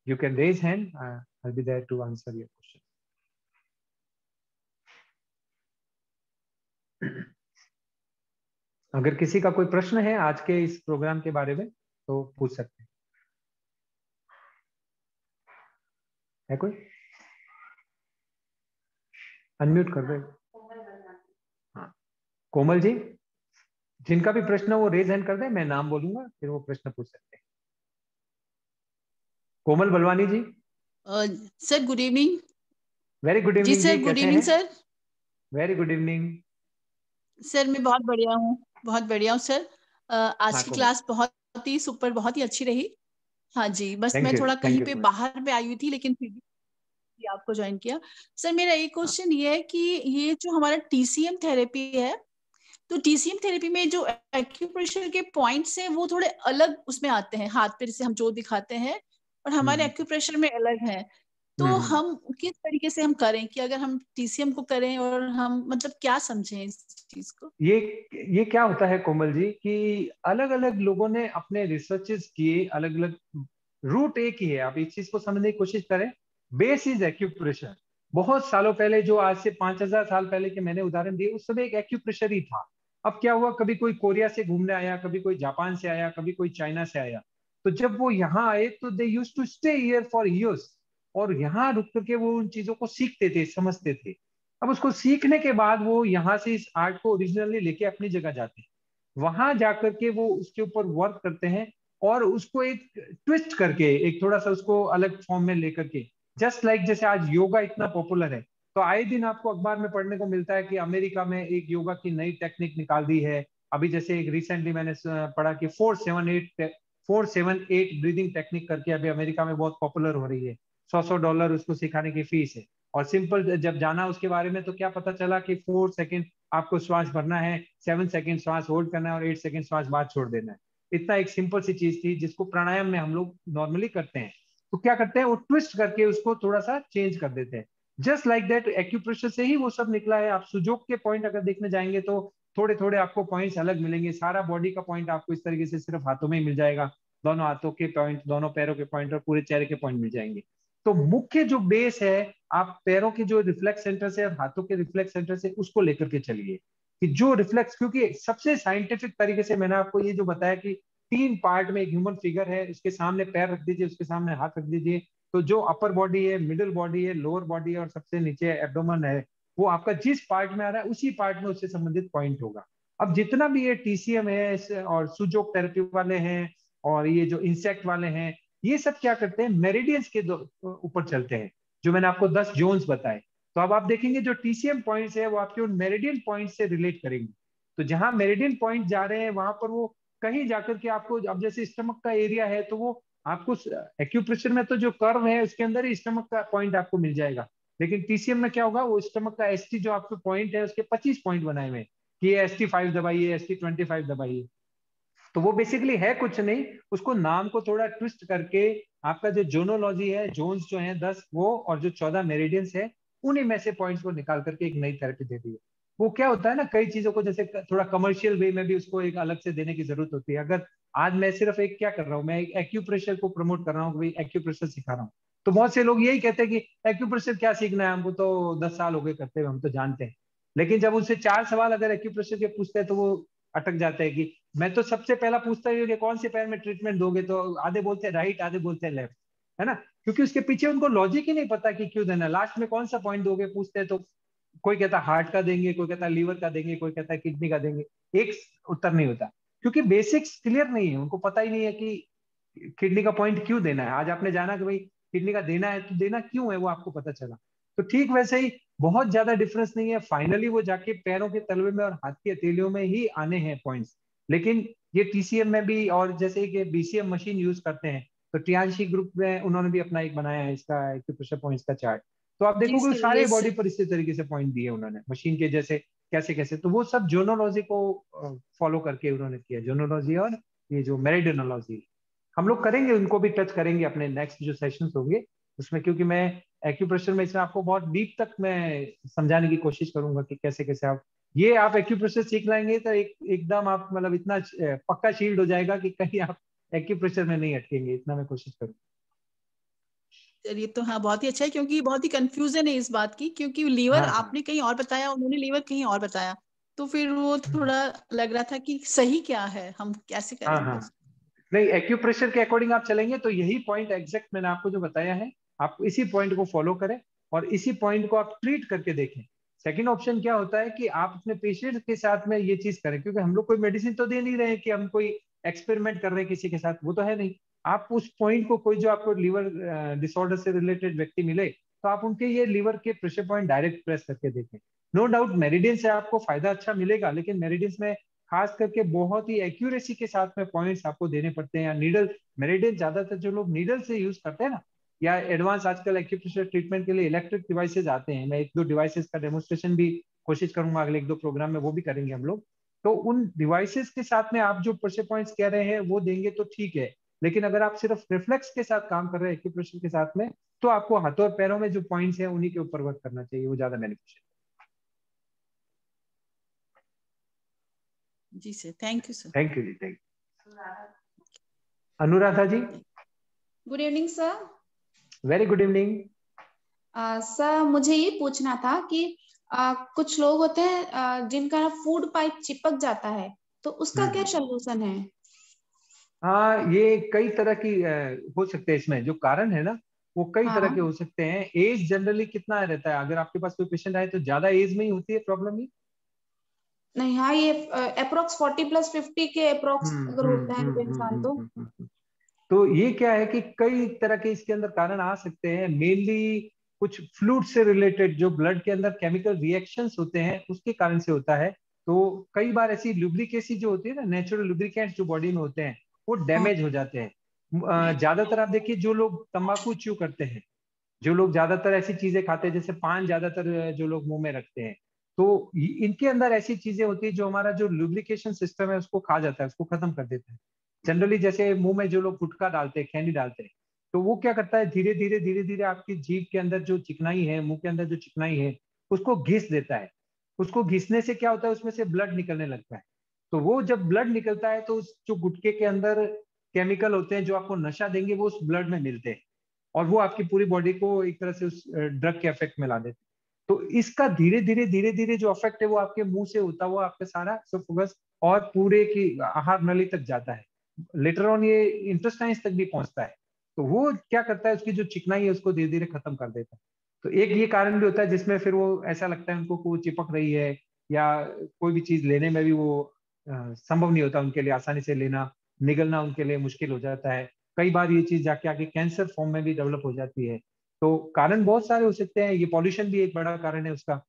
you can raise hand. I'll be there to answer your question. अगर किसी का कोई प्रश्न है आज के इस प्रोग्राम के बारे में तो पूछ सकते हैं। है कोई? अनम्यूट कर दे। हाँ, कोमल जी, जिनका भी प्रश्न हो वो रेज हैंड कर दे, मैं नाम बोलूंगा फिर वो प्रश्न पूछ सकते हैं। Komal Balwani ji. Sir good evening. Very good evening जी, गुड कैसे इवनिंग हैं? Sir. Very good evening sir मैं बहुत बढ़िया हूँ, बहुत बढ़िया हूँ सर। आज हाँ की कोमल, क्लास बहुत ही सुपर, बहुत ही अच्छी रही। हाँ जी, बस थैंक मैं यू थोड़ा थैंक कहीं यू पे कोमल। बाहर पे आई हुई थी, लेकिन फिर भी आपको ज्वाइन किया। सर मेरा एक हाँ, क्वेश्चन ये है कि ये जो हमारा टीसीएम थेरेपी है, तो टीसीएम थेरेपी में जो एक्यूप्रेशर के पॉइंट्स हैं वो थोड़े अलग उसमें आते हैं, हाथ पे जैसे हम जो दिखाते हैं और हमारे हम्म एक्यूप्रेशर में अलग है। तो हम्म। हम किस तरीके से हम करें कि अगर हम टीसीएम को करें और हम मतलब क्या समझें इस चीज को? ये क्या होता है कोमल जी कि अलग अलग लोगों ने अपने रिसर्चेस किए, अलग अलग। रूट एक ही है, आप इस चीज को समझने की कोशिश करें। Base is acupressure. बहुत सालों पहले, जो आज से 5000 साल पहले के मैंने उदाहरण दिए, उस समय एक एक्यूप्रेशर ही था। अब क्या हुआ, कभी कोई कोरिया से घूमने आया, कभी कोई जापान से आया, कभी कोई चाइना से आया। तो जब वो यहाँ आए तो they used to stay here for years, और यहाँ रुक करके वो उन चीजों को सीखते थे, समझते थे। अब उसको सीखने के बाद वो यहाँ से इस आर्ट को ओरिजिनली लेके अपनी जगह जाते हैं, वहां जाकर के वो उसके ऊपर वर्क करते हैं और उसको एक ट्विस्ट करके, एक थोड़ा सा उसको अलग फॉर्म में लेकर के। जस्ट लाइक जैसे आज योगा इतना पॉपुलर है, तो आए दिन आपको अखबार में पढ़ने को मिलता है कि अमेरिका में एक योगा की नई टेक्निक निकाल दी है। अभी जैसे एक रिसेंटली मैंने पढ़ा कि 478 ब्रीदिंग टेक्निक करके अभी अमेरिका में बहुत पॉपुलर हो रही है। $100 उसको सिखाने की फीस है। और सिंपल जब जाना उसके बारे में तो क्या पता चला कि 4 सेकेंड आपको श्वास भरना है, 7 सेकेंड श्वास होल्ड करना है और 8 सेकेंड श्वास बाद छोड़ देना है। इतना एक सिंपल सी चीज थी जिसको प्राणायाम में हम लोग नॉर्मली करते हैं। तो क्या करते हैं, वो ट्विस्ट करके उसको थोड़ा सा चेंज कर देते हैं। जस्ट लाइक दैट एक्यूप्रेशर से ही वो सब निकला है। आप सुजोग के पॉइंट अगर देखने जाएंगे तो थोड़े थोड़े आपको पॉइंट्स अलग मिलेंगे। सारा बॉडी का पॉइंट आपको इस तरीके से सिर्फ हाथों में ही मिल जाएगा। दोनों हाथों के पॉइंट, दोनों पैरों के पॉइंट और पूरे चेहरे के पॉइंट मिल जाएंगे। तो मुख्य जो बेस है, आप पैरों के जो रिफ्लेक्स सेंटर से और हाथों के रिफ्लेक्स सेंटर से उसको लेकर के चलिए। कि जो रिफ्लेक्स, क्योंकि सबसे साइंटिफिक तरीके से मैंने आपको ये जो बताया कि 3 पार्ट में एक ह्यूमन फिगर है, उसके सामने पैर रख दीजिए, उसके सामने हाथ रख दीजिए। तो जो अपर बॉडी है, मिडिल बॉडी है, लोअर बॉडी है और सबसे नीचे एब्डोमेन है, वो आपका जिस पार्ट में आ रहा है उसी पार्ट में उससे संबंधित पॉइंट होगा। अब जितना भी ये टीसीएम है और सुजोग थेरेपी वाले हैं और ये जो इंसेक्ट वाले हैं, ये सब क्या करते हैं, मेरिडियंस के ऊपर चलते हैं। जो मैंने आपको 10 जोन्स बताए, तो अब आप देखेंगे जो टीसीएम पॉइंट्स है वो आपके उन मेरिडियन पॉइंट से रिलेट करेंगे। तो जहां मेरिडियन पॉइंट जा रहे हैं वहां पर वो कहीं जाकर के आपको, अब जैसे स्टमक का एरिया है तो वो आपको एक्यूप्रेशर में तो जो कर्व है उसके अंदर ही स्टमक का पॉइंट आपको मिल जाएगा। लेकिन टीसीएम में क्या होगा, वो स्टमक का एसटी जो आपके पॉइंट है उसके 25 पॉइंट बनाए हुए हैं कि ये ST5 दबाइए, ST25 दबाइए। तो वो बेसिकली है कुछ नहीं, उसको नाम को थोड़ा ट्विस्ट करके आपका जो जोनोलॉजी है, जोन्स जो है 10 वो, और जो 14 मेरिडियंस है, उन्हीं में से पॉइंट्स को निकाल करके एक नई थेरेपी दे दी है। वो क्या होता है ना, कई चीजों को जैसे थोड़ा कमर्शियल वे में भी उसको एक अलग से देने की जरूरत होती है। अगर आज मैं सिर्फ एक क्या कर रहा हूँ, मैं एक एक्यूप्रेशर को प्रमोट कर रहा हूँ, भाई एक्यूप्रेशर सिखा रहा हूँ, तो बहुत से लोग यही कहते हैं कि एक्यूप्रेशर क्या सीखना है, हमको तो 10 साल हो गए करते हुए, हम तो जानते हैं। लेकिन जब उनसे 4 सवाल अगर एक्यूप्रेशर के पूछते हैं तो वो अटक जाते हैं कि मैं तो सबसे पहला पूछता ही हूँ कि कौन से पैर में ट्रीटमेंट दोगे, तो आधे बोलते हैं राइट, आधे बोलते हैं लेफ्ट, है ना, क्योंकि उसके पीछे उनको लॉजिक ही नहीं पता कि क्यों देना, लास्ट में कौन सा पॉइंट दोगे पूछते हैं तो कोई कहता है हार्ट का देंगे, कोई कहता है लीवर का देंगे, कोई कहता है किडनी का देंगे, एक उत्तर नहीं होता, क्योंकि बेसिक्स क्लियर नहीं है, उनको पता ही नहीं है कि किडनी का पॉइंट क्यों देना है। आज आपने जाना कि भाई किडनी का देना है, तो देना क्यों है वो आपको पता चला। तो ठीक वैसे ही बहुत ज्यादा डिफरेंस नहीं है, फाइनली वो जाके पैरों के तलवे में और हाथ की हथेलियों में ही आने हैं पॉइंट्स। लेकिन ये टीसीएम में भी, और जैसे कि बीसीएम मशीन यूज करते हैं, तो टियांशी ग्रुप में उन्होंने भी अपना एक बनाया है इसका एक्यूप्रेशर पॉइंट्स का चार्ट, तो आप जी देखोगे सर, सारे ये बॉडी पर इसी तरीके से पॉइंट दिए उन्होंने मशीन के जैसे, कैसे कैसे, तो वो सब जोनोलॉजी को फॉलो करके उन्होंने किया, जोनोलॉजी और ये जो मेरिडियनोलॉजी हम लोग करेंगे, उनको भी टच करेंगे अपने नेक्स्ट जो सेशंस होंगे उसमें, क्योंकि मैं एक्यूप्रेशर में इसमें आपको बहुत डीप तक मैं समझाने की कोशिश करूंगा कि कैसे कैसे आप एक्यूप्रेशर सीख लाएंगे तो एकदम आप मतलब इतना पक्का शील्ड हो जाएगा कि कहीं आप एक्यूप्रेशर में नहीं अटकेंगे, इतना मैं कोशिश करूंगा। चलिए, तो हाँ बहुत ही अच्छा है, क्योंकि बहुत ही कंफ्यूजन है इस बात की, क्योंकि लीवर हाँ हाँ आपने कहीं और बताया, उन्होंने लीवर कहीं और बताया, तो फिर वो थोड़ा लग रहा था कि सही क्या है, हम कैसे हाँ करेंगे हाँ, उसको। नहीं एक्यूप्रेशर के अकॉर्डिंग आप चलेंगे तो यही पॉइंट एग्जैक्ट मैंने आपको जो बताया है, आप इसी पॉइंट को फॉलो करें और इसी पॉइंट को आप ट्रीट करके देखें। सेकंड ऑप्शन क्या होता है कि आप अपने पेशेंट के साथ में ये चीज करें, क्योंकि हम लोग कोई मेडिसिन तो दे नहीं रहे हैं कि हम कोई एक्सपेरिमेंट कर रहे हैं किसी के साथ, वो तो है नहीं। आप उस पॉइंट को, कोई जो आपको लीवर डिसऑर्डर से रिलेटेड व्यक्ति मिले, तो आप उनके ये लीवर के प्रेशर पॉइंट डायरेक्ट प्रेस करके देखें। नो डाउट मेरिडियन से आपको फायदा अच्छा मिलेगा, लेकिन मेरिडियन में खास करके बहुत ही एक्यूरेसी के साथ में पॉइंट्स आपको देने पड़ते हैं, या नीडल, मेरिडियन ज्यादातर जो लोग नीडल से यूज करते हैं ना, या एडवांस आजकल एक्यूप्रेशर ट्रीटमेंट के लिए इलेक्ट्रिक डिवाइसेज आते हैं, मैं एक दो डिवाइसेस का डेमोन्स्ट्रेशन भी कोशिश करूंगा अगले एक दो प्रोग्राम में, वो भी करेंगे हम लोग। तो उन डिवाइसेस के साथ में आप जो प्रेशर पॉइंट्स कह रहे हैं वो देंगे तो ठीक है, लेकिन अगर आप सिर्फ रिफ्लेक्स के साथ काम कर रहे हैं एक्यूप्रेशर के साथ में, तो आपको हाथों और पैरों में जो पॉइंट्स हैं उन्हीं के ऊपर वर्क करना चाहिए, वो ज्यादा बेनिफिशियल। जी sir, thank you sir. Thank you जी, thank you. Anuradha ji. Good evening sir. Very good evening. Sir मुझे ये पूछना था कि कुछ लोग होते हैं जिनका फूड पाइप चिपक जाता है, तो उसका क्या सोल्यूशन है? हाँ, ये कई तरह की हो सकते हैं, इसमें जो कारण है ना वो कई तरह के हाँ हो सकते हैं। एज जनरली कितना रहता है, अगर आपके पास कोई पेशेंट आए तो ज्यादा एज में ही होती है प्रॉब्लम ही। नहीं, हाँ ये अप्रोक्स 40+50 के अप्रोक्स अगर होता है तो इंसान तो। तो ये क्या है कि कई तरह के इसके अंदर कारण आ सकते हैं, मेनली कुछ फ्लूइड से रिलेटेड, जो ब्लड के अंदर केमिकल रिएक्शंस होते हैं उसके कारण से होता है। तो कई बार ऐसी लुब्रिकेसी जो होती है ना, नेचुरल लुब्रिकेंट्स जो बॉडी में होते हैं वो हाँ डैमेज हो जाते हैं। ज्यादातर आप देखिए जो लोग तंबाकू च्यू करते हैं, जो लोग ज्यादातर ऐसी चीजें खाते हैं, जैसे पान ज्यादातर जो लोग मुंह में रखते हैं, तो इनके अंदर ऐसी चीजें होती है जो हमारा जो लुब्रिकेशन सिस्टम है उसको खा जाता है, उसको खत्म कर देता है। जनरली जैसे मुंह में जो लोग गुटखा डालते हैं, खैनी डालते हैं, तो वो क्या करता है, धीरे धीरे आपकी जीभ के अंदर जो चिकनाई है, मुंह के अंदर जो चिकनाई है, उसको घिस देता है। उसको घिसने से क्या होता है, उसमें से ब्लड निकलने लगता है। तो वो जब ब्लड निकलता है तो उस जो गुटके के अंदर केमिकल होते हैं जो आपको नशा देंगे, वो उस ब्लड में मिलते हैं, और वो आपकी पूरी बॉडी को एक तरह से उस ड्रग के इफेक्ट में ला देते हैं। तो इसका धीरे धीरे जो इफेक्ट है वो आपके मुंह से होता हुआ आपका सारा एसोफेगस और पूरे की आहार नली तक जाता है, लेटर ऑन ये इंटेस्टाइन्स तक भी पहुंचता है। तो वो क्या करता है, उसकी जो चिकनाई है उसको धीरे धीरे खत्म कर देता है। तो एक ये कारण भी होता है जिसमें फिर वो ऐसा लगता है उनको को चिपक रही है, या कोई भी चीज लेने में भी वो संभव नहीं होता उनके लिए, आसानी से लेना निगलना उनके लिए मुश्किल हो जाता है। कई बार ये चीज जाके आगे कैंसर फॉर्म में भी डेवलप हो जाती है। तो कारण बहुत सारे हो सकते हैं, ये पॉल्यूशन भी एक बड़ा कारण है उसका,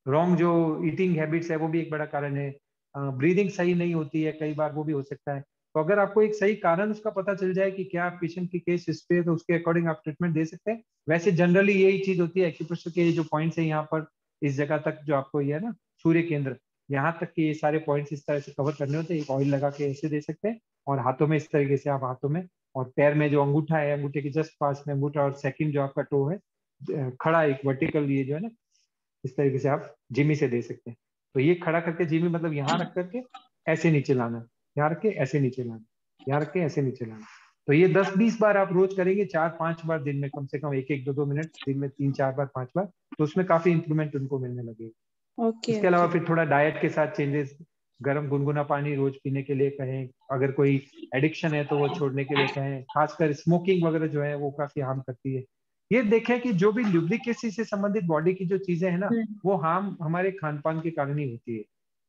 रॉन्ग जो ईटिंग हैबिट्स है वो भी एक बड़ा कारण है, ब्रीदिंग सही नहीं होती है कई बार, वो भी हो सकता है। तो अगर आपको एक सही कारण उसका पता चल जाए कि क्या पेशेंट की केस हिस्ट्री है, तो उसके अकॉर्डिंग आप ट्रीटमेंट दे सकते हैं। वैसे जनरली यही चीज होती है, एक्यूप्रेशर के जो पॉइंट्स है यहाँ पर, इस जगह तक जो आपको ये है ना सूर्य केंद्र, यहाँ तक के ये सारे पॉइंट्स इस तरह से कवर करने होते हैं। एक ऑयल लगा के ऐसे दे सकते हैं, और हाथों में इस तरीके से आप हाथों में, और पैर में जो अंगूठा है, अंगूठे के जस्ट पास में अंगूठा, और सेकंड जो आपका टो है खड़ा, एक वर्टिकल ये जो है ना इस तरीके से आप जिमी से दे सकते हैं। तो ये खड़ा करके जिमी मतलब यहाँ रख करके ऐसे नीचे लाना, यहाँ रख के ऐसे नीचे लाना, यहाँ रख के ऐसे नीचे लाना। तो ये 10-20 बार आप रोज करेंगे, 4-5 बार दिन में, कम से कम 1-1, 2-2 मिनट दिन में, 3-4 बार, 5 बार, तो उसमें काफी इंप्रूवमेंट उनको मिलने लगेगा। ओके इसके अलावा फिर थोड़ा डाइट के साथ चेंजेस, गर्म गुनगुना पानी रोज पीने के लिए कहें, अगर कोई एडिक्शन है तो वो छोड़ने के लिए कहें, खासकर स्मोकिंग वगैरह जो है वो काफी हार्म करती है। ये देखें कि जो भी ल्यूब्रिकेसी से संबंधित बॉडी की जो चीजें है ना, वो हार्म हमारे खान पान के कारण ही होती है।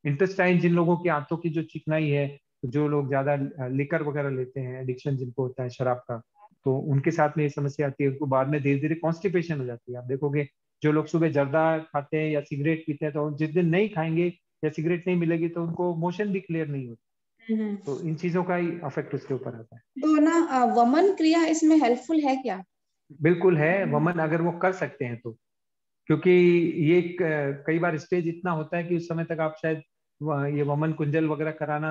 इंटेस्टाइन, जिन लोगों की आंतों की जो चिकनाई है, जो लोग ज्यादा लिकर वगैरह लेते हैं, एडिक्शन जिनको होता है शराब का, तो उनके साथ में ये समस्या आती है। उनको बाद में धीरे धीरे कॉन्स्टिपेशन हो जाती है। आप देखोगे जो लोग सुबह जर्दा खाते हैं या सिगरेट पीते हैं, तो जिस दिन नहीं खाएंगे या सिगरेट नहीं मिलेगी तो उनको मोशन भी क्लियर नहीं होता। तो इन चीजों का ही इफेक्ट उसके ऊपर आता है। तो ना वमन क्रिया इसमें हेल्पफुल है क्या? बिल्कुल है, वमन अगर वो कर सकते हैं तो, क्योंकि ये कई बार स्टेज इतना होता है कि उस समय तक आप शायद ये वमन कुंजल वगैरह कराना,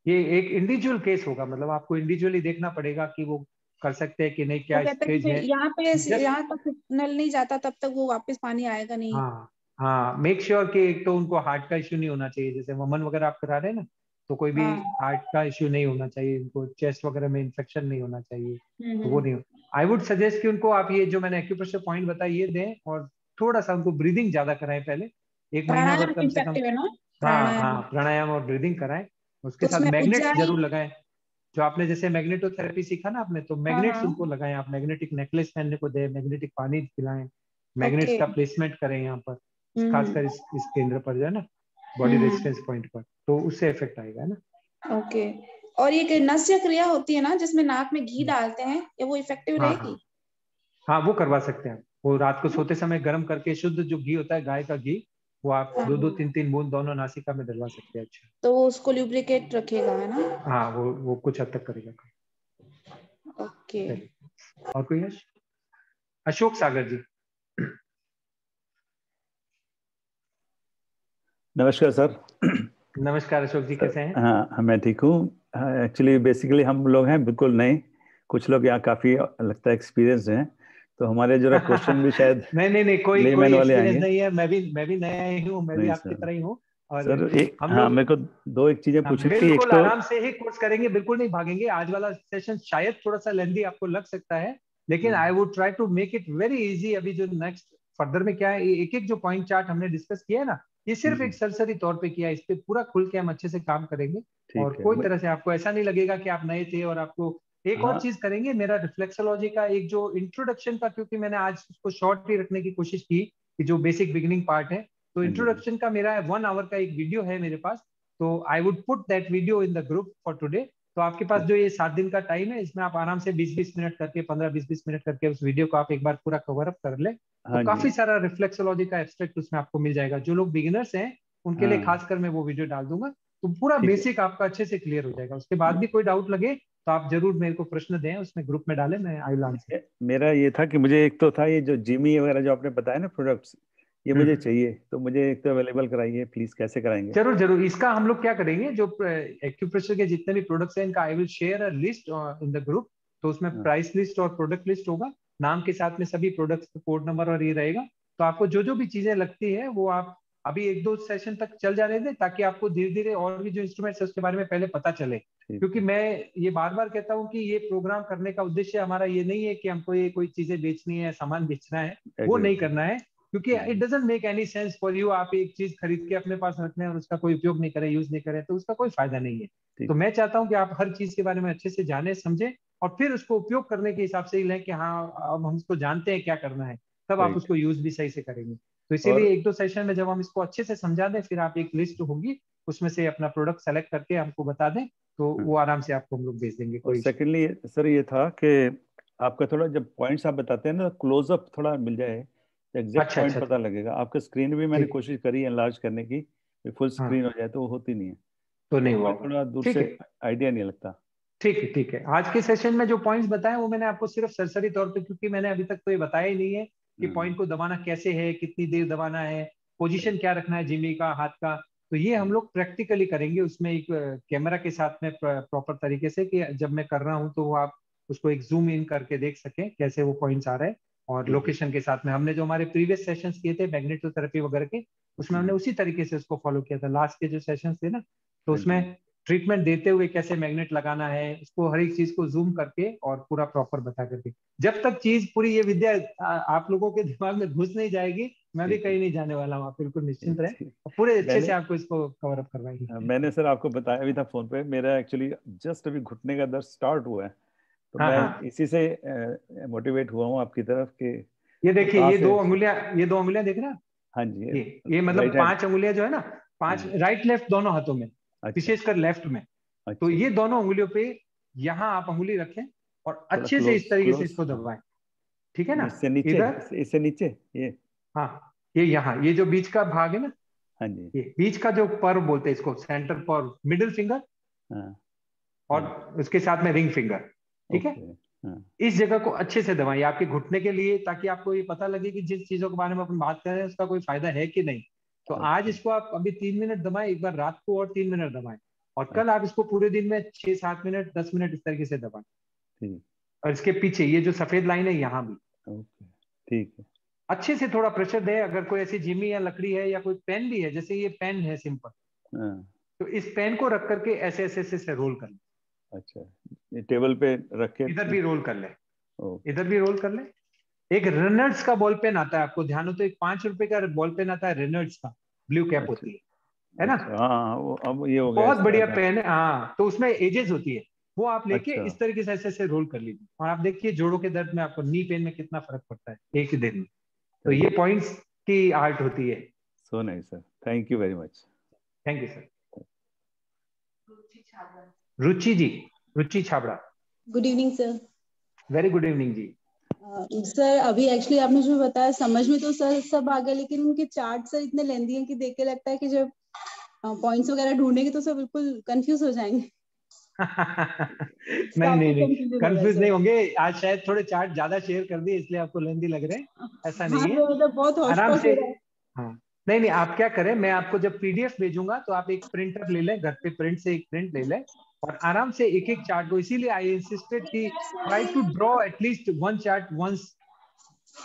ये एक इंडिविजुअल केस होगा, मतलब आपको इंडिविजुअली देखना पड़ेगा कि वो कर सकते हैं कि नहीं, वो क्या कहते हैं स्टेज कि है। यहाँ तक नल नहीं जाता तब तक वो वापस पानी आएगा नहीं। हाँ हाँ, मेक श्योर कि एक तो उनको हार्ट का इश्यू नहीं होना चाहिए, जैसे वमन वगैरह आप करा रहे हैं ना, तो कोई भी हाँ। हार्ट का इश्यू नहीं होना चाहिए, उनको चेस्ट वगैरह में इन्फेक्शन नहीं होना चाहिए, तो वो हम्म। नहीं हो। आई वुड सजेस्ट कि उनको आप ये जो मैंने एक्यूप्रेशर पॉइंट बताया ये दें, और थोड़ा सा उनको ब्रीदिंग ज्यादा कराएं पहले, 1 महीना भर प्राणायाम कम से कम। इफेक्टिव है ना? हाँ हाँ, प्राणायाम प्राणायाम और ब्रीदिंग कराएं। उसके तो साथ उसमें मैग्नेट्स उज्जाई। जरूर लगाएं। जो आपने जैसे मैग्नेटोथेरेपी सीखा ना आपने, तो हाँ मैग्नेट्स हाँ। उनको लगाएं, आप मैग्नेटिक नेकलेस पहनने को दें, मैग्नेटिक पानी पिलाएं, मैग्नेट्स ओके। का प्लेसमेंट करें यहाँ पर, हम्म खासकर इस केंद्र पर जो है ना, बॉडी हम्म। रेजिस्टेंस पॉइंट पर, तो उससे इफेक्ट आएगा ना। ओके। और ये नस्य क्रिया होती है ना जिसमें नाक में घी डालते हैं, ये वो इफेक्टिव हाँ रहेगी? हाँ हाँ, वो करवा सकते हैं। वो रात को सोते समय गर्म करके, शुद्ध जो घी होता है गाय का घी, वो आप हाँ। 2-2, 3-3 बूंद दोनों नासिका में डलवा सकते हैं। अच्छा, तो वो उसको ल्यूब्रिकेट रखेगा है ना? हाँ, वो कुछ हद तक करेगा। ओके। चलिए, और कोई है? अशोक सागर जी। नमस्कार सर। नमस्कार अशोक जी, कैसे हैं? हाँ, मैं ठीक हूँ। एक्चुअली बेसिकली हम लोग हैं बिल्कुल नए, कुछ लोग यहाँ काफ़ी लगता है एक्सपीरियंस हैं, तो हमारे जरा क्वेश्चन भी शायद नहीं, कोई लेमैन वाले एक्सपीरियंस आएंगे। नहीं है। मैं भी नया ही हूँ, मैं भी नहीं आपकी सर। तरह ही हूँ। और सर एक हम हाँ, लोग मेरे को दो एक चीज़ें पूछनी थी। एक बिल्कुल तो आराम से ही कोर्स करेंगे, बिल्कुल नहीं भागेंगे। आज वाला सेशन शायद थोड़ा सा लेंदी आपको लग सकता है, लेकिन I would try to make it very easy. अभी जो नेक्स्ट फर्दर में क्या है, एक एक जो पॉइंट चार्ट हमने डिस्कस किया है ना, ये सिर्फ एक सरसरी तौर पे किया है। इस पे पूरा खुल के हम अच्छे से काम करेंगे, और ठीक है। कोई तरह से आपको ऐसा नहीं लगेगा कि आप नए थे। और आपको एक और हाँ चीज करेंगे, मेरा रिफ्लेक्सोलॉजी का एक जो इंट्रोडक्शन का, क्योंकि मैंने आज उसको शॉर्ट ही रखने की कोशिश की, कि जो बेसिक बिगिनिंग पार्ट है, तो हाँ जी, इंट्रोडक्शन का मेरा 1 आवर का एक वीडियो है मेरे पास। तो I would put that video in the group for today. तो आपके पास जो ये 7 दिन का टाइम है, इसमें आप आराम से 20-20 मिनट करके, 15-20-20 मिनट करके उस वीडियो को आप एक बार पूरा कवर अप कर ले, तो हाँ जी, काफी सारा रिफ्लेक्सोलॉजी का एब्स्ट्रैक्ट उसमें आपको मिल जाएगा। जो लोग बिगिनर्स हैं उनके लिए हाँ खासकर मैं वो वीडियो डाल दूंगा, तो पूरा ठीक है। बेसिक आपका अच्छे से क्लियर हो जाएगा। उसके बाद भी कोई डाउट लगे तो आप जरूर मेरे को प्रश्न दें, उसमें ग्रुप में डालें, मैं आई विल आंसर। मेरा ये था कि मुझे एक तो था ये जो जिमी वगैरह जो आपने बताया ना प्रोडक्ट्स, ये मुझे चाहिए, तो मुझे एक तो अवेलेबल कराइए प्लीज, कैसे कराएंगे? जरूर जरूर, इसका हम लोग क्या करेंगे, जो एक्यूप्रेशर के जितने भी प्रोडक्ट्स हैं इनका आई will share a list in the group. तो उसमें हाँ प्राइस लिस्ट और प्रोडक्ट लिस्ट होगा, नाम के साथ में सभी प्रोडक्ट्स का कोड नंबर और ये रहेगा। तो आपको जो जो भी चीजें लगती है वो आप अभी 1-2 सेशन तक चल जाने दें, ताकि आपको धीरे धीरे और भी जो इंस्ट्रूमेंट्स है उसके बारे में पहले पता चले। ठीक क्योंकि है। मैं ये बार बार कहता हूँ कि ये प्रोग्राम करने का उद्देश्य हमारा ये नहीं है कि हमको ये कोई चीजें बेचनी है, सामान बेचना है, वो नहीं एग्री। करना है। क्योंकि it doesn't make any sense for you, आप एक चीज खरीद के अपने पास रख लें और उसका कोई उपयोग नहीं करें, यूज नहीं करें, तो उसका कोई फायदा नहीं है। तो ठीक मैं चाहता हूं कि आप हर चीज के बारे में अच्छे से जाने समझें, और फिर उसको उपयोग करने के हिसाब से ही लें कि हाँ अब हम इसको जानते हैं क्या करना है, तब आप राइट। उसको यूज भी सही से करेंगे। तो और इसीलिए 1-2 सेशन में जब हम इसको अच्छे से समझा दें, फिर आप एक लिस्ट होगी उसमें से अपना प्रोडक्ट सेलेक्ट करके हमको बता दें, तो वो आराम से आपको हम लोग भेज देंगे, और कोई इशू। सेकेंडली सर ये था कि आपका थोड़ा जब पॉइंट्स आप बताते हैं ना, क्लोजअप थोड़ा मिल जाए, एग्जैक्ट अच्छा पॉइंट अच्छा, पता लगेगा। आपका स्क्रीन भी मैंने ठीक, कोशिश करी एनलार्ज करने की, फुल हाँ, स्क्रीन हो जाए तो वो होती नहीं है, तो नहीं तो हुआ मैं होगा। थोड़ा दूर ठीक से है आइडिया नहीं लगता। ठीक है ठीक है, आज के सेशन में जो पॉइंट्स बताए वो मैंने आपको सिर्फ सरसरी तौर पे, क्योंकि मैंने अभी तक तो ये बताया ही नहीं है कि हाँ पॉइंट को दबाना कैसे है, कितनी देर दबाना है, पोजीशन क्या रखना है जिमी का, हाथ का। तो ये हम लोग प्रैक्टिकली करेंगे, उसमें एक कैमरा के साथ में प्रॉपर तरीके से, कि जब मैं कर रहा हूँ तो वो आप उसको एक जूम इन करके देख सकें कैसे वो पॉइंट्स आ रहे हैं, और लोकेशन के साथ में। हमने जो हमारे प्रीवियस सेशंस किए थे मैग्नेटोथेरेपी वगैरह के, उसमें हमने उसी तरीके से उसको फॉलो किया था। लास्ट के जो सेशंस थे ना, तो उसमें ट्रीटमेंट देते हुए कैसे मैग्नेट लगाना है, उसको हर एक चीज को जूम करके और पूरा प्रॉपर बता करके। जब तक चीज पूरी ये विद्या आप लोगों के दिमाग में घुस नहीं जाएगी, मैं भी कहीं नहीं जाने वाला हूँ। आप बिल्कुल निश्चिंत रहे, पूरे अच्छे से आपको इसको कवर अप करवाएंगे। मैंने सर आपको बताया भी था फोन पे, मेरा एक्चुअली जस्ट अभी घुटने का दर्द स्टार्ट हुआ है, तो मैं इसी से मोटिवेट हुआ हूँ आपकी तरफ कि ये देखिए ये दो अंगुलियां देख रहे हैं। हाँ जी, ये मतलब 5 अंगुलियां जो है ना, 5 राइट लेफ्ट दोनों हाथों में, विशेषकर लेफ्ट में। तो ये दोनों अंगुलियों पे यहाँ आप अंगुली रखें और अच्छे से इस तरीके से इसको दबाएं, ठीक है ना। इससे नीचे, इससे नीचे ये, हाँ ये यहाँ, ये जो बीच का भाग है ना, हाँ जी, ये बीच का जो पर्व बोलते हैं इसको, सेंटर पर्व, मिडिल फिंगर और उसके साथ में रिंग फिंगर, ठीक है। इस जगह को अच्छे से दबाइए आपके घुटने के लिए, ताकि आपको ये पता लगे कि जिस चीजों के बारे में अपन बात कर रहे हैं उसका कोई फायदा है कि नहीं। तो आज इसको आप अभी 3 मिनट दबाएं, एक बार रात को और 3 मिनट दबाएं, और कल आप इसको पूरे दिन में 6-7 मिनट 10 मिनट इस तरीके से दबाएं। और इसके पीछे ये जो सफेद लाइन है यहाँ भी, ठीक है, अच्छे से थोड़ा प्रेशर दे। अगर कोई ऐसी जिमी या लकड़ी है या कोई पेन भी है, जैसे ये पेन है सिंपल, तो इस पेन को रख करके ऐसे ऐसे ऐसे रोल कर ले। अच्छा, ये टेबल पे रख के इधर भी रोल कर ले, इधर भी रोल कर ले। एक रेनॉल्ड्स का बॉल पेन आता है, आपको ध्यान हो तो एक 5 रुपए का बॉल पेन आता है रेनॉल्ड्स का, ब्लू कैप होती है ना। हाँ, अब ये हो गया, बहुत बढ़िया पेन है। हाँ, तो उसमें एजेस होती है, वो आप लेके अच्छा, इस तरीके से ऐसे ऐसे रोल कर लीजिए, और आप देखिए जोड़ों के दर्द में आपको नी पेन में कितना फर्क पड़ता है एक ही दिन में। तो ये पॉइंट्स की आर्ट होती है। So nice sir, thank you very much. Thank you sir. Ruchi ji, Ruchi Chhabra. Good evening sir. Very good evening जी। सर अभी एक्चुअली आपने जो बताया समझ में तो सर सब आ गया, लेकिन उनके चार्ट सर इतने लेंदी हैं कि देख के लगता है कि जब पॉइंट्स वगैरह ढूंढेंगे तो सर बिल्कुल कंफ्यूज हो जाएंगे। नहीं कंफ्यूज नहीं होंगे। आज शायद थोड़े चार्ट ज्यादा शेयर कर दिए इसलिए आपको लेंदी लग रहे हैं, ऐसा नहीं है। मतलब बहुत आराम से, हाँ नहीं आप क्या करें, मैं आपको जब पीडीएफ भेजूंगा तो आप एक प्रिंटर ले लें, घर पे प्रिंट से एक प्रिंट ले लें, और आराम से एक एक चार्ट को, इसीलिए आई इंसिस्टेड कि try to draw at least 1 chart once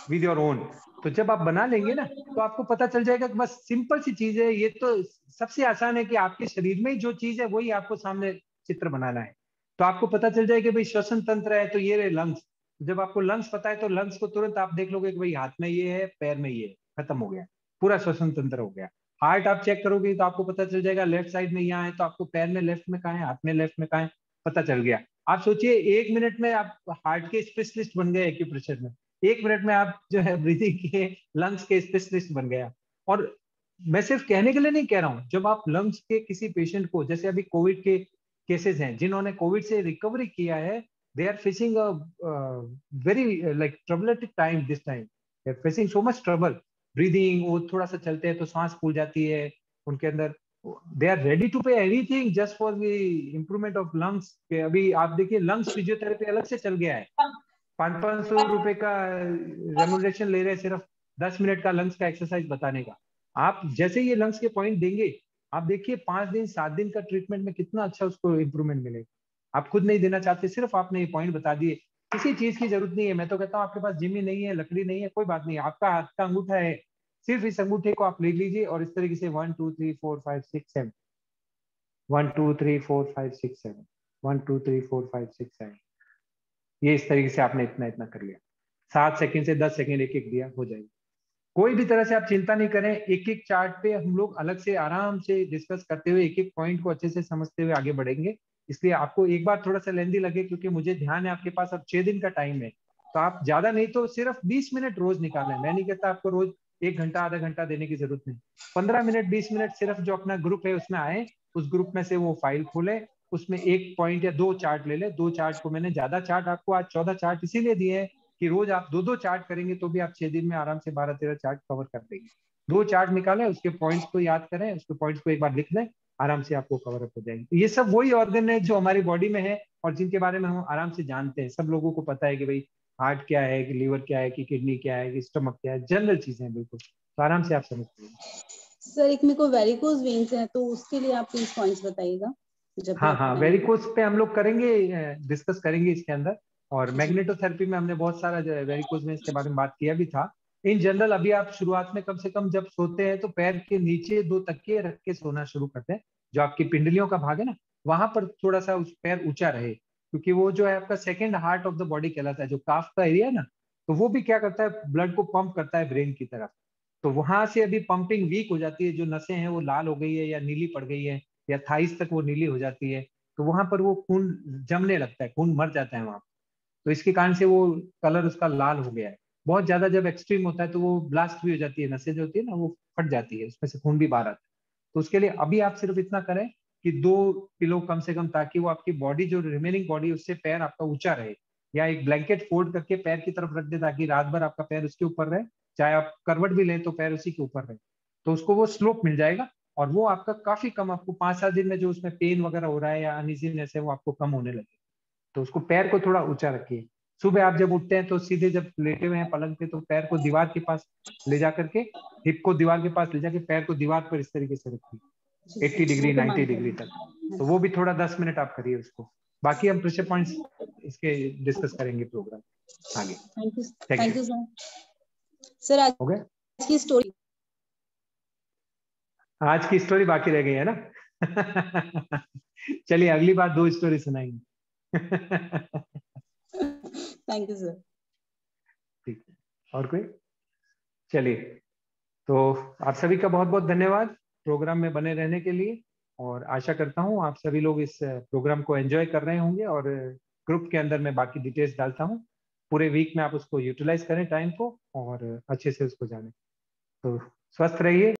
with your own. तो जब आप बना लेंगे ना, तो आपको पता चल जाएगा कि बस सिंपल सी चीज है। ये तो सबसे आसान है कि आपके शरीर में जो चीज है वही आपको सामने चित्र बनाना है। तो आपको पता चल जाएगा कि भाई श्वसन तंत्र है तो ये रहे लंग्स। जब आपको लंग्स पता है तो लंग्स को तुरंत आप देख लोगे कि भाई हाथ में ये है, पैर में ये है, खत्म हो गया, पूरा श्वसन तंत्र हो गया। हार्ट आप चेक करोगे तो आपको पता चल जाएगा लेफ्ट साइड में यहाँ है, तो आपको पैर में लेफ्ट में कहाँ है, हाथ में लेफ्ट में कहाँ है, पता चल गया। आप सोचिए 1 मिनट में आप हार्ट के स्पेशलिस्ट बन गए एक्यूप्रेशर में। 1 मिनट में आप जो है ब्रीथिंग के, लंग्स के स्पेशलिस्ट बन गया। और मैं सिर्फ कहने के लिए नहीं कह रहा हूँ, जब आप लंग्स के किसी पेशेंट को, जैसे अभी कोविड के केसेस हैं जिन्होंने कोविड से रिकवरी किया है, they are facing a very like troubletic time this time, they are facing so much trouble breathing. वो थोड़ा सा चलते हैं तो सांस फूल जाती है उनके अंदर। They are ready to pay anything just for the improvement of lungs. अभी आप देखिए लंग्स फिजियोथेरेपी अलग से चल गया है, 500 रुपए का रेम्यूनरेशन ले रहे हैं सिर्फ 10 मिनट का लंग्स का एक्सरसाइज बताने का। आप जैसे ये लंग्स के पॉइंट देंगे, आप देखिए 5 दिन 7 दिन का ट्रीटमेंट में कितना अच्छा उसको इंप्रूवमेंट मिलेगा। आप खुद नहीं देना चाहते, सिर्फ आपने ये पॉइंट बता दिए। किसी चीज की जरूरत नहीं है। मैं तो कहता हूँ आपके पास जिमी नहीं है, लकड़ी नहीं है, कोई बात नहीं, आपका हाथ का अंगूठा है, सिर्फ इस अंगूठे को आप ले लीजिए और इस तरीके से 1 2 3 4 5 6 7 1 2 3 4 5 6 7 1 2 3 4 5 6 7, ये इस तरीके से आपने इतना इतना कर लिया। 7 सेकंड से 10 सेकंड एक एक दिया, हो जाएगा। कोई भी तरह से आप चिंता नहीं करें, एक एक चार्ट पे हम लोग अलग से आराम से डिस्कस करते हुए एक एक पॉइंट को अच्छे से समझते हुए आगे बढ़ेंगे। इसलिए आपको एक बार थोड़ा सा लेंदी लगे, क्योंकि मुझे ध्यान है आपके पास अब 6 दिन का टाइम है, तो आप ज्यादा नहीं तो सिर्फ 20 मिनट रोज निकालें। मैं नहीं कहता आपको रोज 1 घंटा आधा घंटा देने की जरूरत नहीं, 15 मिनट 20 मिनट सिर्फ जो अपना ग्रुप है उसमें आए, उस ग्रुप में से वो फाइल खोले, उसमें 1 पॉइंट या 2 चार्ट ले ले। 2 चार्ट को मैंने ज्यादा चार्ट आपको आज 14 चार्ट इसीलिए दिए हैं कि रोज आप 2-2 चार्ट करेंगे तो भी आप 6 दिन में आराम से 12-13 चार्ट कवर कर देंगे। 2 चार्ट निकालें, उसके पॉइंट्स को याद करें, उसके पॉइंट्स को एक बार लिख लें, आराम से आपको कवर अप हो जाएंगे। तो ये सब वही ऑर्गन है जो हमारी बॉडी में है और जिनके बारे में हम आराम से जानते हैं। सब लोगों को पता है कि भाई हार्ट क्या है, कि लीवर क्या है, कि किडनी क्या है, कि स्टमक क्या है, जनरल चीजें बिल्कुल, तो आराम से आप समझ पाएंगे। सर एक मेरे को वेरिकोज वेन्स है, तो उसके लिए आप प्लीज पॉइंट्स बताइएगा। हाँ, वेरिकोज पे हम लोग करेंगे, डिस्कस करेंगे इसके अंदर, और मैग्नेटोथेरेपी में हमने बहुत सारा जो है वेरिकोज वेन्स के बारे में बात किया भी था। इन जनरल अभी आप शुरुआत में कम से कम जब सोते हैं तो पैर के नीचे 2 तकिए रख के सोना शुरू करते हैं। जो आपकी पिंडलियों का भाग है ना, वहां पर थोड़ा सा उस पैर ऊंचा रहे, क्योंकि वो जो है आपका second heart of the body कहलाता है। जो काफ का एरिया है ना, तो वो भी क्या करता है, ब्लड को पंप करता है ब्रेन की तरफ। तो वहां से अभी पंपिंग वीक हो जाती है, जो नसें हैं वो लाल हो गई है या नीली पड़ गई है, या थाइस तक वो नीली हो जाती है, तो वहां पर वो खून जमने लगता है, खून मर जाता है वहां। तो इसके कारण से वो कलर उसका लाल हो गया है। बहुत ज्यादा जब एक्सट्रीम होता है तो वो ब्लास्ट भी हो जाती है, नसें जो होती है ना वो फट जाती है, उसमें से खून भी बाहर आता है। तो उसके लिए अभी आप सिर्फ इतना करें कि 2 पिलो कम से कम, ताकि वो आपकी बॉडी जो रिमेनिंग बॉडी उससे पैर आपका ऊंचा रहे, या एक ब्लैंकेट फोल्ड करके पैर की तरफ रख दे ताकि रात भर आपका पैर उसके ऊपर रहे। चाहे आप करवट भी लें तो पैर उसी के ऊपर रहे, तो उसको वो स्लोप मिल जाएगा। और वो आपका काफी कम, आपको 5-7 दिन में जो उसमें पेन वगैरह हो रहा है या अनइजीनेस है वो आपको कम होने लगे। तो उसको पैर को थोड़ा ऊंचा रखिए। सुबह आप जब उठते हैं तो सीधे, जब लेटे हुए हैं पलंग पे, तो पैर को दीवार के पास ले जा करके, हिप को दीवार के पास ले जाके पैर को दीवार पर इस तरीके से रखिए 80 डिग्री 90 डिग्री तक। तो वो भी थोड़ा 10 मिनट आप करिए उसको। बाकी हम प्रेशर पॉइंट्स इसके डिस्कस करेंगे प्रोग्राम आगे। Thank you sir. आज हो गया की स्टोरी, आज की स्टोरी बाकी रह गई है ना। चलिए अगली बार 2 स्टोरी सुनाएंगे। Thank you sir. ठीक है, और कोई? चलिए, तो आप सभी का बहुत बहुत धन्यवाद प्रोग्राम में बने रहने के लिए, और आशा करता हूँ आप सभी लोग इस प्रोग्राम को एंजॉय कर रहे होंगे। और ग्रुप के अंदर मैं बाकी डिटेल्स डालता हूँ, पूरे वीक में आप उसको यूटिलाइज करें टाइम को, और अच्छे से उसको जानें। तो स्वस्थ रहिए।